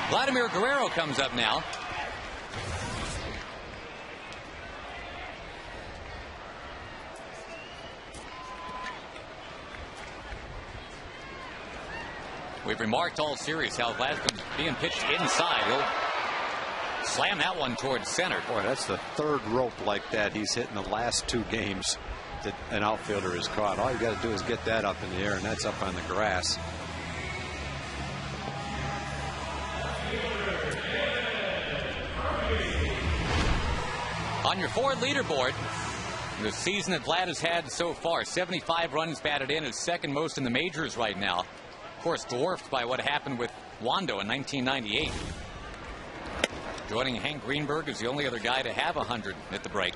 Vladimir Guerrero comes up now. We've remarked all series how Vlad's been being pitched inside. He'll slam that one towards center. Boy, that's the third rope like that he's hit in the last two games that an outfielder has caught. All you got to do is get that up in the air, and that's up on the grass. On your Ford leaderboard, the season that Vlad has had so far, 75 runs batted in, is second most in the majors right now. Of course, dwarfed by what happened with Wando in 1998. Joining Hank Greenberg is the only other guy to have 100 at the break.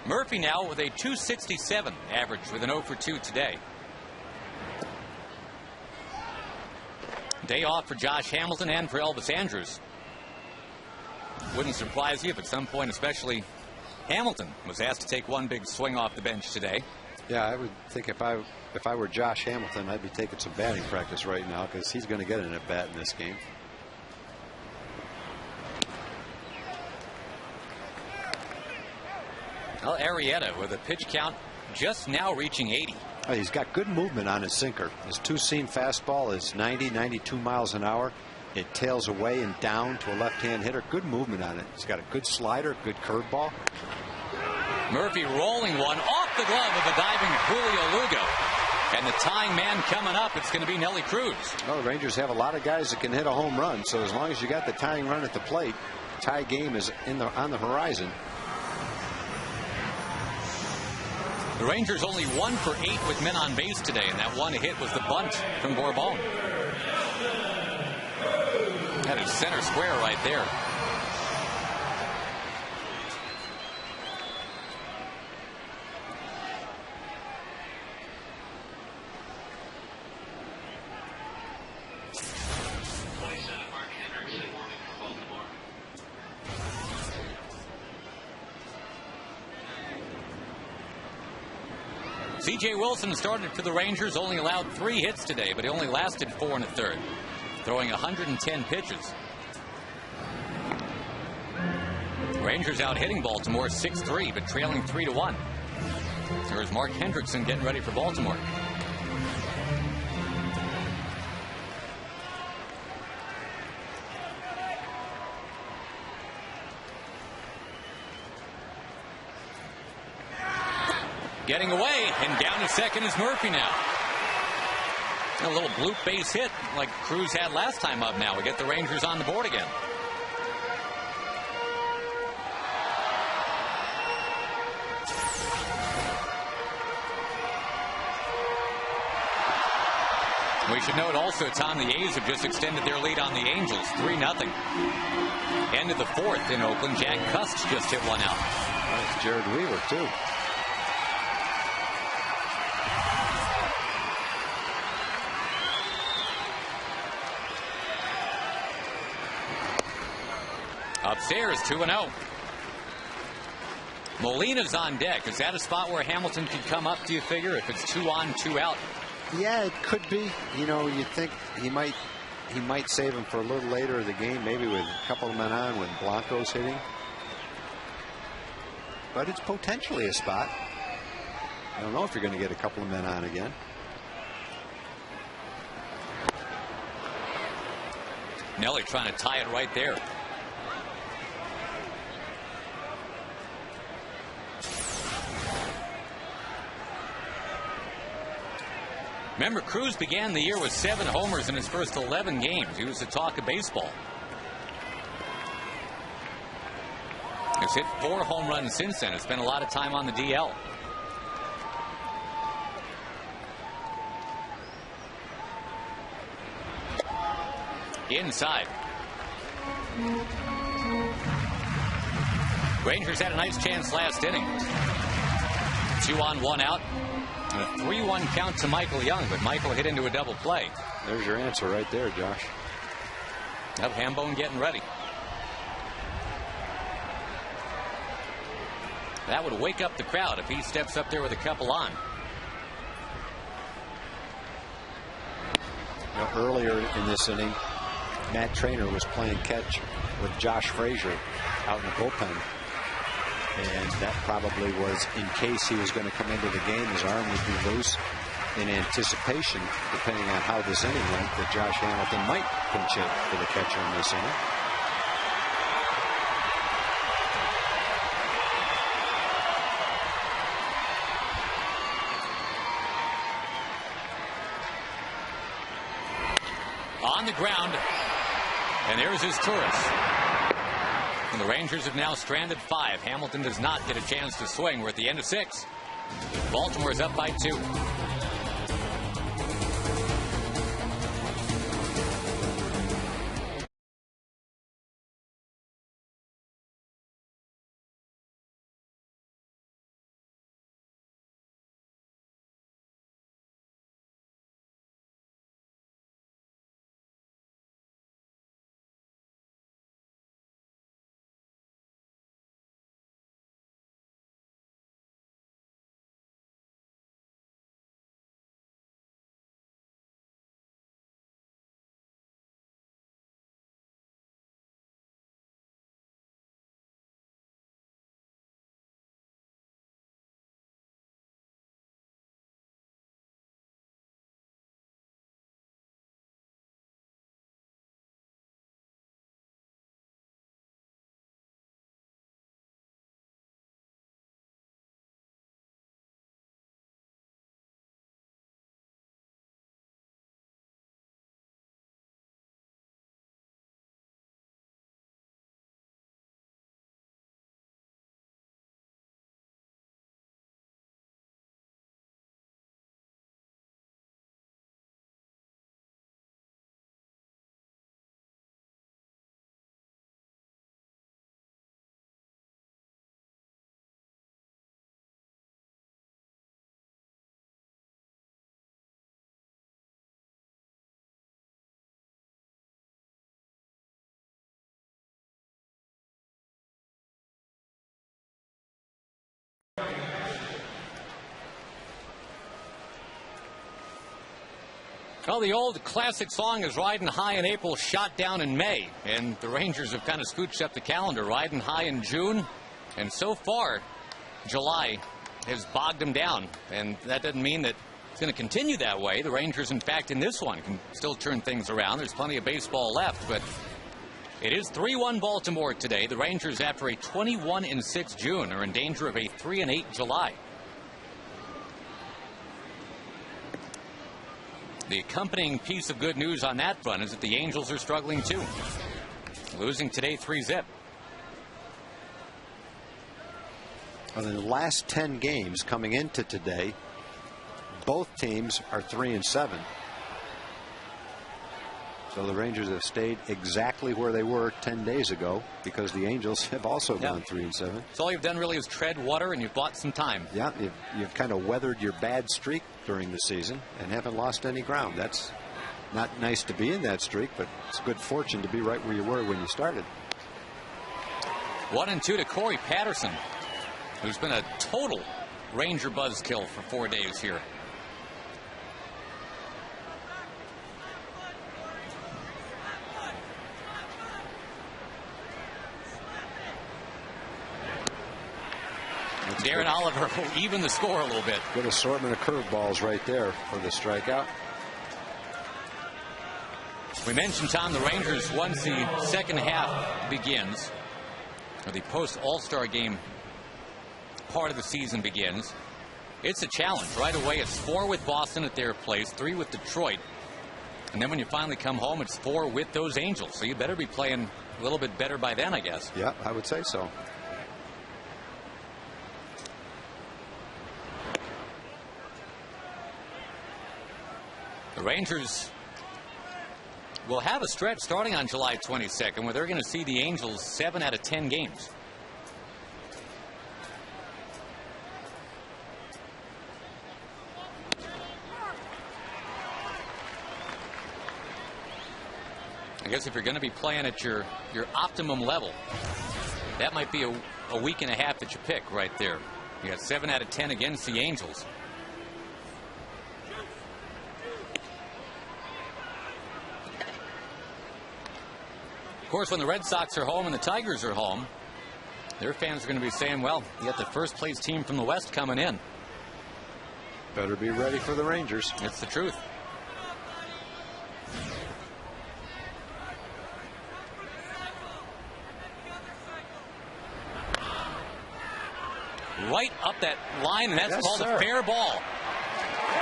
Murphy now with a .267 average with an 0 for 2 today. Day off for Josh Hamilton and for Elvis Andrus. Wouldn't surprise you if at some point, especially Hamilton, was asked to take one big swing off the bench today. Yeah, I would think if I were Josh Hamilton, I'd be taking some batting practice right now because he's going to get an at-bat in this game. Well, Arrieta with a pitch count just now reaching 80. Oh, he's got good movement on his sinker. His two-seam fastball is 90, 92 miles an hour. It tails away and down to a left-hand hitter. Good movement on it. He's got a good slider, good curveball. Murphy rolling one off the glove of a diving Julio Lugo. And the tying man coming up, it's going to be Nelly Cruz. Well, the Rangers have a lot of guys that can hit a home run, so as long as you got the tying run at the plate, tie game is on the horizon. The Rangers only 1 for 8 with men on base today, and that one hit was the bunt from Bourbon. That is center square right there. C.J. Wilson started for the Rangers, only allowed 3 hits today, but he only lasted 4 1/3, throwing 110 pitches. Rangers out hitting Baltimore 6-3, but trailing 3-1. There's Mark Hendrickson getting ready for Baltimore. Getting away, and down to second is Murphy now. A little bloop base hit like Cruz had last time up now. We get the Rangers on the board again. We should note also, Tom, the A's have just extended their lead on the Angels, 3-0. End of the 4th in Oakland. Jack Cust just hit one out. That's Jared Wheeler, too. Upstairs, 2-0. Molina's on deck. Is that a spot where Hamilton could come up, do you figure, if it's 2 on, 2 out? Yeah, it could be. You know, you think he might save him for a little later in the game, maybe with a couple of men on when Blanco's hitting. But it's potentially a spot. I don't know if you're going to get a couple of men on again. Nelly trying to tie it right there. Remember, Cruz began the year with 7 homers in his first 11 games. He was the talk of baseball. He's hit 4 home runs since then. It's been a lot of time on the DL. Inside. Rangers had a nice chance last inning. 2 on, 1 out. And a 3-1 count to Michael Young, but Michael hit into a double play. There's your answer right there, Josh. Yep, Hambone getting ready. That would wake up the crowd if he steps up there with a couple on. You know, earlier in this inning, Matt Trainer was playing catch with Josh Frazier out in the bullpen. And that probably was in case he was going to come into the game, his arm would be loose in anticipation, depending on how this inning went, that Josh Hamilton might pinch hit for the catcher in this inning. On the ground, and there's his Turris. And the Rangers have now stranded 5. Hamilton does not get a chance to swing. We're at the end of 6. Baltimore's up by 2. Well, the old classic song is Riding High in April, Shot Down in May. And the Rangers have kind of scooched up the calendar, riding high in June. And so far, July has bogged them down. And that doesn't mean that it's going to continue that way. The Rangers, in fact, in this one can still turn things around. There's plenty of baseball left, but it is 3-1 Baltimore today. The Rangers, after a 21-6 June, are in danger of a 3-8 July. The accompanying piece of good news on that front is that the Angels are struggling too. Losing today 3-0. Well, in the last 10 games coming into today, both teams are 3-7. So the Rangers have stayed exactly where they were 10 days ago because the Angels have also gone 3-7. So all you've done really is tread water, and you've bought some time. Yeah, you've kind of weathered your bad streak during the season and haven't lost any ground. That's not nice to be in that streak, but it's good fortune to be right where you were when you started. 1-2 to Corey Patterson, who's been a total Ranger buzzkill for 4 days here. Darren Oliver will even the score a little bit. Good assortment of curveballs right there for the strikeout. We mentioned, Tom, the Rangers, once the second half begins, or the post-All-Star game part of the season begins, it's a challenge. Right away, it's 4 with Boston at their place, 3 with Detroit. And then when you finally come home, it's 4 with those Angels. So you better be playing a little bit better by then, I guess. Yeah, I would say so. The Rangers will have a stretch starting on July 22nd where they're going to see the Angels 7 out of 10 games. I guess if you're going to be playing at your optimum level, that might be a week and a half that you pick right there. You got 7 out of 10 against the Angels. Of course, when the Red Sox are home and the Tigers are home, their fans are going to be saying, well, you got the first place team from the West coming in. Better be ready for the Rangers. It's the truth. Right up that line, and that's called a fair ball.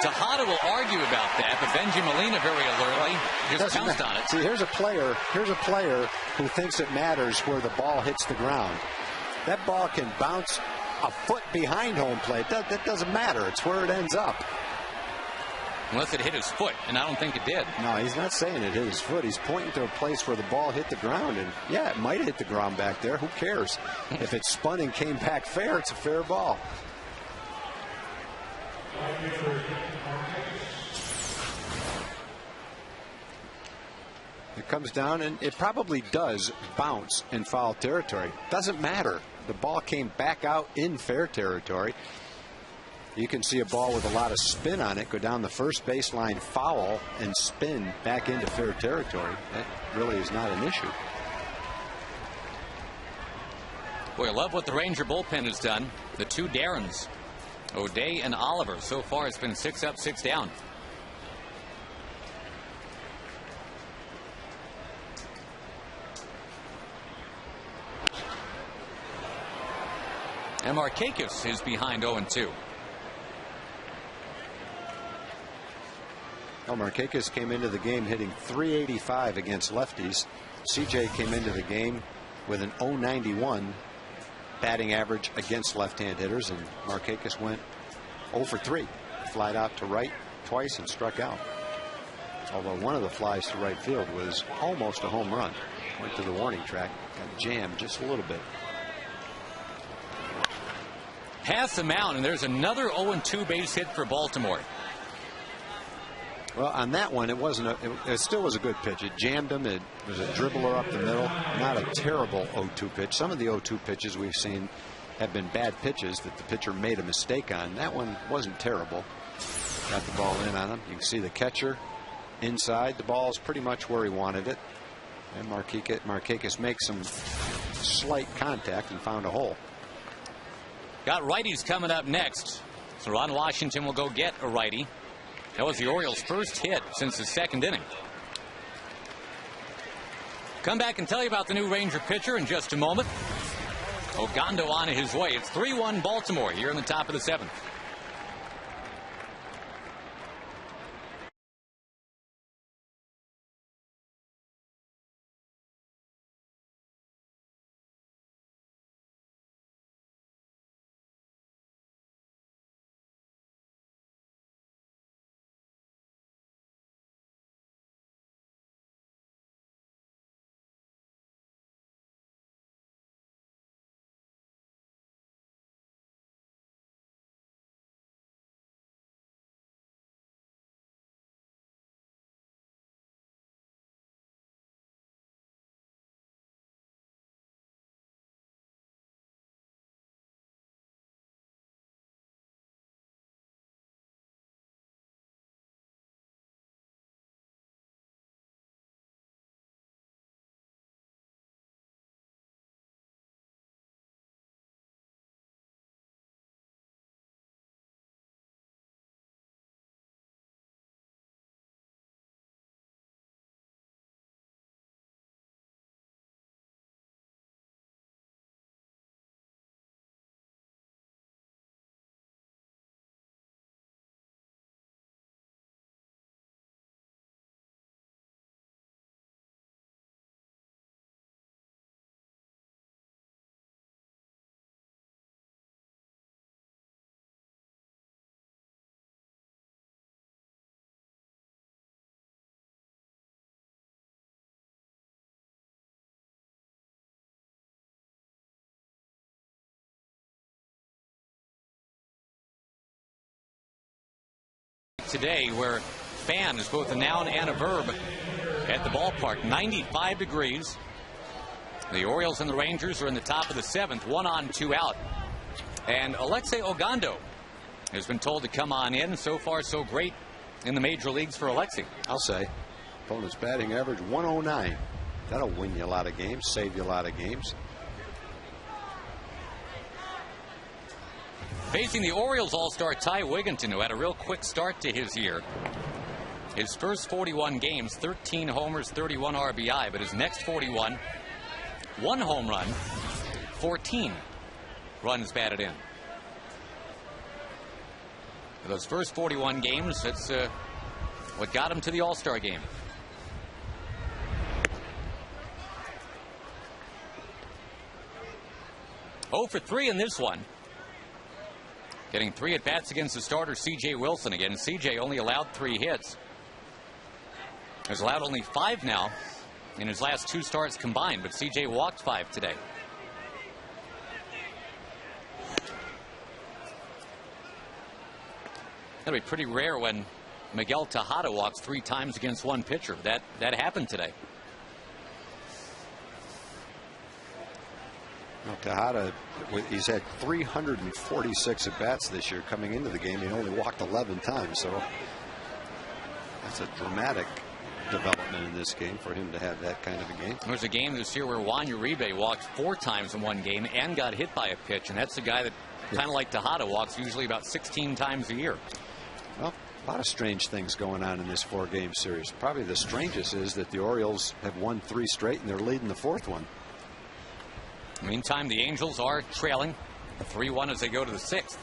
Tejada will argue about that, but Benji Molina very alertly just pounced on it. See, here's a player who thinks it matters where the ball hits the ground. That ball can bounce a foot behind home plate. That doesn't matter. It's where it ends up. Unless it hit his foot, and I don't think it did. No, he's not saying it hit his foot. He's pointing to a place where the ball hit the ground, and yeah, it might have hit the ground back there. Who cares? If it spun and came back fair, it's a fair ball. It comes down, and it probably does bounce in foul territory. Doesn't matter. The ball came back out in fair territory. You can see a ball with a lot of spin on it go down the first baseline foul and spin back into fair territory. That really is not an issue. Boy, I love what the Ranger bullpen has done. The 2 Darrens, O'Day and Oliver. So far, it's been 6 up, 6 down. And Markakis is behind 0-2. Well, Markakis came into the game hitting .385 against lefties. CJ came into the game with an .091 batting average against left-hand hitters, and Markakis went 0 for 3. Flied out to right twice and struck out. Although one of the flies to right field was almost a home run. Went to the warning track, got jammed just a little bit. Past the mound, and there's another 0-2 base hit for Baltimore. Well, on that one, it still was a good pitch. It jammed him. It was a dribbler up the middle. Not a terrible 0-2 pitch. Some of the 0-2 pitches we've seen have been bad pitches that the pitcher made a mistake on. That one wasn't terrible. Got the ball in on him. You can see the catcher inside. The ball is pretty much where he wanted it. And Markakis makes some slight contact and found a hole. Got righties coming up next. So Ron Washington will go get a righty. That was the Orioles' first hit since the second inning. Come back and tell you about the new Ranger pitcher in just a moment. Ogando on his way. It's 3-1 Baltimore here in the top of the 7th. today where fan is both a noun and a verb at the ballpark. 95 degrees. The Orioles and the Rangers are in the top of the 7th, 1 on, 2 out. And Alexei Ogando has been told to come on in. So far, so great in the major leagues for Alexei. I'll say. Opponent's batting average 109. That'll win you a lot of games, save you a lot of games. Facing the Orioles All-Star Ty Wigginton, who had a real quick start to his year. His first 41 games, 13 homers, 31 RBI, but his next 41, 1 home run, 14 runs batted in. For those first 41 games, that's what got him to the All-Star game. Oh for 3 in this one. Getting 3 at-bats against the starter, C.J. Wilson again. C.J. only allowed 3 hits. Has allowed only 5 now in his last 2 starts combined, but C.J. walked 5 today. That'll be pretty rare when Miguel Tejada walks 3 times against 1 pitcher. That happened today. Well, Tejada, he's had 346 at-bats this year coming into the game. He only walked 11 times, so that's a dramatic development in this game for him to have that kind of a game. There's a game this year where Juan Uribe walked 4 times in one game and got hit by a pitch, and that's the guy that kind of like Tejada walks usually about 16 times a year. Well, a lot of strange things going on in this 4-game series. Probably the strangest is that the Orioles have won 3 straight and they're leading the 4th one. Meantime, the Angels are trailing 3-1 as they go to the 6th.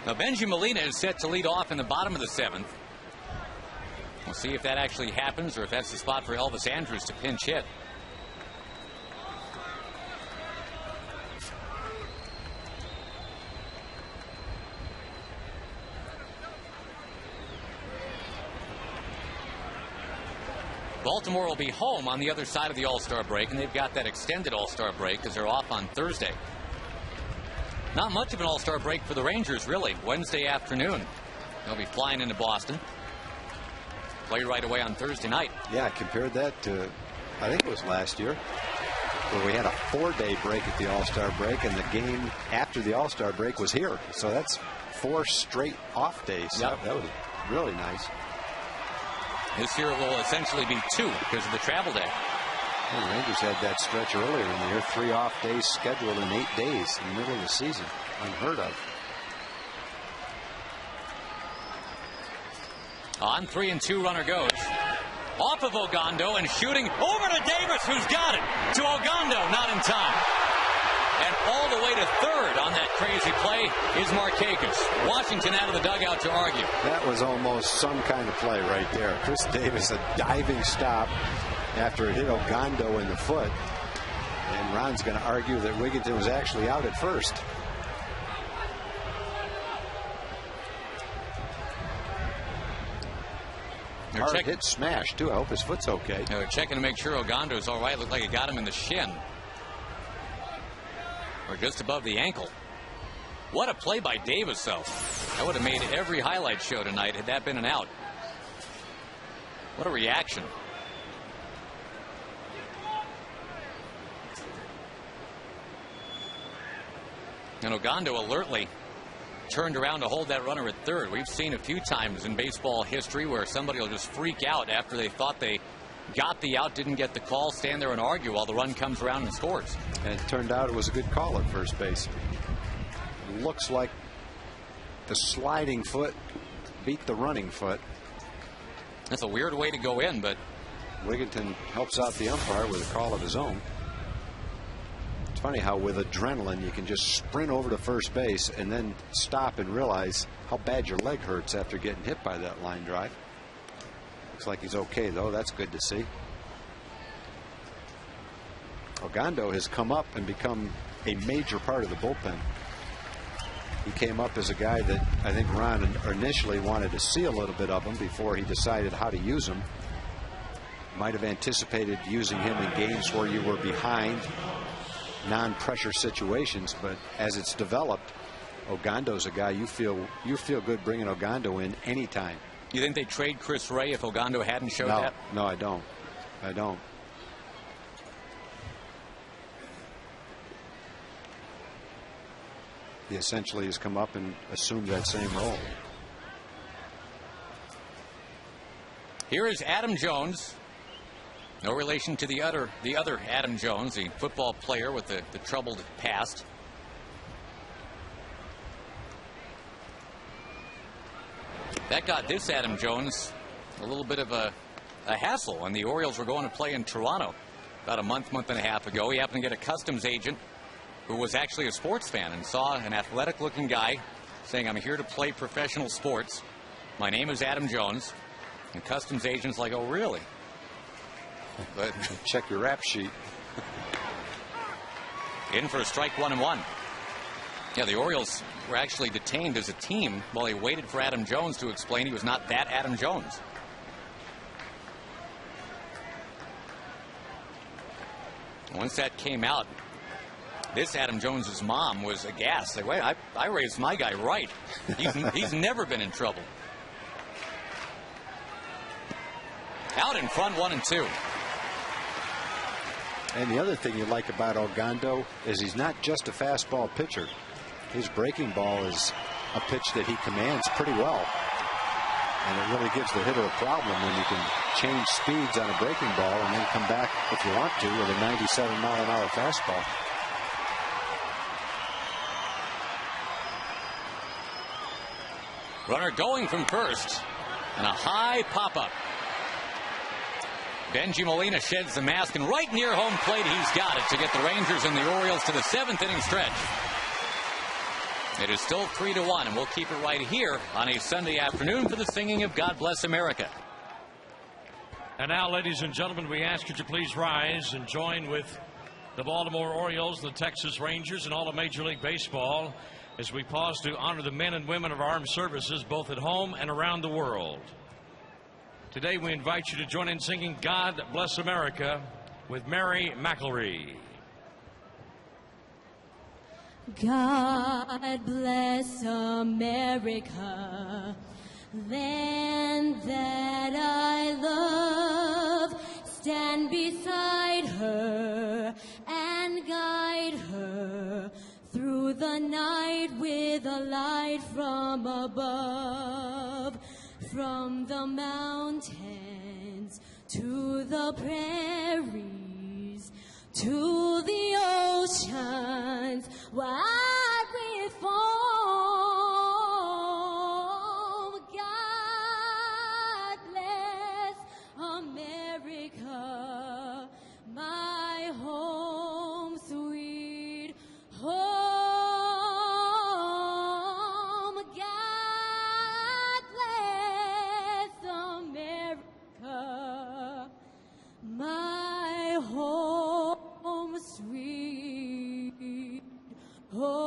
Now, Benji Molina is set to lead off in the bottom of the 7th. We'll see if that actually happens or if that's the spot for Elvis Andrus to pinch hit. Baltimore will be home on the other side of the All-Star break, and they've got that extended All-Star break because they're off on Thursday. Not much of an All-Star break for the Rangers, really. Wednesday afternoon, they'll be flying into Boston. Play right away on Thursday night. Yeah, I compared that to, I think it was last year, where we had a 4-day break at the All-Star break, and the game after the All-Star break was here. So that's 4 straight off days. Yep. That was really nice. This year it will essentially be 2 because of the travel day. Well, the Rangers had that stretch earlier in the year, 3 off days scheduled in 8 days in the middle of the season. Unheard of. On 3-2, runner goes. Off of Ogando and shooting over to Davis, who's got it. To Ogando, not in time. And all the way to third on that crazy play is Markakis. Washington out of the dugout to argue. That was almost some kind of play right there. Chris Davis, a diving stop after it hit Ogando in the foot. And Ron's going to argue that Wigginton was actually out at first. Hard hit smash, too. I hope his foot's okay. They're checking to make sure Ogando's all right. Looked like it got him in the shin. Or just above the ankle. What a play by Davis, though. That would have made every highlight show tonight had that been an out. What a reaction. And Ogando alertly turned around to hold that runner at third. We've seen a few times in baseball history where somebody will just freak out after they thought they got the out, didn't get the call, stand there and argue while the run comes around and scores. And it turned out it was a good call at first base. It looks like the sliding foot beat the running foot. That's a weird way to go in, but Wigginton helps out the umpire with a call of his own. It's funny how with adrenaline you can just sprint over to first base and then stop and realize how bad your leg hurts after getting hit by that line drive. Looks like he's okay, though. That's good to see. Ogando has come up and become a major part of the bullpen. He came up as a guy that I think Ron initially wanted to see a little bit of him before he decided how to use him. might have anticipated using him in games where you were behind, non-pressure situations, but as it's developed, Ogando's a guy you feel good bringing Ogando in anytime. You think they trade Chris Ray if Ogando hadn't showed that? No, I don't. He essentially has come up and assumed that same role. Here is Adam Jones. No relation to the other Adam Jones, the football player with the troubled past. That got this Adam Jones a little bit of a hassle when the Orioles were going to play in Toronto about a month and a half ago. He happened to get a customs agent who was actually a sports fan and saw an athletic-looking guy saying, "I'm here to play professional sports. My name is Adam Jones." And customs agent's like, "Oh, really?" But check your rap sheet. In for a strike, 1-1. Yeah, the Orioles were actually detained as a team while they waited for Adam Jones to explain he was not that Adam Jones. Once that came out, this Adam Jones's mom was aghast. Like, wait, I raised my guy right. He's never been in trouble. Out in front, 1-2. And the other thing you like about Ogando is he's not just a fastball pitcher. His breaking ball is a pitch that he commands pretty well. And it really gives the hitter a problem when you can change speeds on a breaking ball and then come back, if you want to, with a 97-mile-an-hour fastball. Runner going from first, and a high pop-up. Benji Molina sheds the mask, and right near home plate, he's got it to get the Rangers and the Orioles to the 7th inning stretch. It is still 3-1, and we'll keep it right here on a Sunday afternoon for the singing of God Bless America. And now, ladies and gentlemen, we ask you to please rise and join with the Baltimore Orioles, the Texas Rangers, and all of Major League Baseball as we pause to honor the men and women of our armed services, both at home and around the world. Today, we invite you to join in singing God Bless America with Mary McElree. God bless America, land that I love. Stand beside her and guide her through the night with a light from above. From the mountains to the prairies to the oceans wide with foam. God bless America, my home, sweet home. God bless America, my home, sweet home.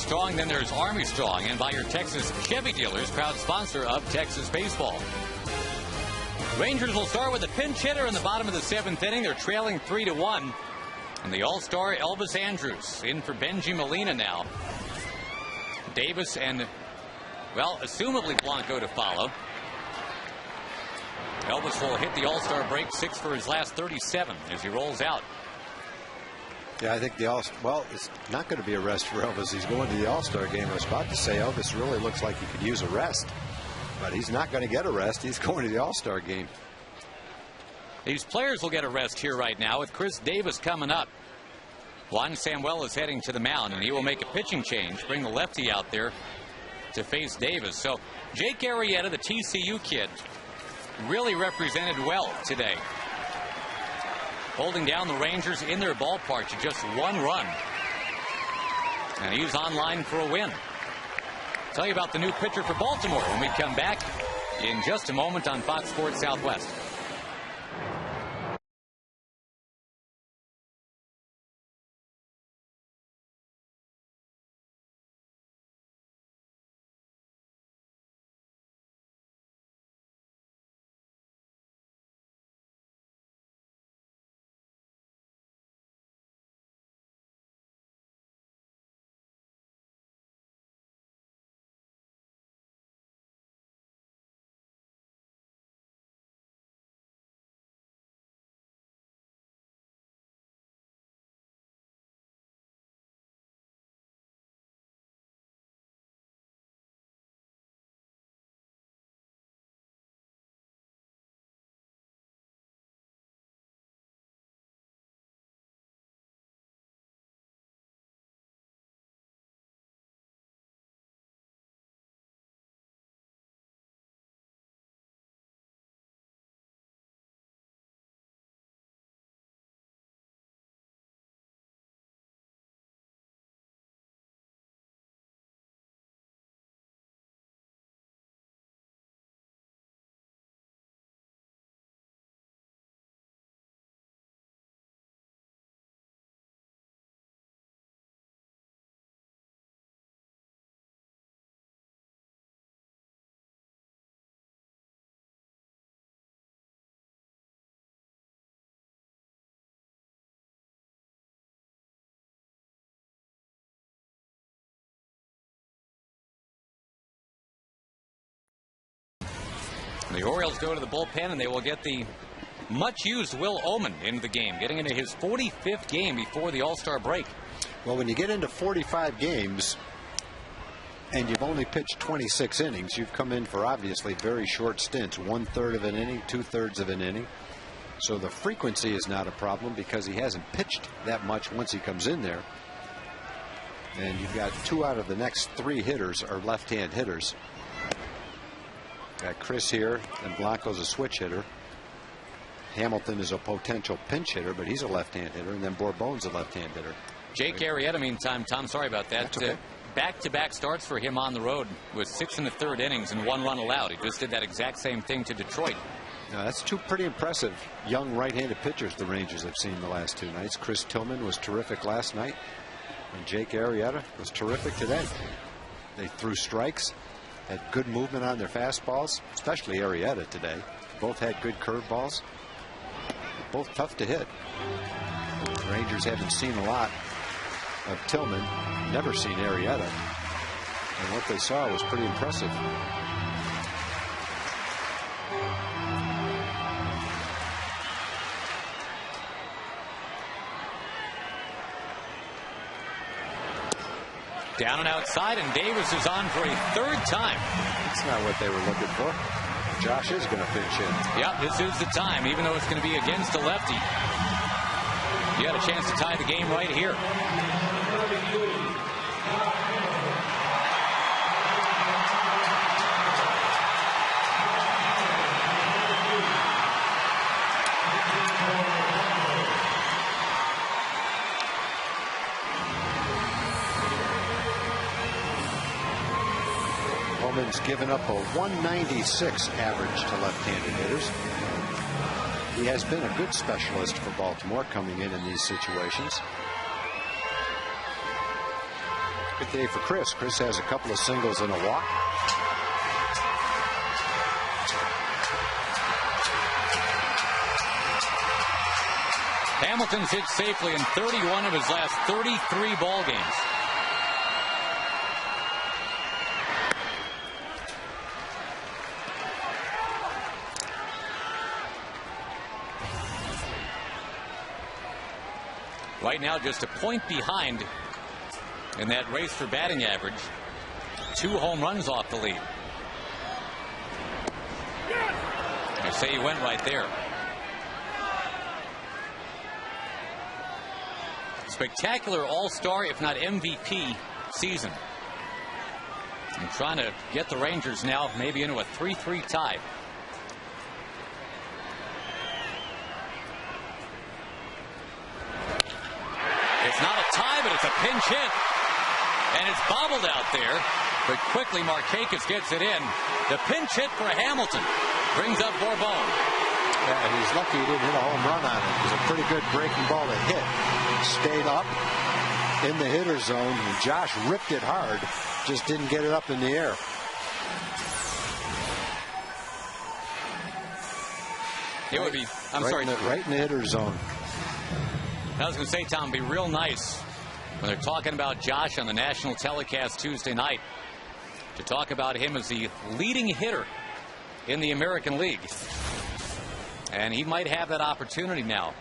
Strong, then there's Army Strong, and by your Texas Chevy dealers, proud sponsor of Texas baseball. Rangers will start with a pinch hitter in the bottom of the 7th inning. They're trailing 3-1. And the All-Star Elvis Andrus in for Benji Molina now. Davis and, well, assumably Blanco to follow. Elvis will hit the All-Star break 6 for his last 37 as he rolls out. Yeah, I think it's not going to be a rest for Elvis. He's going to the All-Star game. I was about to say Elvis really looks like he could use a rest, but he's not going to get a rest. He's going to the All-Star game. These players will get a rest here right now with Chris Davis coming up. Juan Samuel is heading to the mound, and he will make a pitching change, bring the lefty out there to face Davis. So Jake Arrieta, the TCU kid, really represented well today, holding down the Rangers in their ballpark to just 1 run. And he's online for a win. Tell you about the new pitcher for Baltimore when we come back in just a moment on Fox Sports Southwest. The Orioles go to the bullpen, and they will get the much-used Will Oman into the game, getting into his 45th game before the All-Star break. Well, when you get into 45 games and you've only pitched 26 innings, you've come in for obviously very short stints, 1/3 of an inning, 2/3 of an inning. So the frequency is not a problem because he hasn't pitched that much once he comes in there. And you've got 2 out of the next 3 hitters are left-hand hitters. Got Chris here, and Blanco's a switch hitter. Hamilton is a potential pinch hitter, but he's a left-hand hitter, and then Bourbon's a left-hand hitter. Jake Arrieta, meantime, Tom, sorry about that. That's okay. Back-to-back starts for him on the road with 6 1/3 innings and 1 run allowed. He just did that exact same thing to Detroit. Now, that's 2 pretty impressive young right-handed pitchers the Rangers have seen the last 2 nights. Chris Tillman was terrific last night, and Jake Arrieta was terrific today. They threw strikes, had good movement on their fastballs, especially Arrieta today. Both had good curveballs. Both tough to hit. The Rangers haven't seen a lot of Tillman, never seen Arrieta, and what they saw was pretty impressive. Down and outside, and Davis is on for a 3rd time. That's not what they were looking for. Josh is going to pinch in. Yep, this is the time, even though it's going to be against a lefty. You got a chance to tie the game right here. Bowman's given up a 196 average to left-handed hitters. He has been a good specialist for Baltimore coming in these situations. Good day for Chris. Chris has a couple of singles and a walk. Hamilton's hit safely in 31 of his last 33 ball games. Right now, just a point behind in that race for batting average. 2 home runs off the lead. I say he went right there. Spectacular all-star, if not MVP, season. And trying to get the Rangers now maybe into a 3-3 tie. It's not a tie, but it's a pinch hit. And it's bobbled out there. But quickly Markakis gets it in. The pinch hit for Hamilton brings up Bourbon. Yeah, and he's lucky he didn't hit a home run on it. It was a pretty good breaking ball to hit. Stayed up in the hitter zone. And Josh ripped it hard. Just didn't get it up in the air. It would be, right in the hitter zone. I was going to say, Tom, be real nice when they're talking about Josh on the national telecast Tuesday night to talk about him as the leading hitter in the American League. And he might have that opportunity now.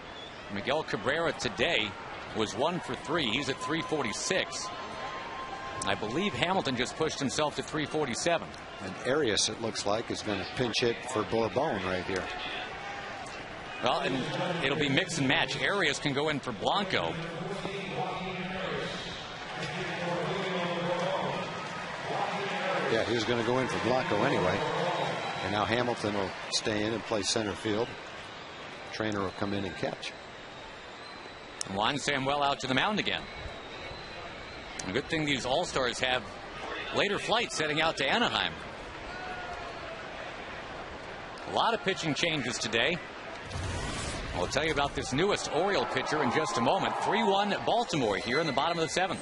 Miguel Cabrera today was 1 for 3. He's at 346. I believe Hamilton just pushed himself to 347. And Arias, it looks like, is going to pinch hit for Bourbon right here. Well, and it'll be mix and match. Arias can go in for Blanco. Yeah, he was going to go in for Blanco anyway. And now Hamilton will stay in and play center field. Trainer will come in and catch. And Juan Samuel out to the mound again. A good thing these All-Stars have later flights heading out to Anaheim. A lot of pitching changes today. I'll tell you about this newest Oriole pitcher in just a moment. 3-1 Baltimore here in the bottom of the 7th.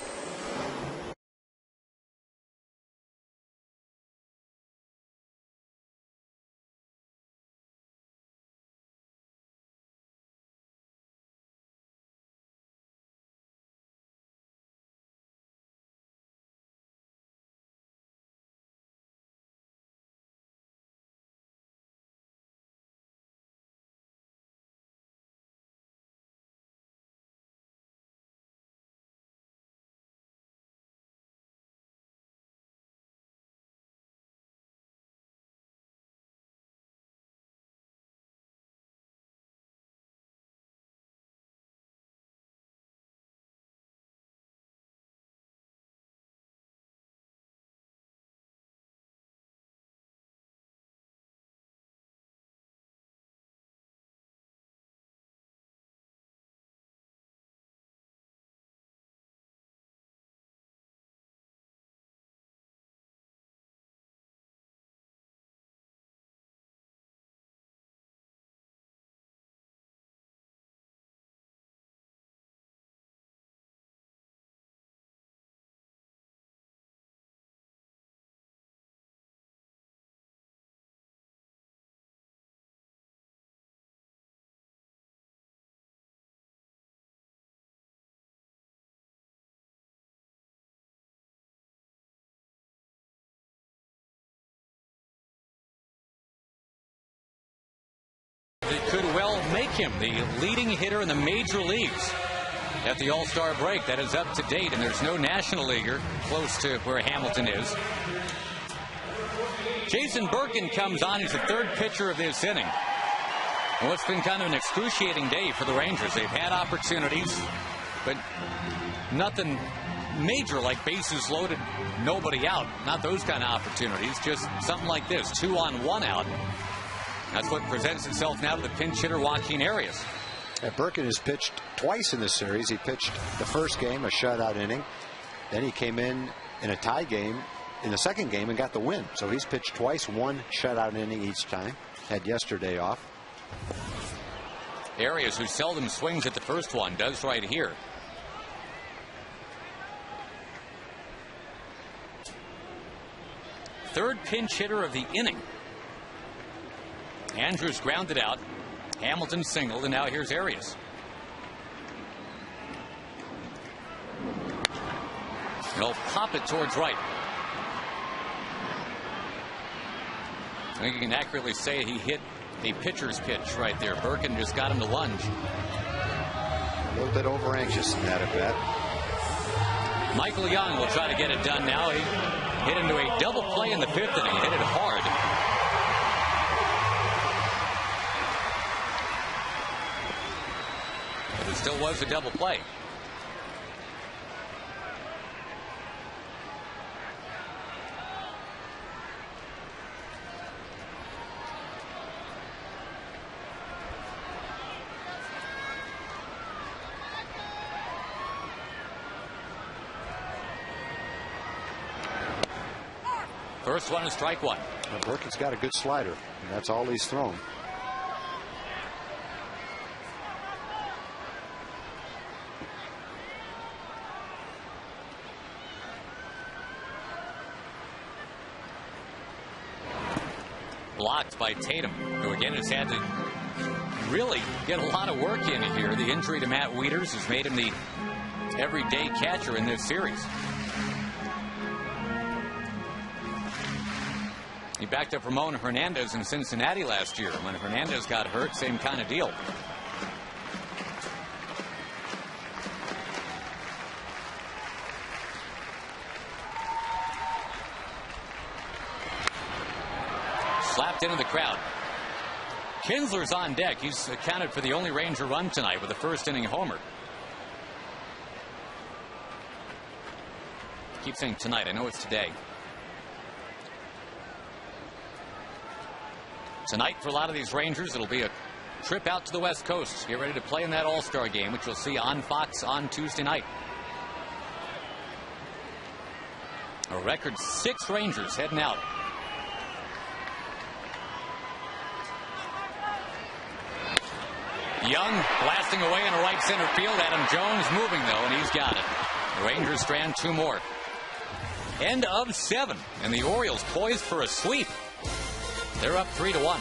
It could well make him the leading hitter in the major leagues at the All-Star break. That is up to date, and there's no National Leaguer close to where Hamilton is. Jason Birkin comes on. He's the 3rd pitcher of this inning. Well, it's been kind of an excruciating day for the Rangers. They've had opportunities, but nothing major like bases loaded, nobody out. Not those kind of opportunities, just something like this, 2 on 1 out. That's what presents itself now to the pinch hitter, Joaquin Arias. Birkin has pitched twice in this series. He pitched the first game, a shutout inning. Then he came in a tie game in the second game and got the win. So he's pitched twice, 1 shutout inning each time. Had yesterday off. Arias, who seldom swings at the first one, does right here. third pinch hitter of the inning. Andrews grounded out. Hamilton singled, and now here's Arias. He'll pop it towards right. I think you can accurately say he hit a pitcher's pitch right there. Birkin just got him to lunge. A little bit over anxious in that at bat. Michael Young will try to get it done now. He hit into a double play in the fifth inning. Hit it hard. But it still was a double play. First one is strike one. Well, Birkin's got a good slider, and that's all he's thrown. Blocked by Tatum, who again has had to really get a lot of work in here. The injury to Matt Wieters has made him the everyday catcher in this series. He backed up Ramon Hernandez in Cincinnati last year. When Hernandez got hurt, same kind of deal. Slapped into the crowd. Kinsler's on deck. He's accounted for the only Ranger run tonight with a first inning homer. Keep saying tonight. I know it's today. Tonight, for a lot of these Rangers, it'll be a trip out to the West Coast. Get ready to play in that All-Star game, which you'll see on Fox on Tuesday night. A record 6 Rangers heading out. Young blasting away in right center field. Adam Jones moving, though, and he's got it. The Rangers strand 2 more. End of 7, and the Orioles poised for a sweep. They're up 3-1.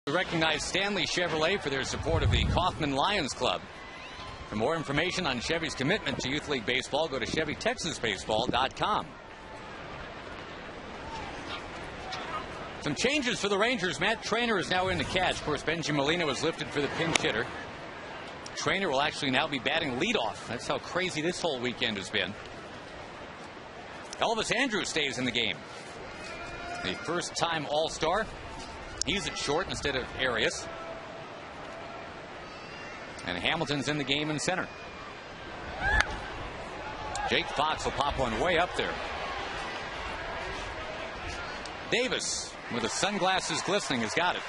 We recognize Stanley Chevrolet for their support of the Kaufman Lions Club. For more information on Chevy's commitment to Youth League Baseball, go to ChevyTexasBaseball.com. Some changes for the Rangers. Matt Trainer is now in the catch. Of course, Benji Molina was lifted for the pinch hitter. Trainer will actually now be batting leadoff. That's how crazy this whole weekend has been. Elvis Andrus stays in the game. The first-time All-Star. He's at short instead of Arias. And Hamilton's in the game in center. Jake Fox will pop one way up there. Davis, with his sunglasses glistening, has got it.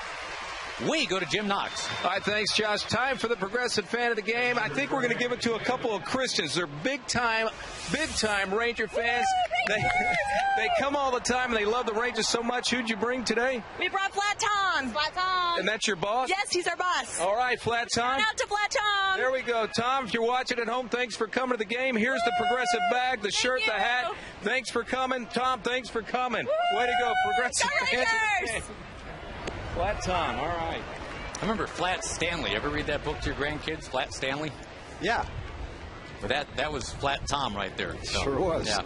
We go to Jim Knox. All right, thanks, Josh. Time for the progressive fan of the game. I think we're going to give it to a couple of Christians. They're big time Ranger fans. They come all the time, and they love the Rangers so much. Who'd you bring today? We brought Flat Tom. Flat Tom. And that's your boss? Yes, he's our boss. All right, Flat Tom. Shout out to Flat Tom. There we go. Tom, if you're watching at home, thanks for coming to the game. Here's the progressive bag, the shirt, the hat. Thanks for coming. Tom, thanks for coming. Way to go, progressive fans. Flat Tom, all right. I remember Flat Stanley. Ever read that book to your grandkids, Flat Stanley? Yeah. But that was Flat Tom right there. So, sure was. Yeah.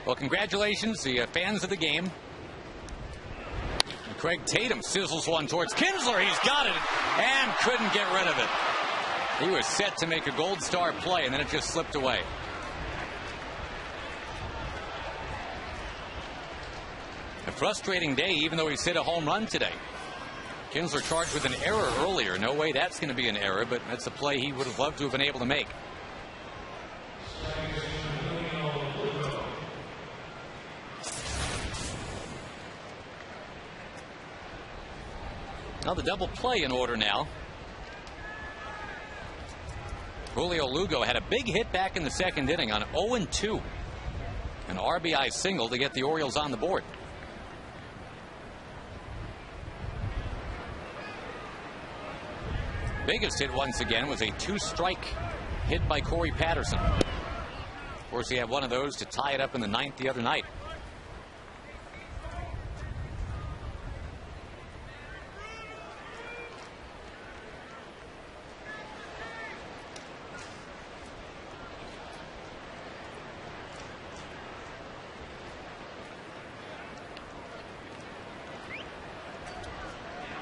Well, congratulations, the fans of the game. And Craig Tatum sizzles one towards Kinsler. He's got it and couldn't get rid of it. He was set to make a gold star play, and then it just slipped away. A frustrating day, even though he's hit a home run today. Kinsler charged with an error earlier. No way that's going to be an error, but that's a play he would have loved to have been able to make. Now the double play in order now. Julio Lugo had a big hit back in the second inning on 0-2. An RBI single to get the Orioles on the board. Biggest hit once again was a two-strike hit by Corey Patterson. Of course, he had one of those to tie it up in the ninth the other night.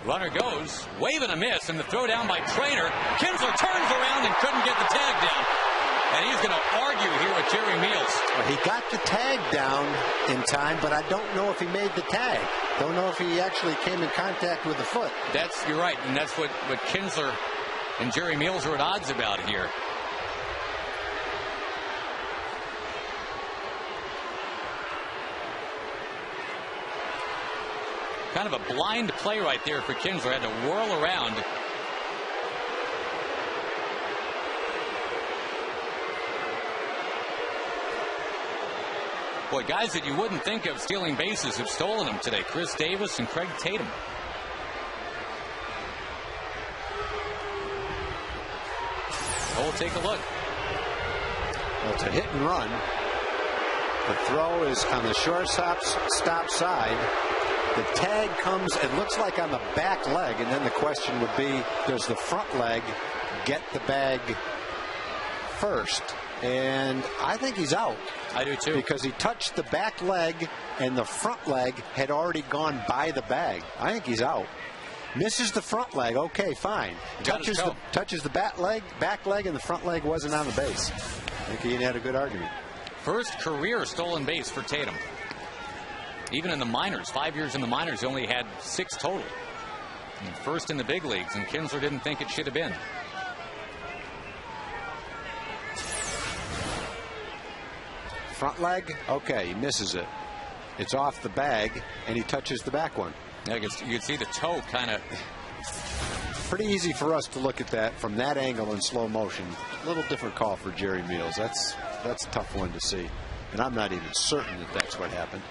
Runner goes, wave and a miss, and the throw down by Trainer. Kinsler turns around and couldn't get the tag down. And he's going to argue here with Jerry Meals. Well, he got the tag down in time, but I don't know if he made the tag. Don't know if he actually came in contact with the foot. You're right, and that's what Kinsler and Jerry Meals are at odds about here. Kind of a blind play right there for Kinsler. Had to whirl around. Boy, guys that you wouldn't think of stealing bases have stolen them today. Chris Davis and Craig Tatum. We'll take a look. Well, it's a hit and run. The throw is on the shortstop's stop side. The tag comes, it looks like on the back leg, and then the question would be, does the front leg get the bag first? And I think he's out. I do too. Because he touched the back leg, and the front leg had already gone by the bag. I think he's out. Misses the front leg, okay, fine. Touches the back leg, and the front leg wasn't on the base. I think he had a good argument. First career stolen base for Tatum. Even in the minors, 5 years in the minors, he only had 6 total. And first in the big leagues, and Kinsler didn't think it should have been. Front leg, okay, he misses it. It's off the bag, and he touches the back one. Yeah, you can see the toe kind of. Pretty easy for us to look at that from that angle in slow motion. A little different call for Jerry Meals. That's a tough one to see. And I'm not even certain that that's what happened.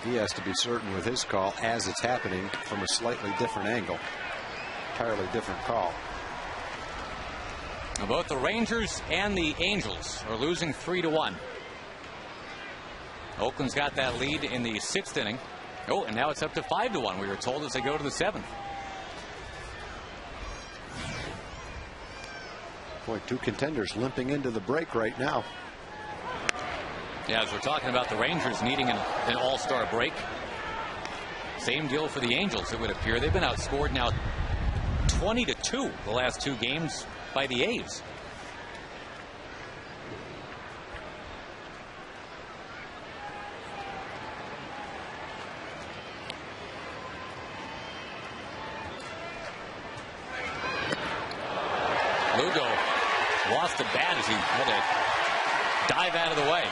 He has to be certain with his call as it's happening from a slightly different angle. Entirely different call. Now, both the Rangers and the Angels are losing 3-1. Oakland's got that lead in the 6th inning. Oh, and now it's up to 5-1, we were told, as they go to the 7th. Boy, 2 contenders limping into the break right now. Yeah, as we're talking about the Rangers needing an all-star break. Same deal for the Angels, it would appear. They've been outscored now 20-2 the last 2 games by the A's. Soto lost the bat as he had to dive out of the way.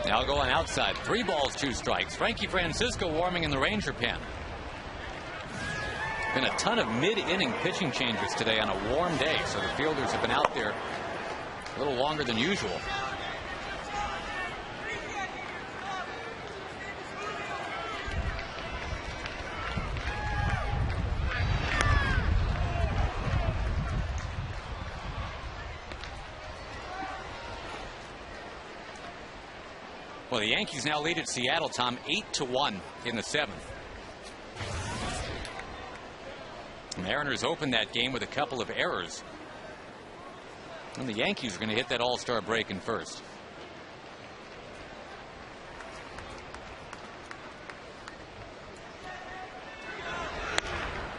Now going outside. 3 balls, 2 strikes. Frankie Francisco warming in the Ranger pen. Been a ton of mid-inning pitching changes today on a warm day, so the fielders have been out there a little longer than usual. Well, the Yankees now lead at Seattle, Tom, 8-1 in the 7th. The Mariners opened that game with a couple of errors. And the Yankees are going to hit that all-star break in first.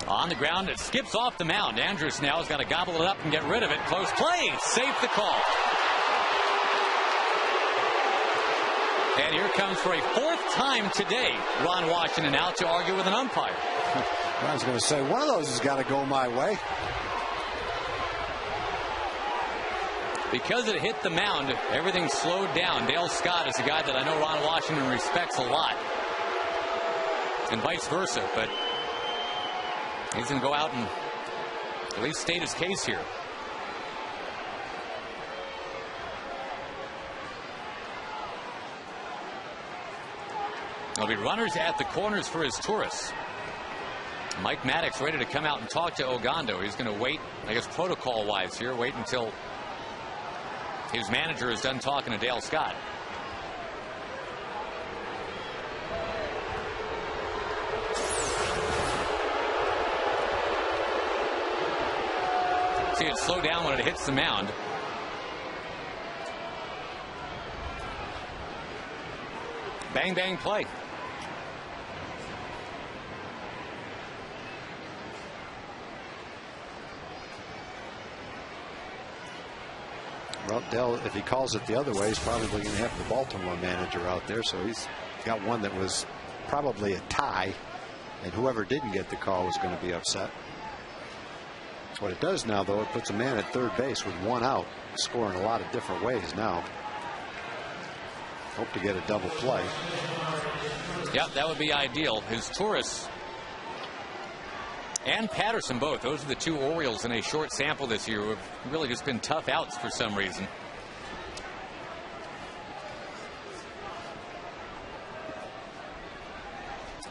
On the ground, it skips off the mound. Andrus now has got to gobble it up and get rid of it. Close play, safe the call. And here comes for a 4th time today, Ron Washington out to argue with an umpire. I was going to say, one of those has got to go my way. Because it hit the mound, everything slowed down. Dale Scott is a guy that I know Ron Washington respects a lot. And vice versa, but he's going to go out and at least state his case here. There'll be runners at the corners for his tourists. Mike Maddox ready to come out and talk to Ogando. He's going to wait, I guess protocol-wise here, wait until his manager is done talking to Dale Scott. See it slow down when it hits the mound. Bang, bang play. Well, Dell, if he calls it the other way, he's probably going to have the Baltimore manager out there. So he's got one that was probably a tie, and whoever didn't get the call was going to be upset. What it does now, though, it puts a man at third base with 1 out, scoring a lot of different ways now. Hope to get a double play. Yep, that would be ideal. His Torres and Patterson both. Those are the 2 Orioles in a short sample this year who have really just been tough outs for some reason.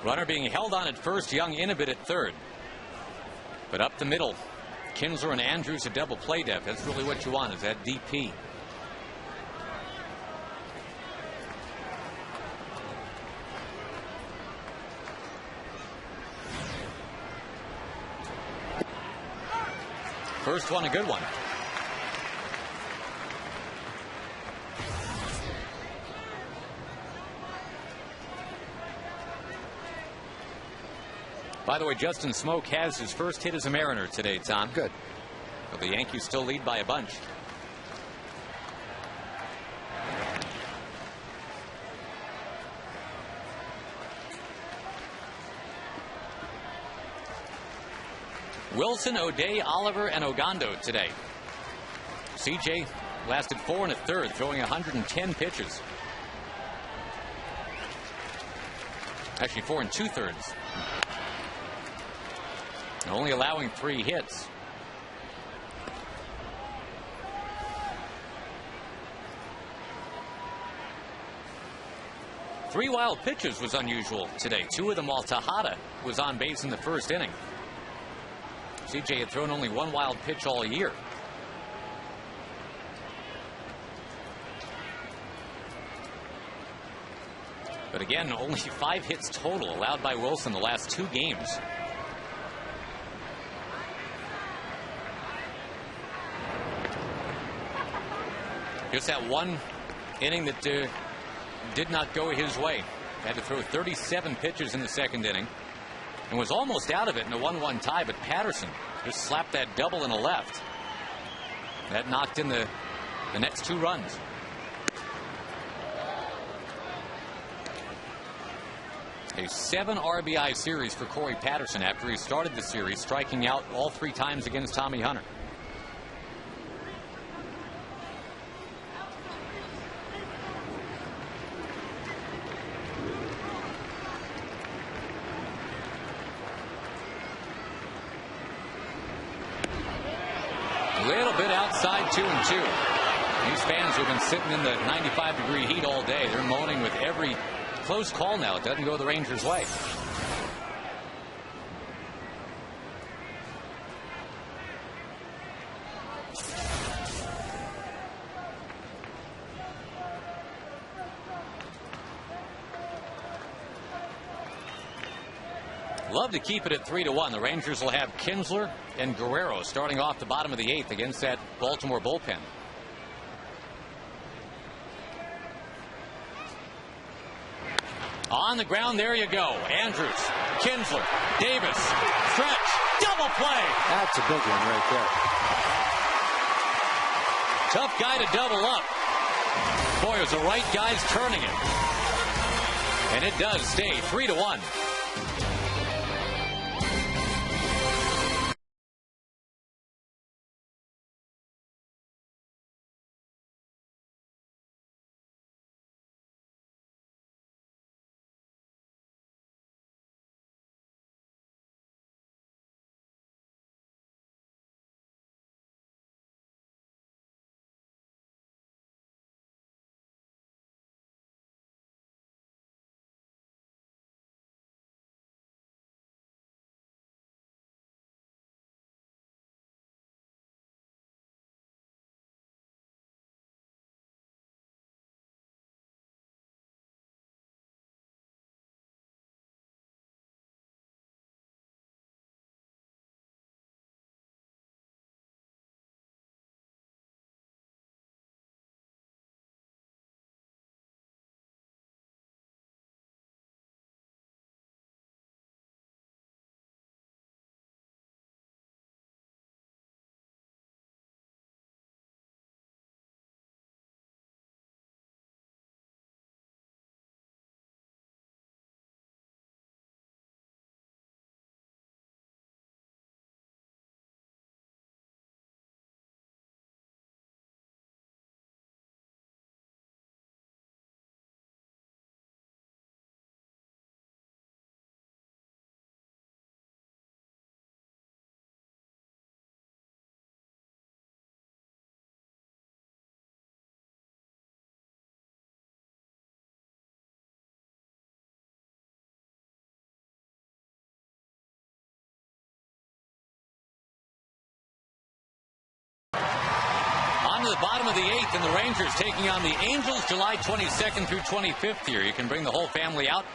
Runner being held on at first, Young in a bit at third. But up the middle, Kinsler and Andrews a double play depth. That's really what you want, is that DP. First one, a good one. By the way, Justin Smoke has his first hit as a Mariner today, Tom. Good. But the Yankees still lead by a bunch. Wilson, O'Day, Oliver, and Ogando today. CJ lasted 4 1/3, throwing 110 pitches. Actually 4 2/3. Only allowing 3 hits. Three wild pitches was unusual today. 2 of them while Tejada was on base in the first inning. CJ had thrown only 1 wild pitch all year. But again, only 5 hits total allowed by Wilson the last 2 games. Just that one inning that did not go his way. Had to throw 37 pitches in the second inning and was almost out of it in a 1-1 tie, but Patterson just slapped that double in a left. That knocked in the next 2 runs. A 7 RBI series for Corey Patterson after he started the series, striking out all 3 times against Tommy Hunter. A little bit outside 2-2. These fans who have been sitting in the 95-degree heat all day, they're moaning with every close call now. It doesn't go the Rangers' way. Love to keep it at 3-1. The Rangers will have Kinsler and Guerrero starting off the bottom of the 8th against that Baltimore bullpen. On the ground, there you go. Andrews, Kinsler, Davis, stretch, double play. That's a big one right there. Tough guy to double up. Boy, as the right guy's turning it. And it does stay 3-1. On to the bottom of the 8th, and the Rangers taking on the Angels July 22nd through 25th here. You can bring the whole family out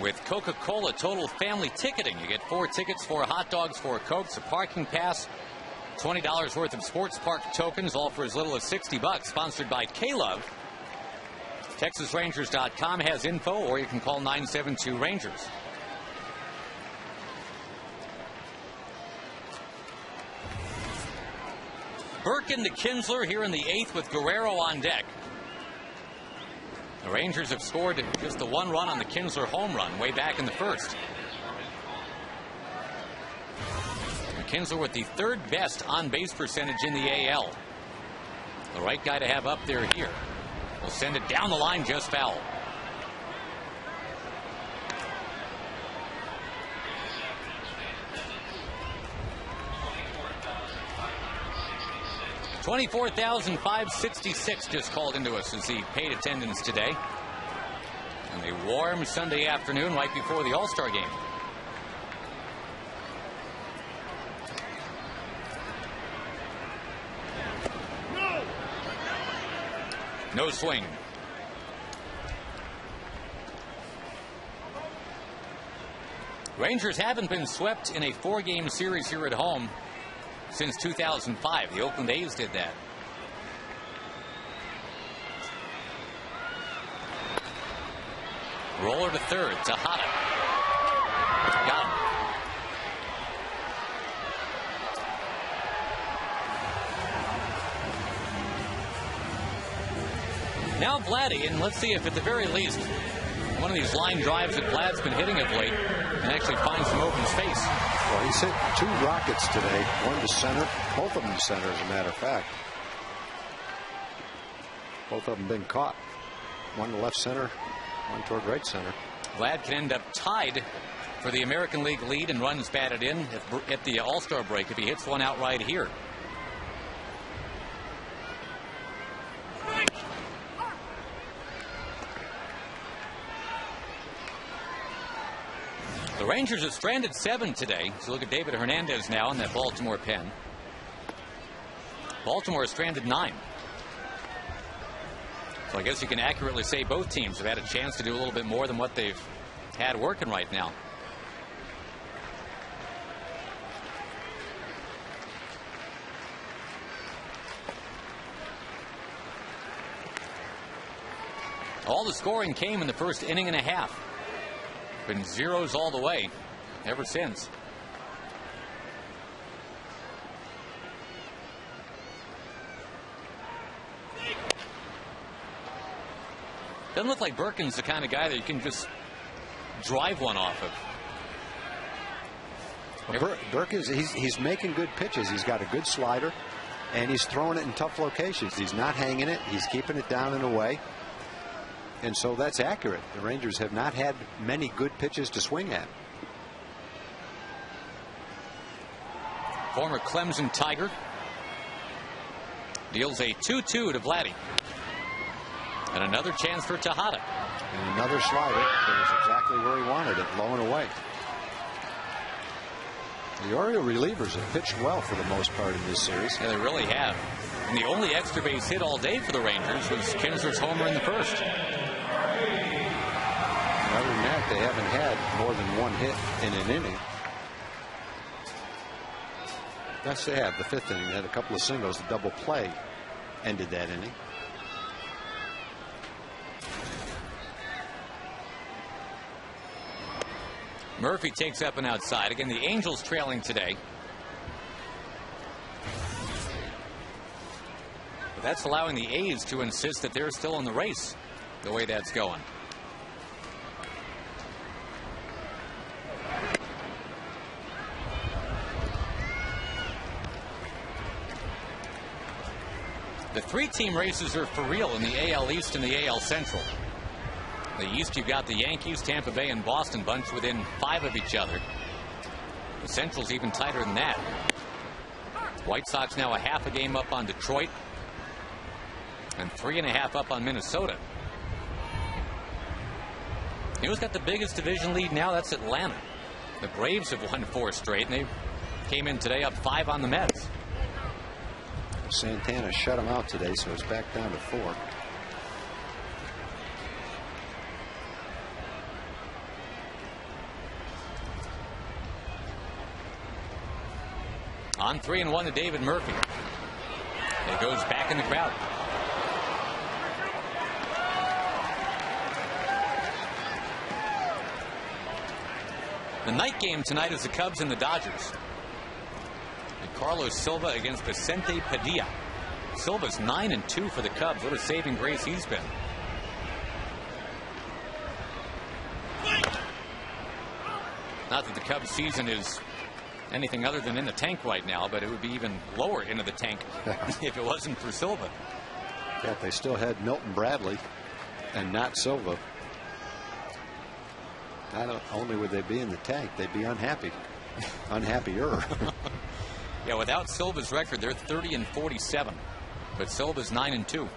with Coca-Cola Total Family Ticketing. You get 4 tickets, 4 hot dogs, 4 Cokes, a parking pass, $20 worth of sports park tokens, all for as little as $60. Sponsored by K-Love. TexasRangers.com has info, or you can call 972-RANGERS. Birkin to Kinsler here in the 8th with Guerrero on deck. The Rangers have scored just the 1 run on the Kinsler home run way back in the 1st. Kinsler with the 3rd best on-base percentage in the AL. The right guy to have up there here. Will send it down the line, just foul. $24,566 just called into us as he paid attendance today. And a warm Sunday afternoon right before the All-Star game. No swing. Rangers haven't been swept in a 4-game series here at home since 2005. The Oakland A's did that. Roller to third. Tejada. Got him. Now Vladdy, and let's see if at the very least one of these line drives that Vlad's been hitting of late can actually find some open space. Well, he's hit 2 rockets today, one to center, both of them to center, as a matter of fact. Both of them been caught. One to left center, one toward right center. Vlad can end up tied for the American League lead in runs batted in at the All-Star break if he hits one outright here. The Rangers have stranded 7 today. So look at David Hernandez now in that Baltimore pen. Baltimore has stranded 9. So I guess you can accurately say both teams have had a chance to do a little bit more than what they've had working right now. All the scoring came in the first inning and a half. Been zeros all the way ever since. Doesn't look like Birkin's the kind of guy that you can just drive one off of. Well, Birkin, he's making good pitches. He's got a good slider, and he's throwing it in tough locations. He's not hanging it. He's keeping it down and away. And so that's accurate. The Rangers have not had many good pitches to swing at. Former Clemson Tiger deals a 2-2 to Vladdy. And another chance for Tejada. And another slider. It was exactly where he wanted it, low and away. The Oriole relievers have pitched well for the most part in this series. Yeah, they really have. And the only extra base hit all day for the Rangers was Kinsler's homer in the first. Other than that, they haven't had more than one hit in an inning. Yes, they have. The 5th inning, they had a couple of singles. The double play ended that inning. Murphy takes up and outside. Again, the Angels trailing today. But that's allowing the A's to insist that they're still in the race, the way that's going. The 3-team races are for real in the AL East and the AL Central. The East, you've got the Yankees, Tampa Bay, and Boston bunched within 5 of each other. The Central's even tighter than that. White Sox now a half a game up on Detroit and 3.5 up on Minnesota. Who's got the biggest division lead now? That's Atlanta. The Braves have won 4 straight, and they came in today up 5 on the Mets. Santana shut him out today, so it's back down to 4. On 3-1 to David Murphy. It goes back in the crowd. The night game tonight is the Cubs and the Dodgers. And Carlos Silva against Vicente Padilla. Silva's 9-2 for the Cubs. What a saving grace he's been. Not that the Cubs season is anything other than in the tank right now, but it would be even lower into the tank if it wasn't for Silva. Yeah, if they still had Milton Bradley and not Silva, not only would they be in the tank, they'd be unhappy. Unhappier. Yeah, without Silva's record, they're 30-47, but Silva's 9-2.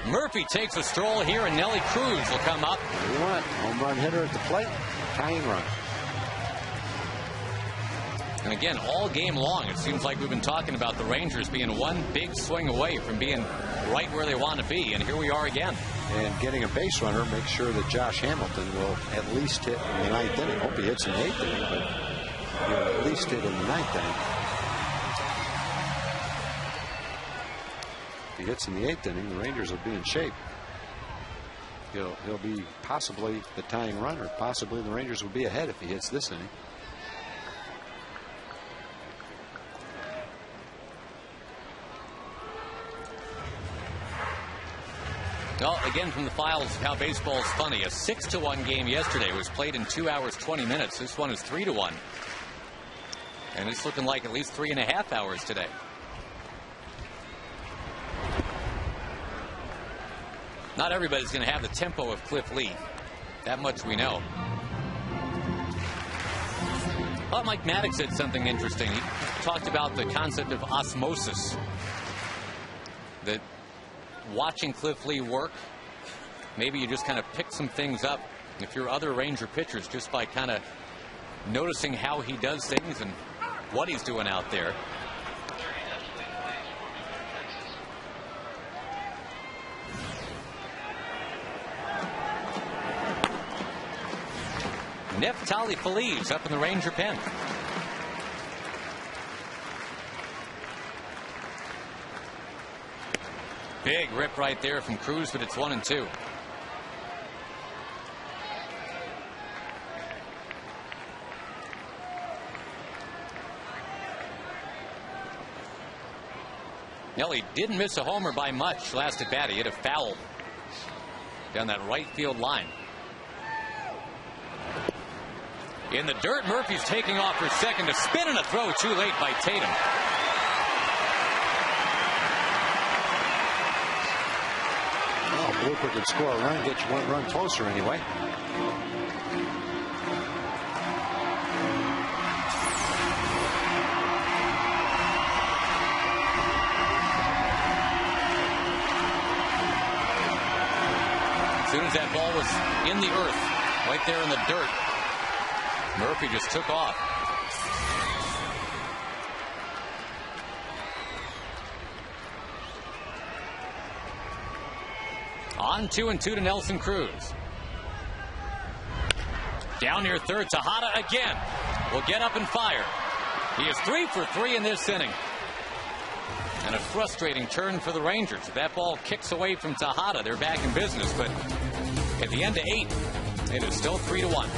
Murphy takes a stroll here, and Nelly Cruz will come up. What do you want? Home run hitter at the plate, tying run. And again, all game long, it seems like we've been talking about the Rangers being one big swing away from being right where they want to be, and here we are again. And getting a base runner makes sure that Josh Hamilton will at least hit in the 9th inning. Hope he hits in the 8th inning, but he'll at least hit in the 9th inning. If he hits in the 8th inning, the Rangers will be in shape. he'll be possibly the tying runner. Possibly the Rangers will be ahead if he hits this inning. Well, again, from the files of how baseball's funny. A 6-1 game yesterday was played in 2 hours, 20 minutes. This one is 3-1. And it's looking like at least 3.5 hours today. Not everybody's going to have the tempo of Cliff Lee. That much we know. Well, Mike Maddox said something interesting. He talked about the concept of osmosis. That watching Cliff Lee work, maybe you just kind of pick some things up if you're other Ranger pitchers just by kind of noticing how he does things and what he's doing out there. Neftali Feliz up in the Ranger pen. Big rip right there from Cruz, but it's 1-2. Nelly didn't miss a homer by much last at bat. He hit a foul down that right field line. In the dirt, Murphy's taking off for second. A spin and a throw too late by Tatum. Blooper could score a run, get you one run closer anyway. As soon as that ball was in the earth, right there in the dirt, Murphy just took off. On 2-2 to Nelson Cruz. Down near third, Tejada again will get up and fire. He is 3 for 3 in this inning. And a frustrating turn for the Rangers. If that ball kicks away from Tejada, they're back in business. But at the end of 8, it is still 3-1.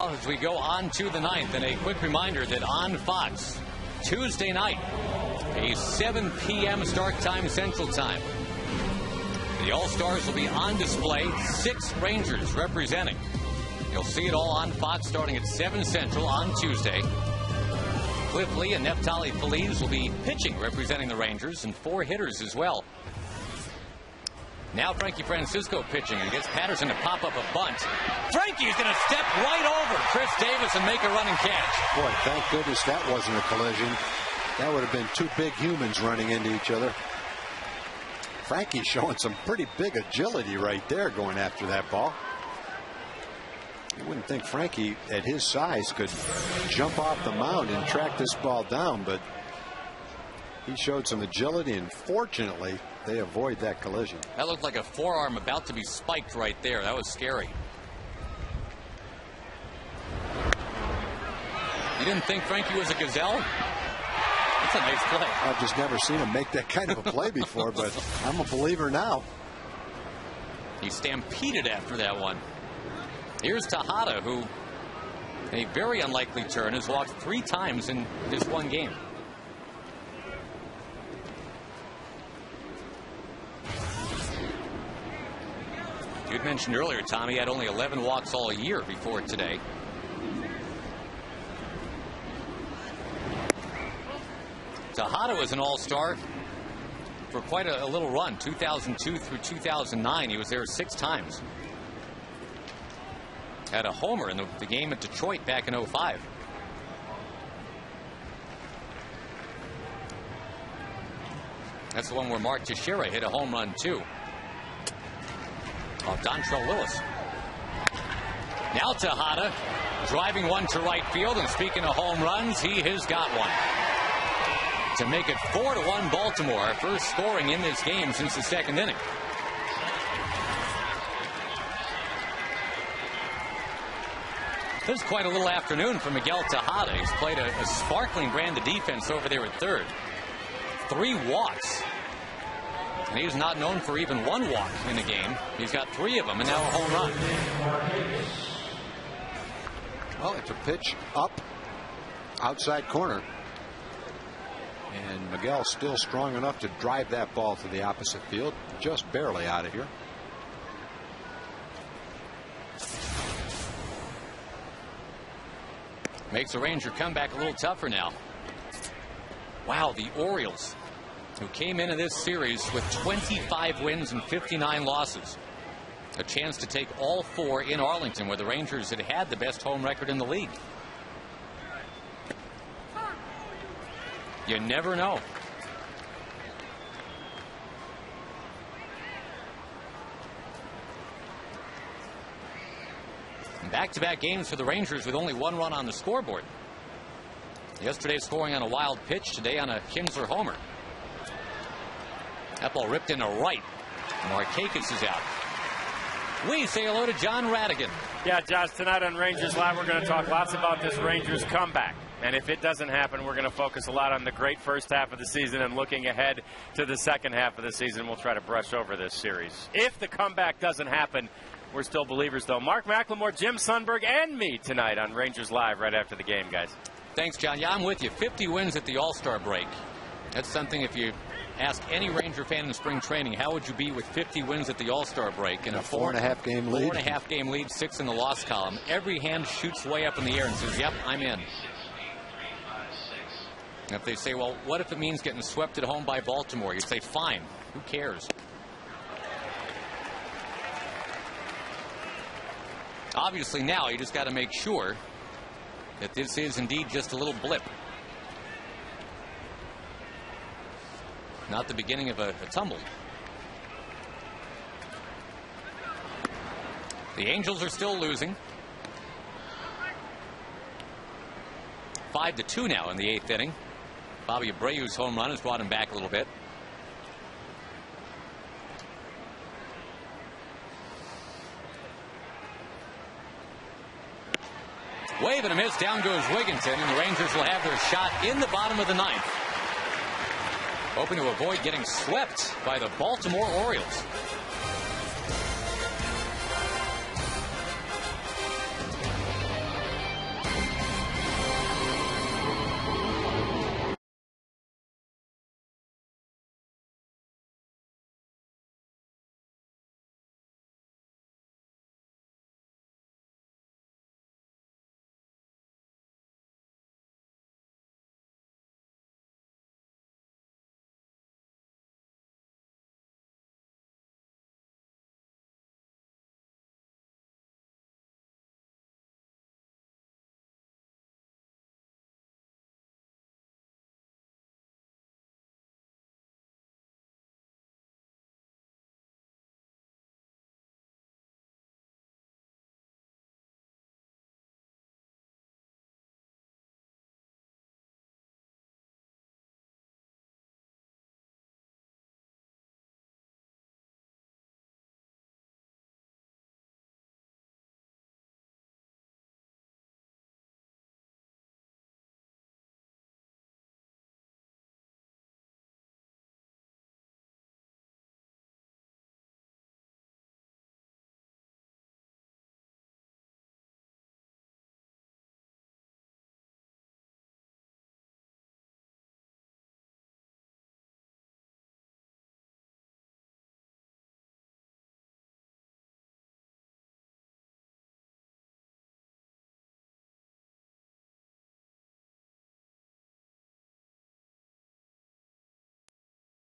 As we go on to the 9th, and a quick reminder that on Fox, Tuesday night, a 7 p.m. start time Central Time. The All-Stars will be on display, 6 Rangers representing. You'll see it all on Fox starting at 7 Central on Tuesday. Cliff Lee and Neftali Feliz will be pitching representing the Rangers, and 4 hitters as well. Now Frankie Francisco pitching and gets Patterson to pop up a bunt. Frankie's going to step right over Chris Davis and make a running catch. Boy, thank goodness that wasn't a collision. That would have been two big humans running into each other. Frankie's showing some pretty big agility right there going after that ball. You wouldn't think Frankie at his size could jump off the mound and track this ball down, but he showed some agility, and fortunately they avoid that collision. That looked like a forearm about to be spiked right there. That was scary. You didn't think Frankie was a gazelle? That's a nice play. I've just never seen him make that kind of a play before, but I'm a believer now. He stampeded after that one. Here's Tejada, who, in a very unlikely turn, has walked 3 times in this one game. You'd mentioned earlier, Tommy had only 11 walks all year before today. Tejada was an all-star for quite a little run, 2002 through 2009. He was there 6 times. Had a homer in the game at Detroit back in 05. That's the one where Mark Teixeira hit a home run too. Oh, Dontrell Lewis. Now Tejada driving one to right field, and speaking of home runs, he has got one to make it 4-1 Baltimore. First scoring in this game since the 2nd inning. This is quite a little afternoon for Miguel Tejada. He's played a sparkling brand of defense over there at third. 3 walks. And he's not known for even 1 walk in a game. He's got 3 of them, and now a home run. Well, it's a pitch up, outside corner. And Miguel still strong enough to drive that ball to the opposite field, just barely out of here. Makes the Ranger comeback a little tougher now. Wow, the Orioles, who came into this series with 25 wins and 59 losses. A chance to take all 4 in Arlington, where the Rangers had the best home record in the league. You never know. Back-to-back games for the Rangers with only 1 run on the scoreboard. Yesterday scoring on a wild pitch, today on a Kinsler homer. That ball ripped into right. Markakis is out. We say hello to John Radigan. Yeah, Josh, tonight on Rangers Live, we're going to talk lots about this Rangers comeback. And if it doesn't happen, we're going to focus a lot on the great first half of the season and looking ahead to the second half of the season. We'll try to brush over this series. If the comeback doesn't happen, we're still believers, though. Mark McLemore, Jim Sundberg, and me tonight on Rangers Live right after the game, guys. Thanks, John. Yeah, I'm with you. 50 wins at the All-Star break. That's something, if you ask any Ranger fan in spring training, how would you be with 50 wins at the All-Star break? And a 4.5 game lead. 4.5 game lead, 6 in the loss column. Every hand shoots way up in the air and says, yep, I'm in. And if they say, well, what if it means getting swept at home by Baltimore? You'd say, fine. Who cares? Obviously now you just got to make sure that this is indeed just a little blip. Not the beginning of a tumble. The Angels are still losing. 5-2 now in the 8th inning. Bobby Abreu's home run has brought him back a little bit. Wave and a miss. Down goes Wigginton, and the Rangers will have their shot in the bottom of the 9th. Hoping to avoid getting swept by the Baltimore Orioles.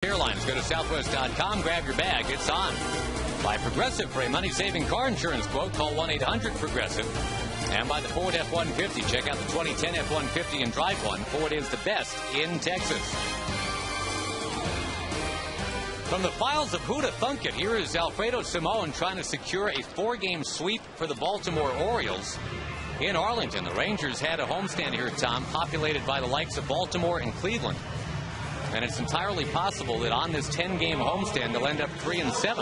Airlines. Go to southwest.com, grab your bag. It's on. By Progressive for a money-saving car insurance quote, call 1-800-PROGRESSIVE. And by the Ford F-150. Check out the 2010 F-150 and drive one. Ford is the best in Texas. From the files of Who'da Thunk It, here is Alfredo Simon trying to secure a 4-game sweep for the Baltimore Orioles in Arlington. The Rangers had a homestand here, Tom, populated by the likes of Baltimore and Cleveland. And it's entirely possible that on this 10-game homestand, they'll end up 3-7.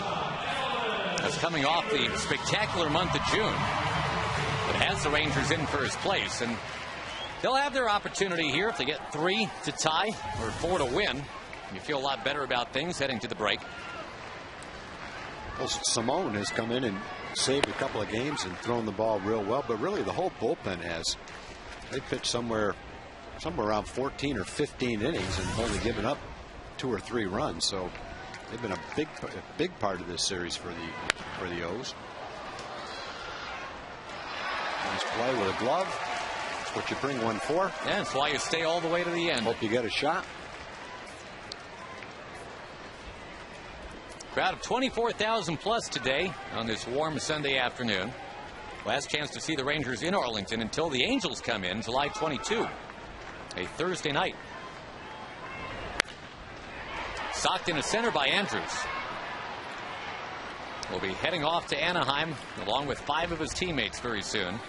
That's coming off the spectacular month of June. It has the Rangers in first place, and they'll have their opportunity here if they get 3 to tie or 4 to win. You feel a lot better about things heading to the break. Well, Simone has come in and saved a couple of games and thrown the ball real well, but really the whole bullpen has. They pitched somewhere around 14 or 15 innings and only given up 2 or 3 runs. So they've been a big part of this series for the O's. Nice play with a glove. That's what you bring one for. Yeah, that's why you stay all the way to the end. Hope you get a shot. Crowd of 24,000 plus today on this warm Sunday afternoon. Last chance to see the Rangers in Arlington until the Angels come in July 22. A Thursday night. Socked into center by Andrews. Will be heading off to Anaheim along with 5 of his teammates very soon.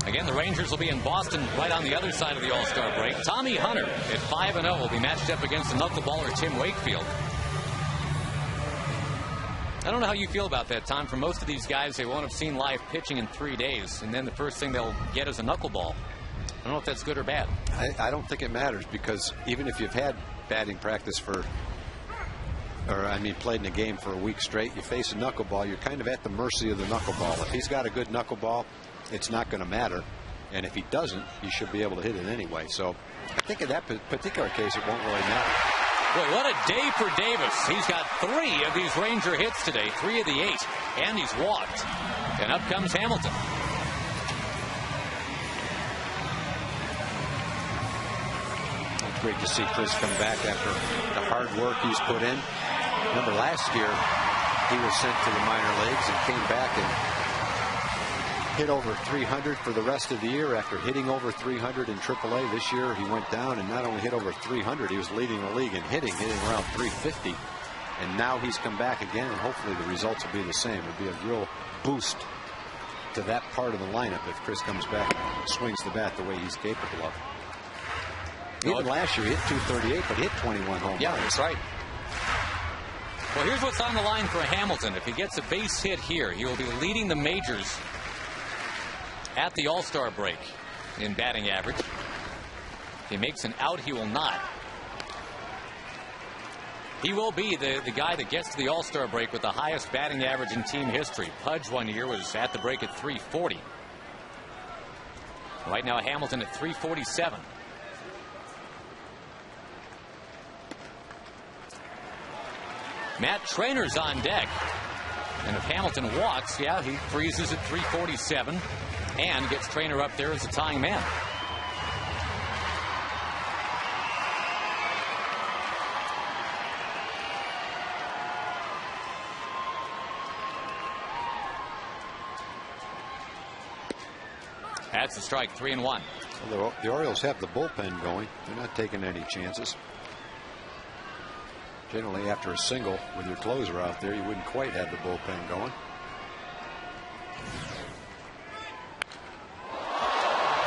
Again, the Rangers will be in Boston right on the other side of the All-Star break. Tommy Hunter at 5-0 will be matched up against the knuckleballer Tim Wakefield. I don't know how you feel about that, Tom. For most of these guys, they won't have seen live pitching in 3 days, and then the first thing they'll get is a knuckleball. I don't know if that's good or bad. I don't think it matters, because even if you've had batting practice played in a game for a week straight, you face a knuckleball, you're kind of at the mercy of the knuckleball. If he's got a good knuckleball, it's not going to matter. And if he doesn't, you should be able to hit it anyway. So I think in that particular case, it won't really matter. Boy, what a day for Davis. He's got 3 of these Ranger hits today, 3 of the 8, and he's walked. And up comes Hamilton. It's great to see Chris come back after the hard work he's put in. Remember last year, he was sent to the minor leagues and came back and hit over 300 for the rest of the year after hitting over 300 in AAA. This year he went down and not only hit over 300, he was leading the league in hitting around 350. And now he's come back again, and hopefully the results will be the same. It'll be a real boost to that part of the lineup if Chris comes back and swings the bat the way he's capable of. Even last year he hit 238, but hit 21 home runs. Yeah, that's right. Well, here's what's on the line for Hamilton. If he gets a base hit here, he will be leading the majors at the All-Star break in batting average. If he makes an out, he will not. He will be the guy that gets to the All-Star break with the highest batting average in team history. Pudge one year was at the break at 340. Right now Hamilton at 347. Matt Trainor's on deck. And if Hamilton walks, yeah, he freezes at 347 and gets Trainor up there as a tying man. That's a strike, 3-1. Well, the Orioles have the bullpen going. They're not taking any chances. Generally, after a single with your closer out there, you wouldn't quite have the bullpen going.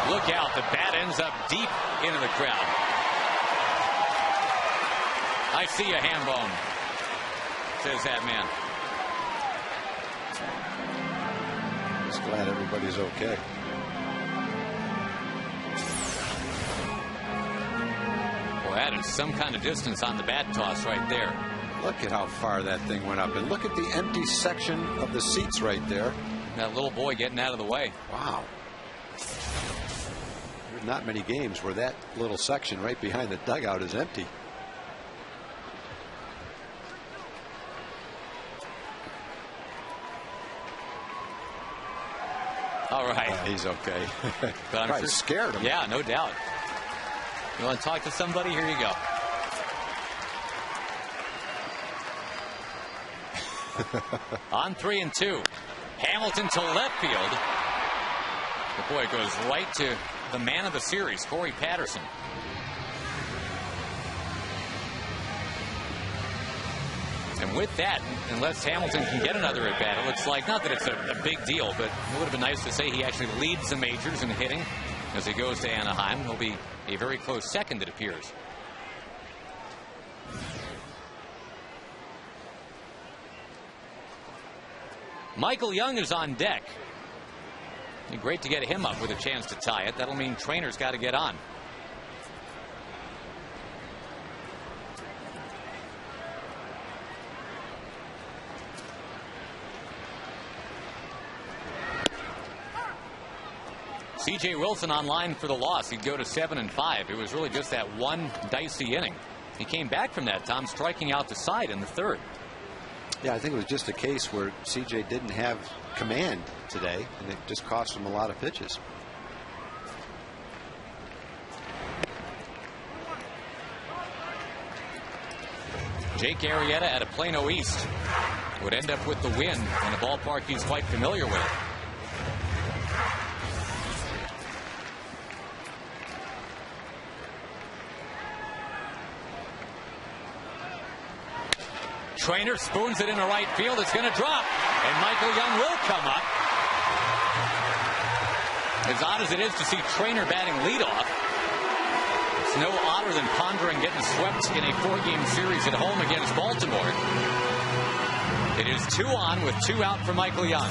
Look out, the bat ends up deep into the crowd. I see a ham bone, says that man. Just glad everybody's okay. Well, that is some kind of distance on the bat toss right there. Look at how far that thing went up. And look at the empty section of the seats right there. That little boy getting out of the way. Wow. There's not many games where that little section right behind the dugout is empty. All right. He's okay. But I'm Probably scared him. Yeah, no doubt. You want to talk to somebody? Here you go. On 3-2. Hamilton to left field. The boy goes right to the man of the series, Corey Patterson. And with that, unless Hamilton can get another at bat, it looks like, not that it's a big deal, but it would have been nice to say he actually leads the majors in hitting as he goes to Anaheim. He'll be a very close second, it appears. Michael Young is on deck. Great to get him up with a chance to tie it. That'll mean Trainer's got to get on. C.J. Wilson on line for the loss. He'd go to 7-5. It was really just that one dicey inning. He came back from that, Tom, striking out the side in the third. Yeah, I think it was just a case where C.J. didn't have command today, and it just cost him a lot of pitches. Jake Arrieta out of Plano East would end up with the win in a ballpark he's quite familiar with. Trainer spoons it into right field. It's going to drop. And Michael Young will come up. As odd as it is to see Trainer batting leadoff, it's no odder than pondering getting swept in a 4-game series at home against Baltimore. It is 2 on with 2 out for Michael Young.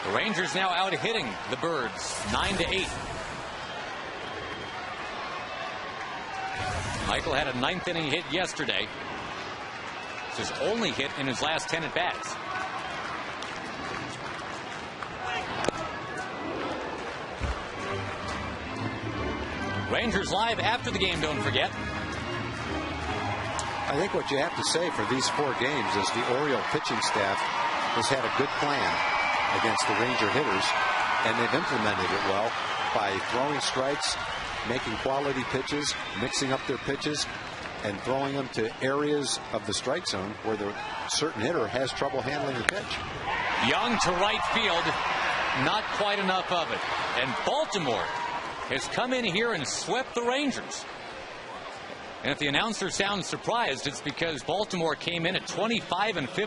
The Rangers now out hitting the Birds 9-8. Michael had a 9th inning hit yesterday. It's his only hit in his last 10 at bats. Rangers live after the game, don't forget. I think what you have to say for these 4 games is the Oriole pitching staff has had a good plan against the Ranger hitters, and they've implemented it well by throwing strikes, making quality pitches, mixing up their pitches, and throwing them to areas of the strike zone where the certain hitter has trouble handling the pitch. Young to right field, not quite enough of it. And Baltimore has come in here and swept the Rangers. And if the announcer sounds surprised, it's because Baltimore came in at 25-50.